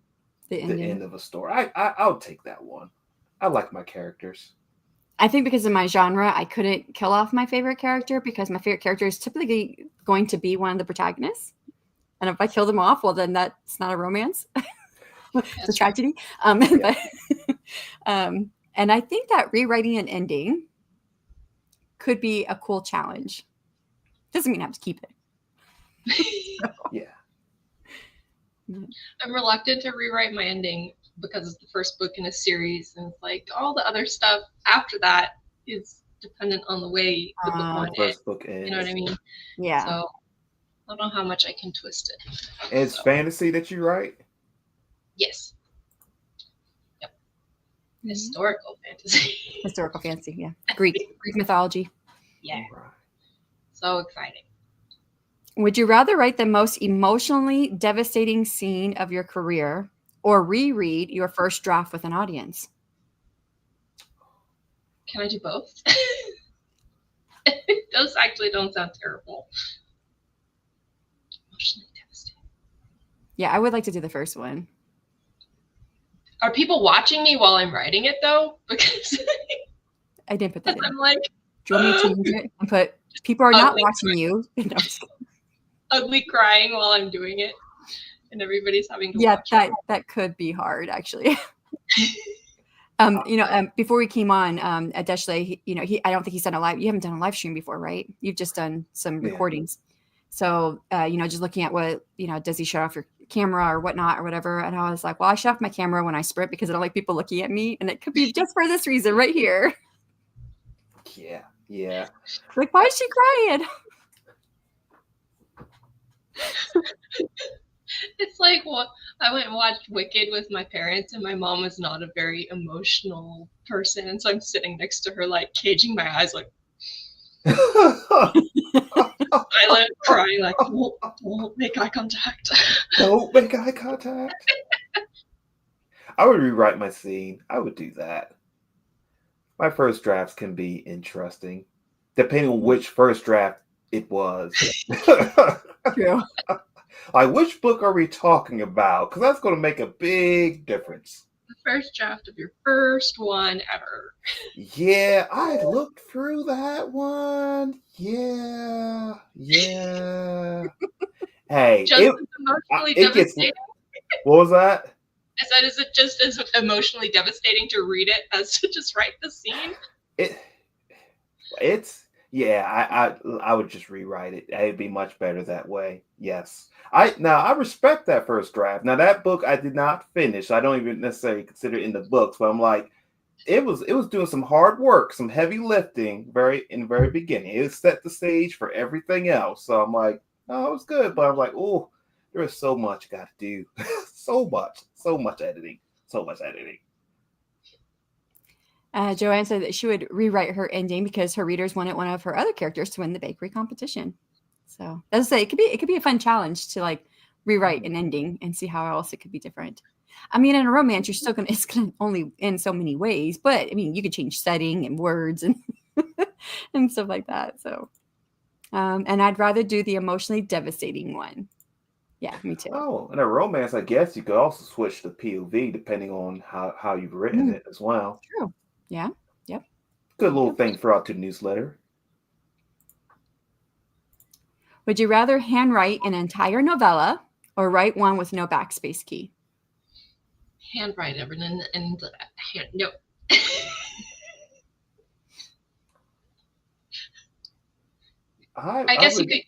the end of a story. I would take that one. I like my characters. I think because of my genre, I couldn't kill off my favorite character, because my favorite character is typically going to be one of the protagonists. And if I kill them off, well, then that's not a romance. It's a tragedy. And I think that rewriting an ending could be a cool challenge. Doesn't mean I have to keep it. Yeah. I'm reluctant to rewrite my ending because it's the first book in a series, and it's like all the other stuff after that is dependent on the way the book ends. You know what I mean? Yeah. So I don't know how much I can twist it. It's fantasy that you write? Yes. Yep. Historical fantasy. Historical fantasy, yeah. Greek mythology. Yeah. Right. So exciting. Would you rather write the most emotionally devastating scene of your career or reread your first draft with an audience? Can I do both? Those actually don't sound terrible. Emotionally devastating. Yeah, I would like to do the first one. Are people watching me while I'm writing it, though? Because I didn't put that in. I'm like, do you want me to change it and put people are not watching you? No, ugly crying while I'm doing it, and everybody's having to watch it. That could be hard, actually. Before we came on, Adeshle, I don't think he's done a live. You haven't done a live stream before, right? You've just done some recordings. So, just looking at what, does he shut off your camera or whatnot or whatever? And I was like, well, I shut off my camera when I sprint because I don't like people looking at me, and it could be just for this reason right here. Yeah. Like, why is she crying? It's like, well, I went and watched Wicked with my parents, and my mom is not a very emotional person, and so I'm sitting next to her, like caging my eyes, like silent, crying, like don't make eye contact. Don't make eye contact. I would rewrite my scene. I would do that. My first drafts can be interesting, depending on which first draft it was. True. Like, which book are we talking about? Because that's going to make a big difference. The first draft of your first one ever. Yeah, I looked through that one. Yeah. Hey, just emotionally devastating. What was that? Is it just as emotionally devastating to read it as to just write the scene? It's I would just rewrite it. It'd be much better that way. Yes. I respect that first draft. Now that book I did not finish. I don't even necessarily consider it in the books, but I'm like, it was doing some hard work, some heavy lifting in the very beginning. It set the stage for everything else. So I'm like, oh, it was good. But I'm like, oh, there is so much got to do. so much editing. So much editing. Joanne said that she would rewrite her ending because her readers wanted one of her other characters to win the bakery competition. So as I say, it could be a fun challenge to like rewrite an ending and see how else it could be different. I mean, in a romance, it's gonna only end so many ways, but I mean, you could change setting and words and and stuff like that. So, and I'd rather do the emotionally devastating one. Yeah, me too. Oh, in a romance, I guess you could also switch the POV depending on how you've written it as well. True. Yeah. Yep. Good little thing for out to the newsletter. Would you rather handwrite an entire novella or write one with no backspace key? Handwrite everything and no. I guess you could.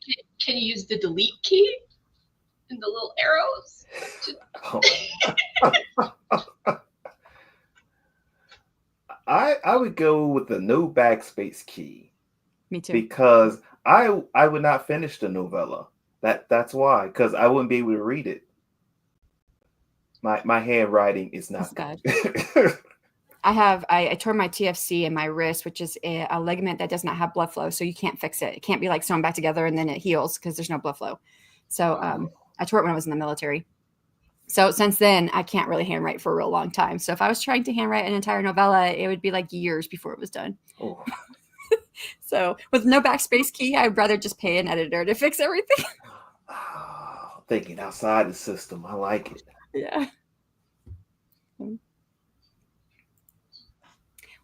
Can you use the delete key and the little arrows? I would go with the no backspace key. Me too. Because I would not finish the novella. That's why. Because I wouldn't be able to read it. My handwriting is not good. I tore my TFC in my wrist, which is a ligament that does not have blood flow, so you can't fix it. It can't be like sewn back together and then it heals because there's no blood flow. So I tore it when I was in the military. So since then, I can't really handwrite for a real long time. So if I was trying to handwrite an entire novella, it would be like years before it was done. Oh. So with no backspace key, I'd rather just pay an editor to fix everything. Oh, thinking outside the system. I like it. Yeah.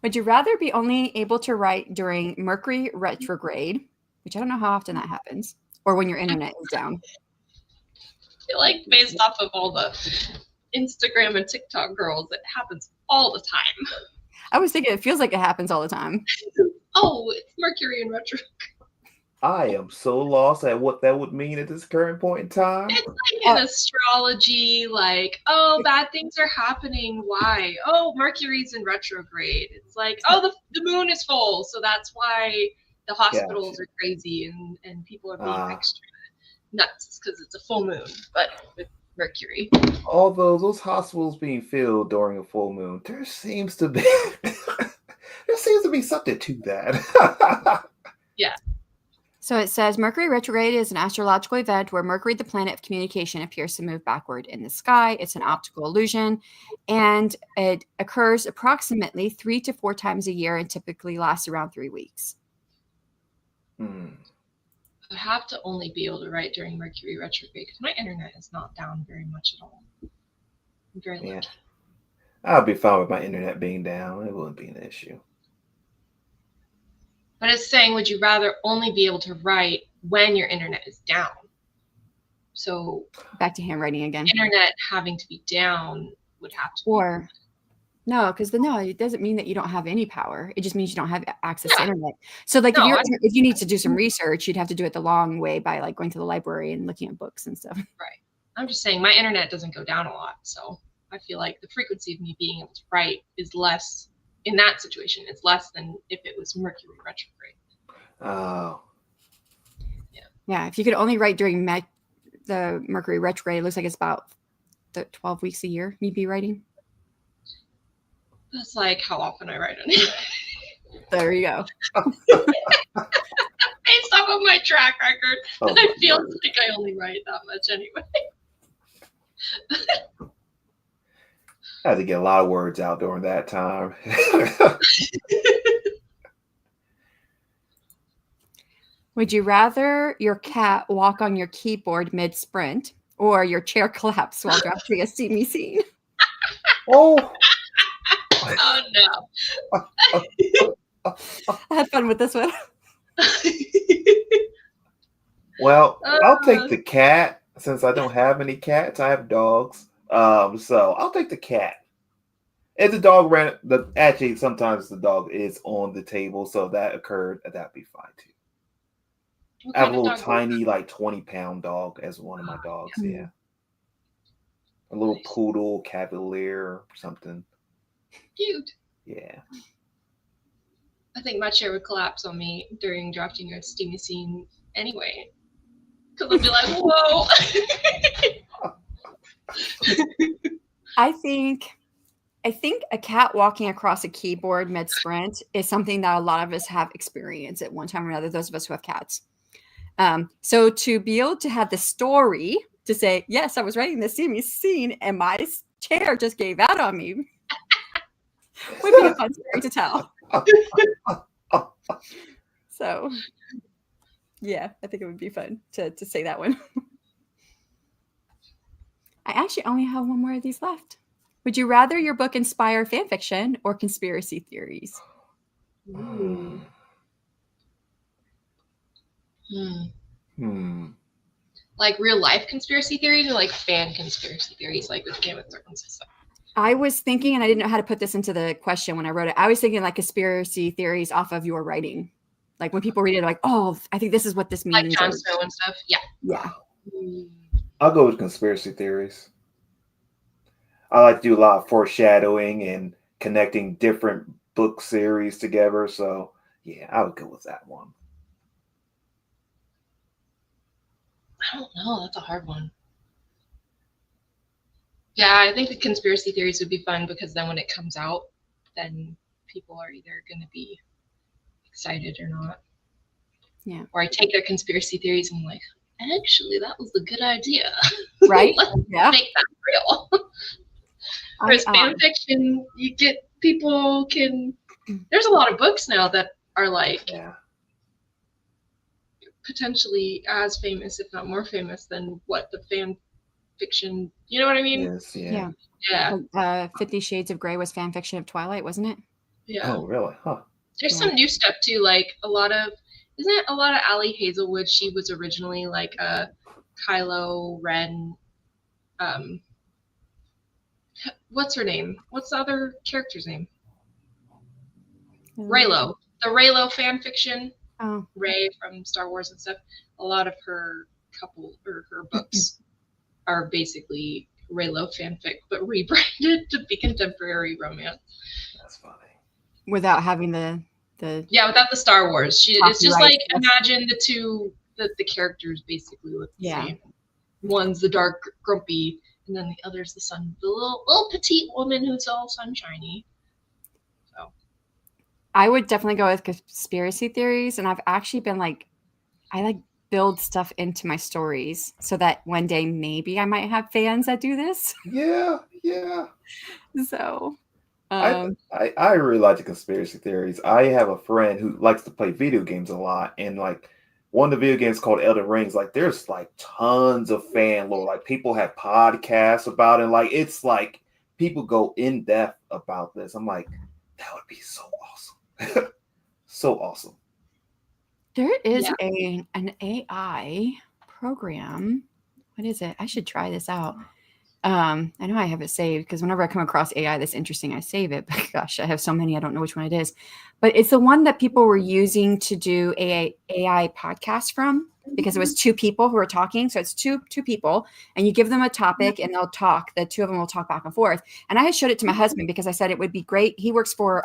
Would you rather be only able to write during Mercury retrograde, which I don't know how often that happens, or when your internet is down? I feel like based off of all the Instagram and TikTok girls, it happens all the time. I was thinking it feels like it happens all the time. Oh, it's Mercury in retrograde. I am so lost at what that would mean at this current point in time. It's like in astrology, like, oh, bad things are happening. Why? Oh, Mercury's in retrograde. It's like, oh, the moon is full, so that's why the hospitals are crazy and people are being extra nuts because it's a full moon, but with Mercury. Although those hospitals being filled during a full moon, there seems to be something to that. Yeah. So it says Mercury retrograde is an astrological event where Mercury, the planet of communication, appears to move backward in the sky. It's an optical illusion, and it occurs approximately 3 to 4 times a year and typically lasts around 3 weeks. I have to only be able to write during Mercury retrograde because my internet is not down very much at all. I'm very lucky. I'll be fine with my internet being down. It wouldn't be an issue. But it's saying, would you rather only be able to write when your internet is down? So back to handwriting again. Internet having to be down would have to or no, because it doesn't mean that you don't have any power. It just means you don't have access to internet. So like if you need to do some research, you'd have to do it the long way by like going to the library and looking at books and stuff. Right. I'm just saying my internet doesn't go down a lot. So I feel like the frequency of me being able to write is less in that situation. It's less than if it was Mercury retrograde. Oh. Yeah. If you could only write during the Mercury retrograde, it looks like it's about 12 weeks a year you'd be writing. That's like how often I write on it. There you go. Based off of my track record, it feels like I only write that much anyway. I had to get a lot of words out during that time. Would you rather your cat walk on your keyboard mid-sprint or your chair collapse while drafting a steamy scene? Oh. Oh no. I had fun with this one. Well, I'll take the cat since I don't have any cats. I have dogs. So I'll take the cat. If the dog actually sometimes the dog is on the table, so that occurred, that'd be fine too. What I have a kind of little dog? tiny, like 20-pound dog as one of my dogs. Yeah, a little poodle, cavalier, or something. Cute. Yeah. I think my chair would collapse on me during drafting a steamy scene anyway, because I'd be like, "Whoa." I think a cat walking across a keyboard mid sprint is something that a lot of us have experienced at one time or another, those of us who have cats. So to be able to have the story to say, yes, I was writing this steamy scene and my chair just gave out on me would be a fun story to tell. So yeah, I think it would be fun to say that one. I actually only have one more of these left. Would you rather your book inspire fan fiction or conspiracy theories? Ooh. Like real life conspiracy theories or like fan conspiracy theories, like with Game of Thrones and stuff? I was thinking, and I didn't know how to put this into the question when I wrote it. I was thinking like conspiracy theories off of your writing. Like when people read it, like, oh, I think this is what this means. Like Jon Snow and stuff. Yeah. Yeah. I'll go with conspiracy theories. I like to do a lot of foreshadowing and connecting different book series together. So yeah, I would go with that one. I don't know. That's a hard one. Yeah, I think the conspiracy theories would be fun because then when it comes out, then people are either going to be excited or not. Yeah. Or I take their conspiracy theories and I'm like, actually, that was a good idea. Right? Let's Yeah. make that real. Whereas fan fiction, you get people can. There's a lot of books now that are like potentially as famous, if not more famous, than what the fan fiction. You know what I mean? Yes. Yeah. Yeah. 50 Shades of Grey was fan fiction of Twilight, wasn't it? Yeah. Oh, really? Huh. There's some new stuff too, like isn't it a lot of Allie Hazelwood? She was originally like a Kylo Ren. What's her name? What's the other character's name? Reylo. The Reylo fan fiction. Oh. Rey from Star Wars and stuff. A lot of her her books are basically Reylo fanfic, but rebranded to be contemporary romance. That's funny. Without having the without the Star Wars. It's just like imagine the characters basically look the same. One's the dark grumpy, and then the other's the little petite woman who's all sunshiny. So I would definitely go with conspiracy theories, and I've actually been I build stuff into my stories so that one day maybe I might have fans that do this. Yeah. So I really like the conspiracy theories. I have a friend who likes to play video games a lot, and like one of the video games called Elden Rings, like there's like tons of fan lore. Like people have podcasts about it. Like it's like people go in depth about this. I'm like, that would be so awesome. So awesome. There is an AI program. What is it? I should try this out. I know I have it saved because whenever I come across AI that's interesting, I save it. But gosh, I have so many, I don't know which one it is. But it's the one that people were using to do AI podcasts from, because it was two people who were talking. So it's two people, and you give them a topic and they'll talk. The two of them will talk back and forth. And I had showed it to my husband because I said it would be great. He works for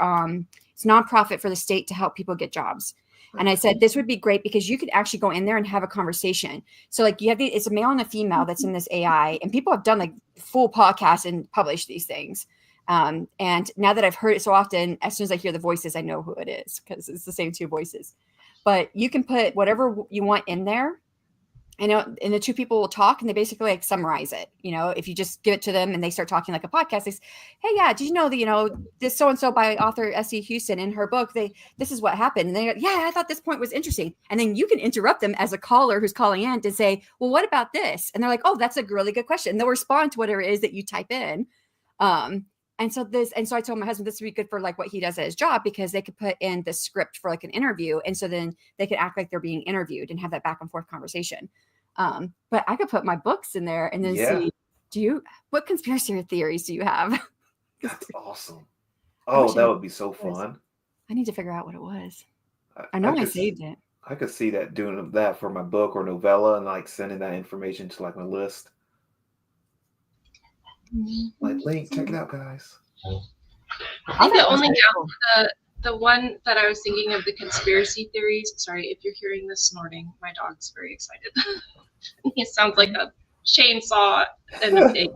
it's a nonprofit for the state to help people get jobs. And I said, this would be great because you could actually go in there and have a conversation. So like you have it's a male and a female that's in this AI, and people have done like full podcasts and published these things. And now that I've heard it so often, as soon as I hear the voices, I know who it is because it's the same two voices. But you can put whatever you want in there. And the two people will talk, and they basically like summarize it. You know, if you just give it to them and they start talking like a podcast, they say, hey, yeah, did you know that, this so-and-so by author S.E. Huston in her book, this is what happened. And they go, yeah, I thought this point was interesting. And then you can interrupt them as a caller who's calling in to say, well, what about this? And they're like, oh, that's a really good question. And they'll respond to whatever it is that you type in. And so I told my husband this would be good for like what he does at his job, because they could put in the script for like an interview. And so then they could act like they're being interviewed and have that back and forth conversation. But I could put my books in there and then see What conspiracy theories do you have? That's awesome. I Oh, wish that I would be so was. fun. I need to figure out what it was. I I know I could saved it. I could see that doing that for my book or novella and like sending that information to like my list. Like link, check it out, guys. I think the only Cool. the one that I was thinking of the conspiracy theories. Sorry if you're hearing this snorting. My dog's very excited. He sounds like a chainsaw and a pig.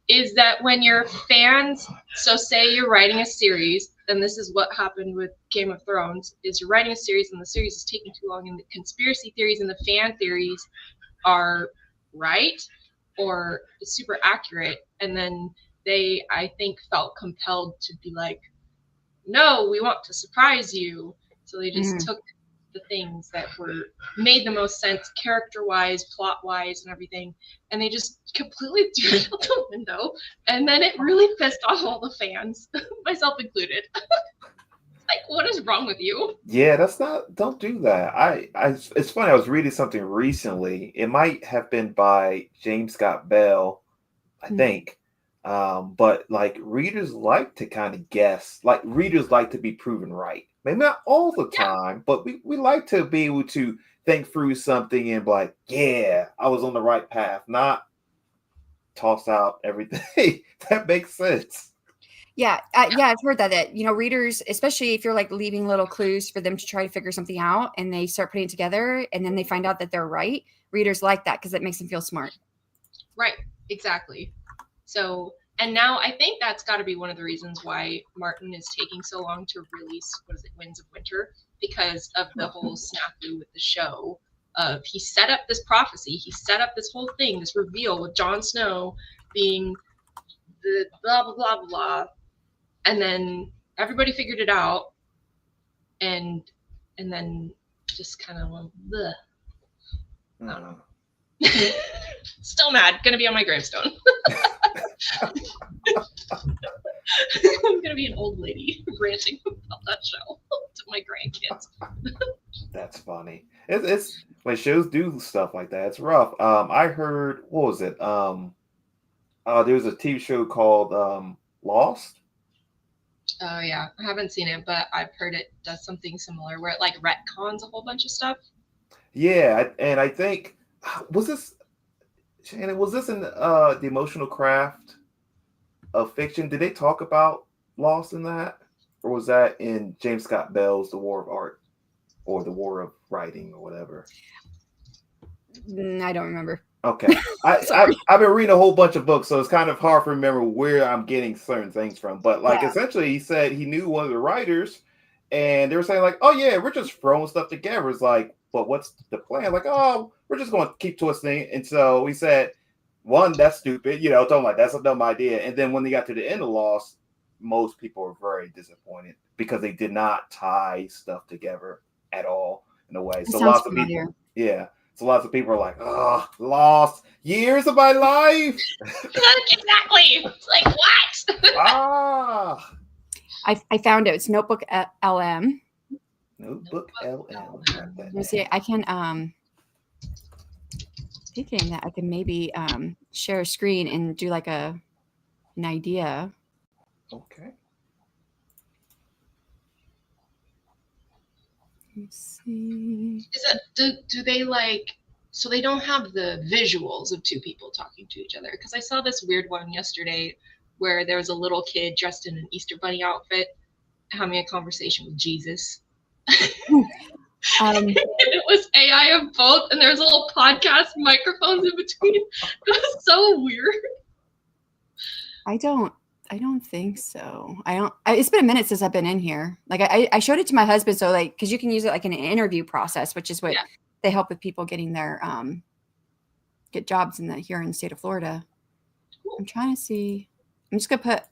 Is that when your fans, so say you're writing a series, and this is what happened with Game of Thrones, is you're writing a series and the series is taking too long, and the conspiracy theories and the fan theories are right or super accurate, and then they, I think, felt compelled to be like, no, we want to surprise you. So they just took the things that were made the most sense character-wise, plot-wise, and everything, and they just completely threw it out the window. And then it really pissed off all the fans, myself included. Like, what is wrong with you? Yeah, don't do that. It's funny, I was reading something recently. It might have been by James Scott Bell, I think. But like readers like to kind of guess, like readers like to be proven right. Maybe not all the time, but we like to be able to think through something and be like, yeah, I was on the right path, not toss out everything. That makes sense. Yeah, I've heard that readers, especially if you're like leaving little clues for them to try to figure something out, and they start putting it together, and then they find out that they're right. Readers like that because it makes them feel smart. Right, exactly. So, and now I think that's got to be one of the reasons why Martin is taking so long to release, Winds of Winter, because of the whole snafu with the show. He set up this prophecy, he set up this whole thing, this reveal with Jon Snow being the blah blah blah blah, and then everybody figured it out, and then just kind of went, bleh. I don't know. Still mad. Gonna be on my gravestone. I'm gonna be an old lady ranting about that show to my grandkids. That's funny. It's when shows do stuff like that. It's rough. I heard, what was it? There's a TV show called Lost. Oh yeah, I haven't seen it, but I've heard it does something similar where it like retcons a whole bunch of stuff. Yeah, and I think was this Shannon? Was this in the emotional craft of fiction? Did they talk about Lost in that, or was that in James Scott Bell's The War of Art or The War of Writing or whatever? I don't remember. Okay, I've been reading a whole bunch of books, so it's kind of hard to remember where I'm getting certain things from. But like, essentially, he said he knew one of the writers, and they were saying like, "Oh yeah, we're just throwing stuff together." It's like, but what's the plan? Like, oh, we're just going to keep twisting. And so we said, one, that's stupid, talking like that's a dumb idea. And then when they got to the end of Lost, most people were very disappointed because they did not tie stuff together at all in a way. So lots of people, So lots of people are like, oh, lost years of my life. Exactly. It's like, what? I found it. It's Notebook LM. Notebook LM. Let me see. I can thinking that I can maybe share a screen and do like an idea. Okay. Let's see. Is it do they like, so they don't have the visuals of two people talking to each other? Because I saw this weird one yesterday where there was a little kid dressed in an Easter bunny outfit having a conversation with Jesus. And it was AI of both, and there's little podcast microphones in between. It was so weird. I don't think so. It's been a minute since I've been in here. Like I showed it to my husband, so like, because you can use it like in an interview process, which is what they help with people getting their get jobs here in the state of Florida. Cool. I'm trying to see. I'm just gonna put.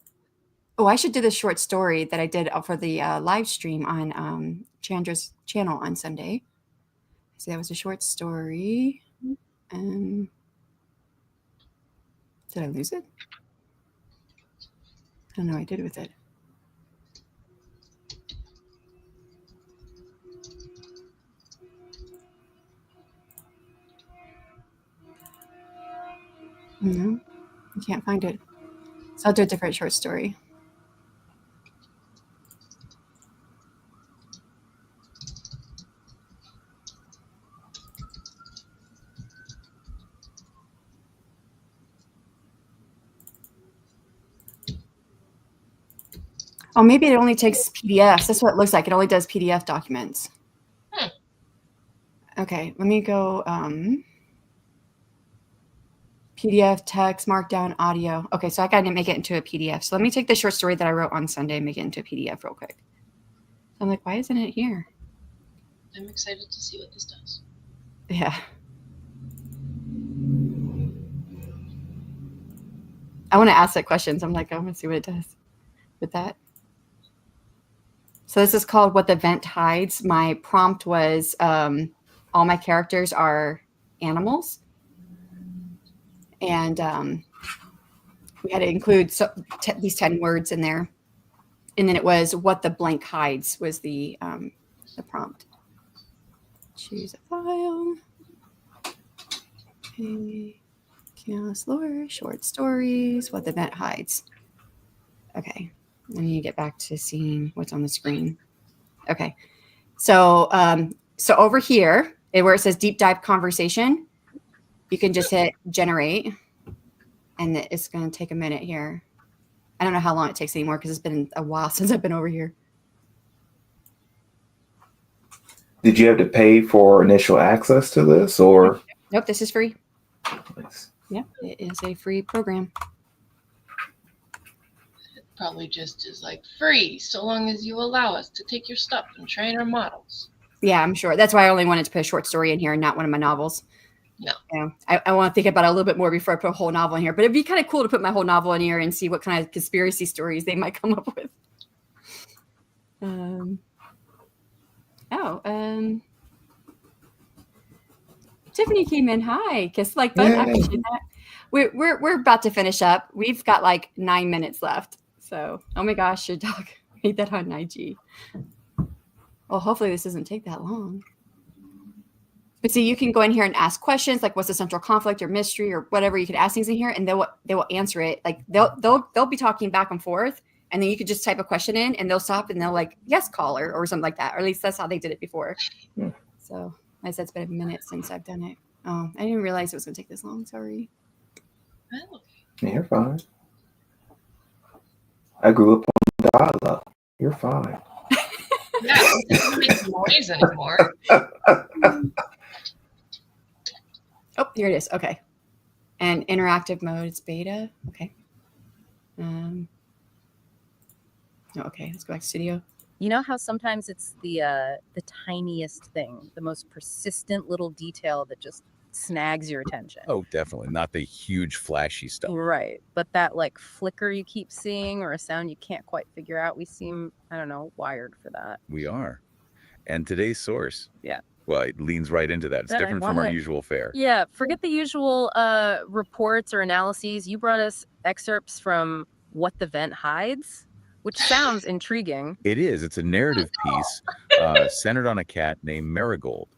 Oh, I should do this short story that I did for the live stream on Chandra's channel on Sunday. So that was a short story. Did I lose it? I don't know what I did with it. can't find it. So I'll do a different short story. Oh, maybe it only takes PDFs. That's what it looks like. It only does PDF documents. Okay, let me go PDF, text, markdown, audio. Okay, so I got to make it into a PDF. So let me take the short story that I wrote on Sunday and make it into a PDF real quick. So I'm like, why isn't it here? I'm excited to see what this does. Yeah. I want to ask it questions. I'm like, I want to see what it does with that. So this is called What the Vent Hides. My prompt was all my characters are animals. And we had to include these 10 words in there. And then it was what the blank hides was the prompt. Choose a file. Okay. Chaos lore, short stories, what the vent hides. Okay. I need to get back to seeing what's on the screen. Okay. So over here, where it says deep dive conversation, you can just hit generate, and it's going to take a minute here. I don't know how long it takes anymore because it's been a while since I've been over here. Did you have to pay for initial access to this, or? Nope, this is free. Nice. Yeah, it is a free program. Probably just is like free, so long as you allow us to take your stuff and train our models. Yeah, I'm sure. That's why I only wanted to put a short story in here and not one of my novels. No. Yeah, I want to think about it a little bit more before I put a whole novel in here. But it'd be kind of cool to put my whole novel in here and see what kind of conspiracy stories they might come up with. Tiffany came in. Hi, kiss like button. I appreciate that. We're about to finish up. We've got like 9 minutes left. So, oh my gosh, your dog made that on IG. Well, hopefully this doesn't take that long. But see, you can go in here and ask questions like what's the central conflict or mystery or whatever. You can ask things in here, and they will answer it. Like they'll be talking back and forth, and then you could just type a question in, and they'll stop and they'll like yes caller or something like that. Or at least that's how they did it before. Yeah. So I said it's been a minute since I've done it. Oh, I didn't realize it was going to take this long. Sorry. Oh. Yeah, you're fine. I grew up on dial-up. You're fine. Yeah, it doesn't make noise anymore. Oh, here it is. Okay. And interactive mode, it's beta. Okay. Okay, let's go back to studio. You know how sometimes it's the tiniest thing, the most persistent little detail that just snags your attention. Oh, definitely. Not the huge flashy stuff. Right. But that like flicker you keep seeing or a sound you can't quite figure out, we seem, I don't know, wired for that. We are. And today's source. Yeah. Well, it leans right into that. It's That I different from our wanna- usual fare. Yeah, forget the usual reports or analyses. You brought us excerpts from What the Vent Hides, which sounds intriguing. It is. It's a narrative piece centered on a cat named Marigold.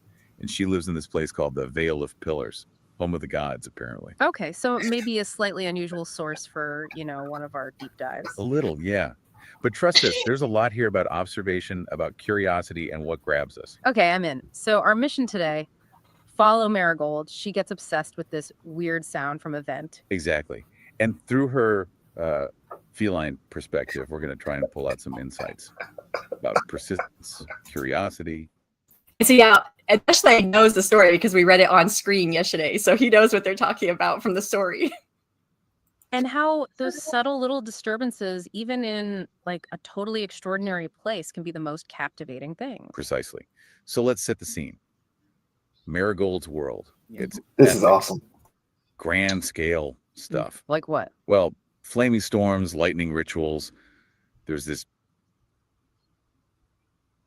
And she lives in this place called the Vale of Pillars, home of the gods, apparently. Okay, so maybe a slightly unusual source for, one of our deep dives. A little, yeah. But trust us, there's a lot here about observation, about curiosity, and what grabs us. Okay, I'm in. So our mission today, follow Marigold. She gets obsessed with this weird sound from a vent. Exactly. And through her feline perspective, we're going to try and pull out some insights about persistence, curiosity. So yeah, Ashley knows the story because we read it on screen yesterday. So he knows what they're talking about from the story. And how those subtle little disturbances, even in like a totally extraordinary place, can be the most captivating thing. Precisely. So let's set the scene. Marigold's world. It's This is awesome. grand scale stuff. Like what? Well, flaming storms, lightning rituals. There's this.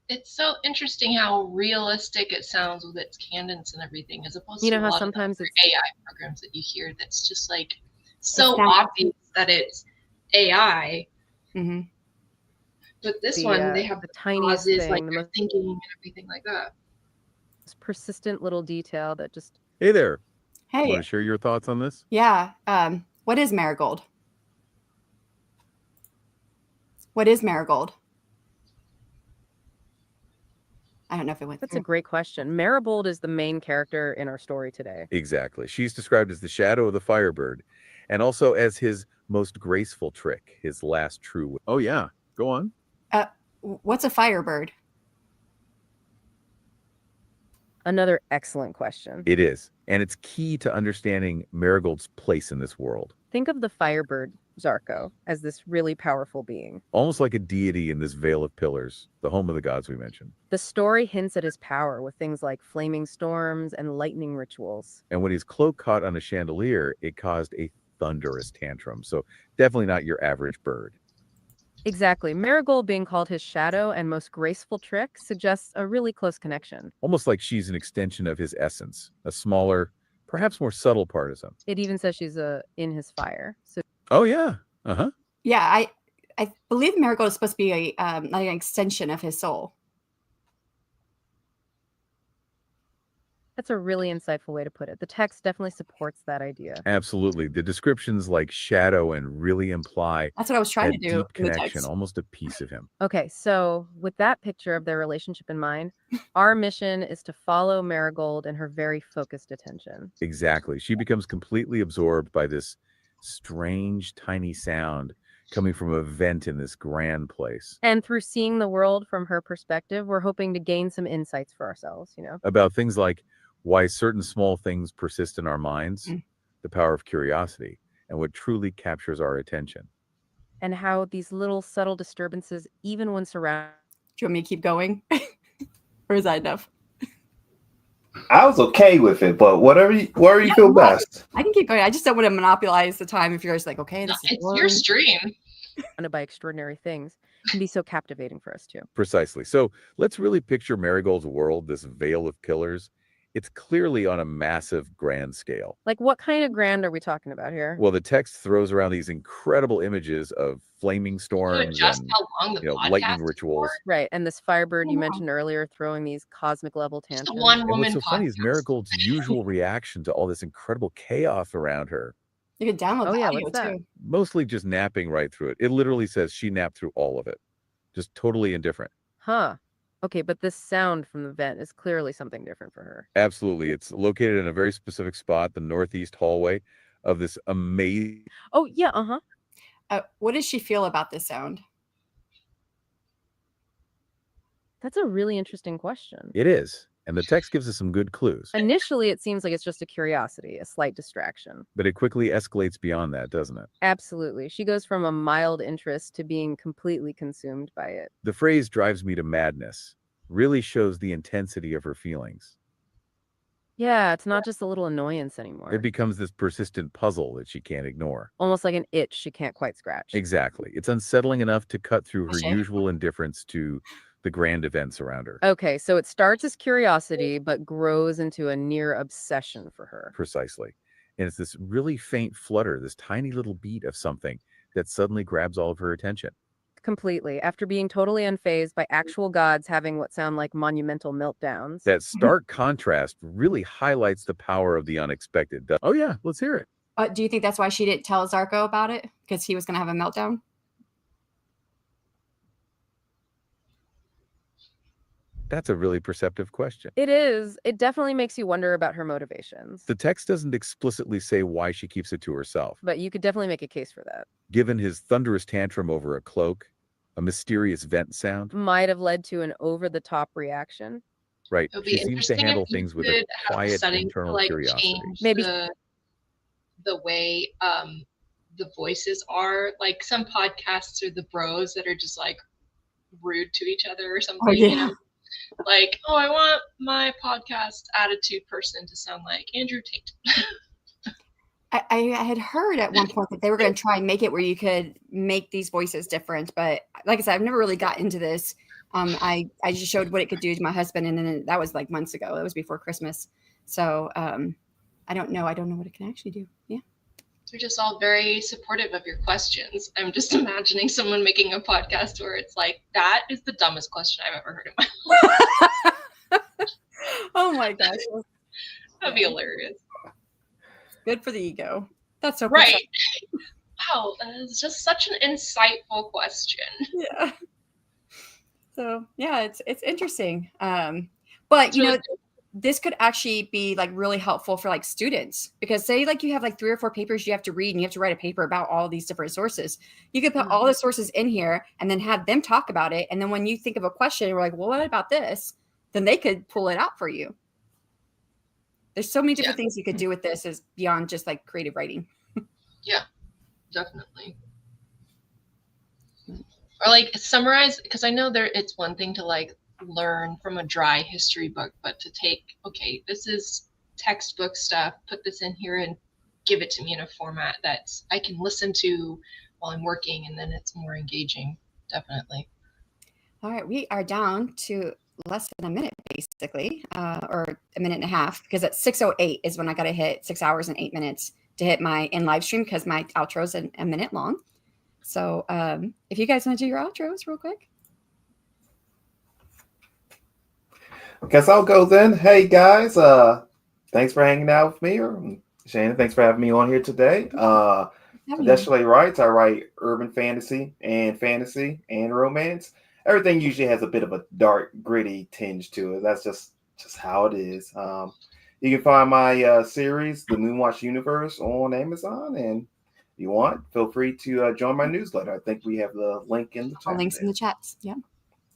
It's so interesting how realistic it sounds with its cadence and everything, as opposed You to know a how lot sometimes of other it's AI programs that you hear that's just like so not- obvious that it's AI. Mm-hmm. But this one, they have the tiniest pauses, thing, like the they're most thinking and everything like that. persistent little detail that just Hey there. Hey, Want to share your thoughts on this? yeah. What is Marigold? What is Marigold? I don't know if it went That's through. a great question. Marigold is the main character in our story today. Exactly. She's described as the shadow of the Firebird, and also as his most graceful trick, his last true. Oh yeah, go on. What's a Firebird? Another excellent question. It is, and it's key to understanding Marigold's place in this world. Think of the Firebird, Zarko, as this really powerful being. Almost like a deity in this veil of pillars, the home of the gods we mentioned. The story hints at his power with things like flaming storms and lightning rituals. And when his cloak caught on a chandelier, it caused a thunderous tantrum. So definitely not your average bird. Exactly. Marigold being called his shadow and most graceful trick suggests a really close connection. Almost like she's an extension of his essence, a smaller, perhaps more subtle part of him. It even says she's in his fire. So Oh yeah. Uh-huh. Yeah, I believe Marigold is supposed to be like an extension of his soul. that's a really insightful way to put it. The text definitely supports that idea. Absolutely. The descriptions like shadow and really imply That's what I was trying that to do deep in the connection, text. almost a piece of him. Okay, so with that picture of their relationship in mind, our mission is to follow Marigold and her very focused attention. Exactly. She becomes completely absorbed by this strange, tiny sound coming from a vent in this grand place. And through seeing the world from her perspective, we're hoping to gain some insights for ourselves, you know? About things like why certain small things persist in our minds, the power of curiosity, and what truly captures our attention. And how these little subtle disturbances, even when surrounded. Do you want me to keep going? Or is that enough? I was okay with it, but whatever you feel best. I can keep going. I just don't want to monopolize the time if you're just like, okay, this is It's boring. your stream. Surrounded by extraordinary things can be so captivating for us too. Precisely. So let's really picture Marigold's world, this veil of pillars. It's clearly on a massive grand scale. Like, what kind of grand are we talking about here? Well, the text throws around these incredible images of flaming You storms adjust and how long the podcast lightning is rituals. for. Right, and this Firebird you wow. mentioned earlier throwing these cosmic level Just a tantrums. one And what's woman so funny is podcast. Marigold's usual reaction to all this incredible chaos around her, You can download Oh the yeah, audio what's that? too. mostly just napping right through it. It literally says she napped through all of it, just totally indifferent. Huh. Okay, but this sound from the vent is clearly something different for her. Absolutely. It's located in a very specific spot, the northeast hallway of this amazing. Oh yeah, uh-huh. What does she feel about this sound? That's a really interesting question. It is. And the text gives us some good clues, Initially, it seems like it's just a curiosity, a slight distraction. but it quickly escalates beyond that, doesn't it? Absolutely. She goes from a mild interest to being completely consumed by it. The phrase drives me to madness really shows the intensity of her feelings. Yeah, it's not just a little annoyance anymore. It becomes this persistent puzzle that she can't ignore. Almost like an itch she can't quite scratch. Exactly. It's unsettling enough to cut through her Shame. usual indifference to the grand events around her. Okay, so it starts as curiosity, but grows into a near obsession for her. Precisely. And it's this really faint flutter, this tiny little beat of something that suddenly grabs all of her attention. Completely. After being totally unfazed by actual gods having what sound like monumental meltdowns. That stark contrast really highlights the power of the unexpected. Oh yeah, let's hear it. Do you think that's why she didn't tell Zarko about it? Because he was going to have a meltdown? That's a really perceptive question. It is. It definitely makes you wonder about her motivations. The text doesn't explicitly say why she keeps it to herself. But you could definitely make a case for that. Given his thunderous tantrum over a cloak, a mysterious vent sound, Might have led to an over-the-top reaction. right? It would be She seems to interesting handle if you things with a could have quiet settings to internal like curiosity. change Maybe- the way the voices are. Like some podcasts are the bros that are just like rude to each other or something. yeah. You know? Like, oh, I want my podcast attitude person to sound like Andrew Tate. I had heard at one point that they were going to try and make it where you could make these voices different. But like I said, I've never really got into this. I just showed what it could do to my husband. And then that was like months ago. That was before Christmas. So I don't know. I don't know what it can actually do. Yeah. They're just all very supportive of your questions. I'm just imagining someone making a podcast where it's like, that is the dumbest question I've ever heard in my life. Oh my gosh. That'd be hilarious. Good for the ego. That's so Right. precise. Wow, that is just such an insightful question. Yeah. So yeah, it's interesting. But It's you know, really this could actually be like really helpful for like students, because say like you have like 3 or 4 papers you have to read and you have to write a paper about all these different sources. You could put all the sources in here and then have them talk about it. And then when you think of a question, you're like, well, what about this? Then they could pull it out for you. There's so many different things you could do with this as beyond just like creative writing. Yeah, definitely. Or like summarize, because I know it's one thing to like learn from a dry history book, but to take, okay, this is textbook stuff, put this in here and give it to me in a format that I can listen to while I'm working, and then it's more engaging. Definitely. All right, we are down to less than a minute, basically, or a minute and a half, because at 6:08 is when I got to hit 6 hours and 8 minutes to hit my in live stream, because my outro is a minute long. So if you guys want to do your outros real quick. Guess I'll go then. Hey guys, thanks for hanging out with me. Or Shannon, thanks for having me on here today. Deshley writes. I write urban fantasy and romance. Everything usually has a bit of a dark, gritty tinge to it. That's just how it is. You can find my series, The Moonwatch Universe, on Amazon, and if you want, feel free to join my newsletter. I think we have the link in the chat. All links in the chats. Yeah.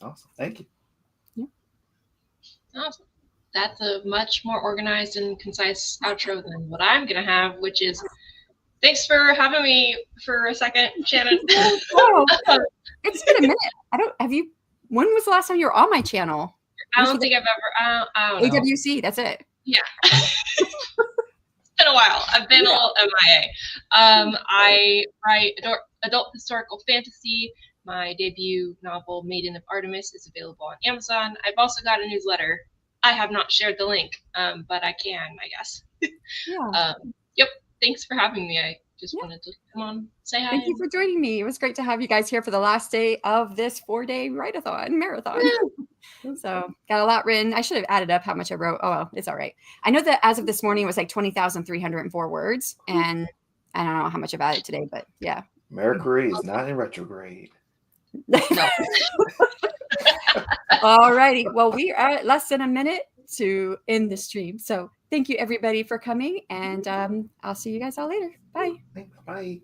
Awesome. Thank you. Awesome. That's a much more organized and concise outro than what I'm going to have, which is thanks for having me for a second, Shannon. Oh, it's been a minute. When was the last time you were on my channel? I don't think I've ever, I don't know. AWC, that's it. Yeah. It's been a while. I've been a little MIA. I write adult historical fantasy. My debut novel, Maiden of Artemis, is available on Amazon. I've also got a newsletter. I have not shared the link, but I can, I guess. Yeah. Yep. Thanks for having me. I just wanted to come on, say hi. Thank you for joining me. It was great to have you guys here for the last day of this 4-day marathon. So got a lot written. I should have added up how much I wrote. Oh, well, it's all right. I know that as of this morning, it was like 20,304 words. And I don't know how much I've added today, but yeah. Mercury is not in retrograde. No. All righty. Well, we are at less than a minute to end the stream. So thank you, everybody, for coming. And I'll see you guys all later. Bye. Thanks. Bye.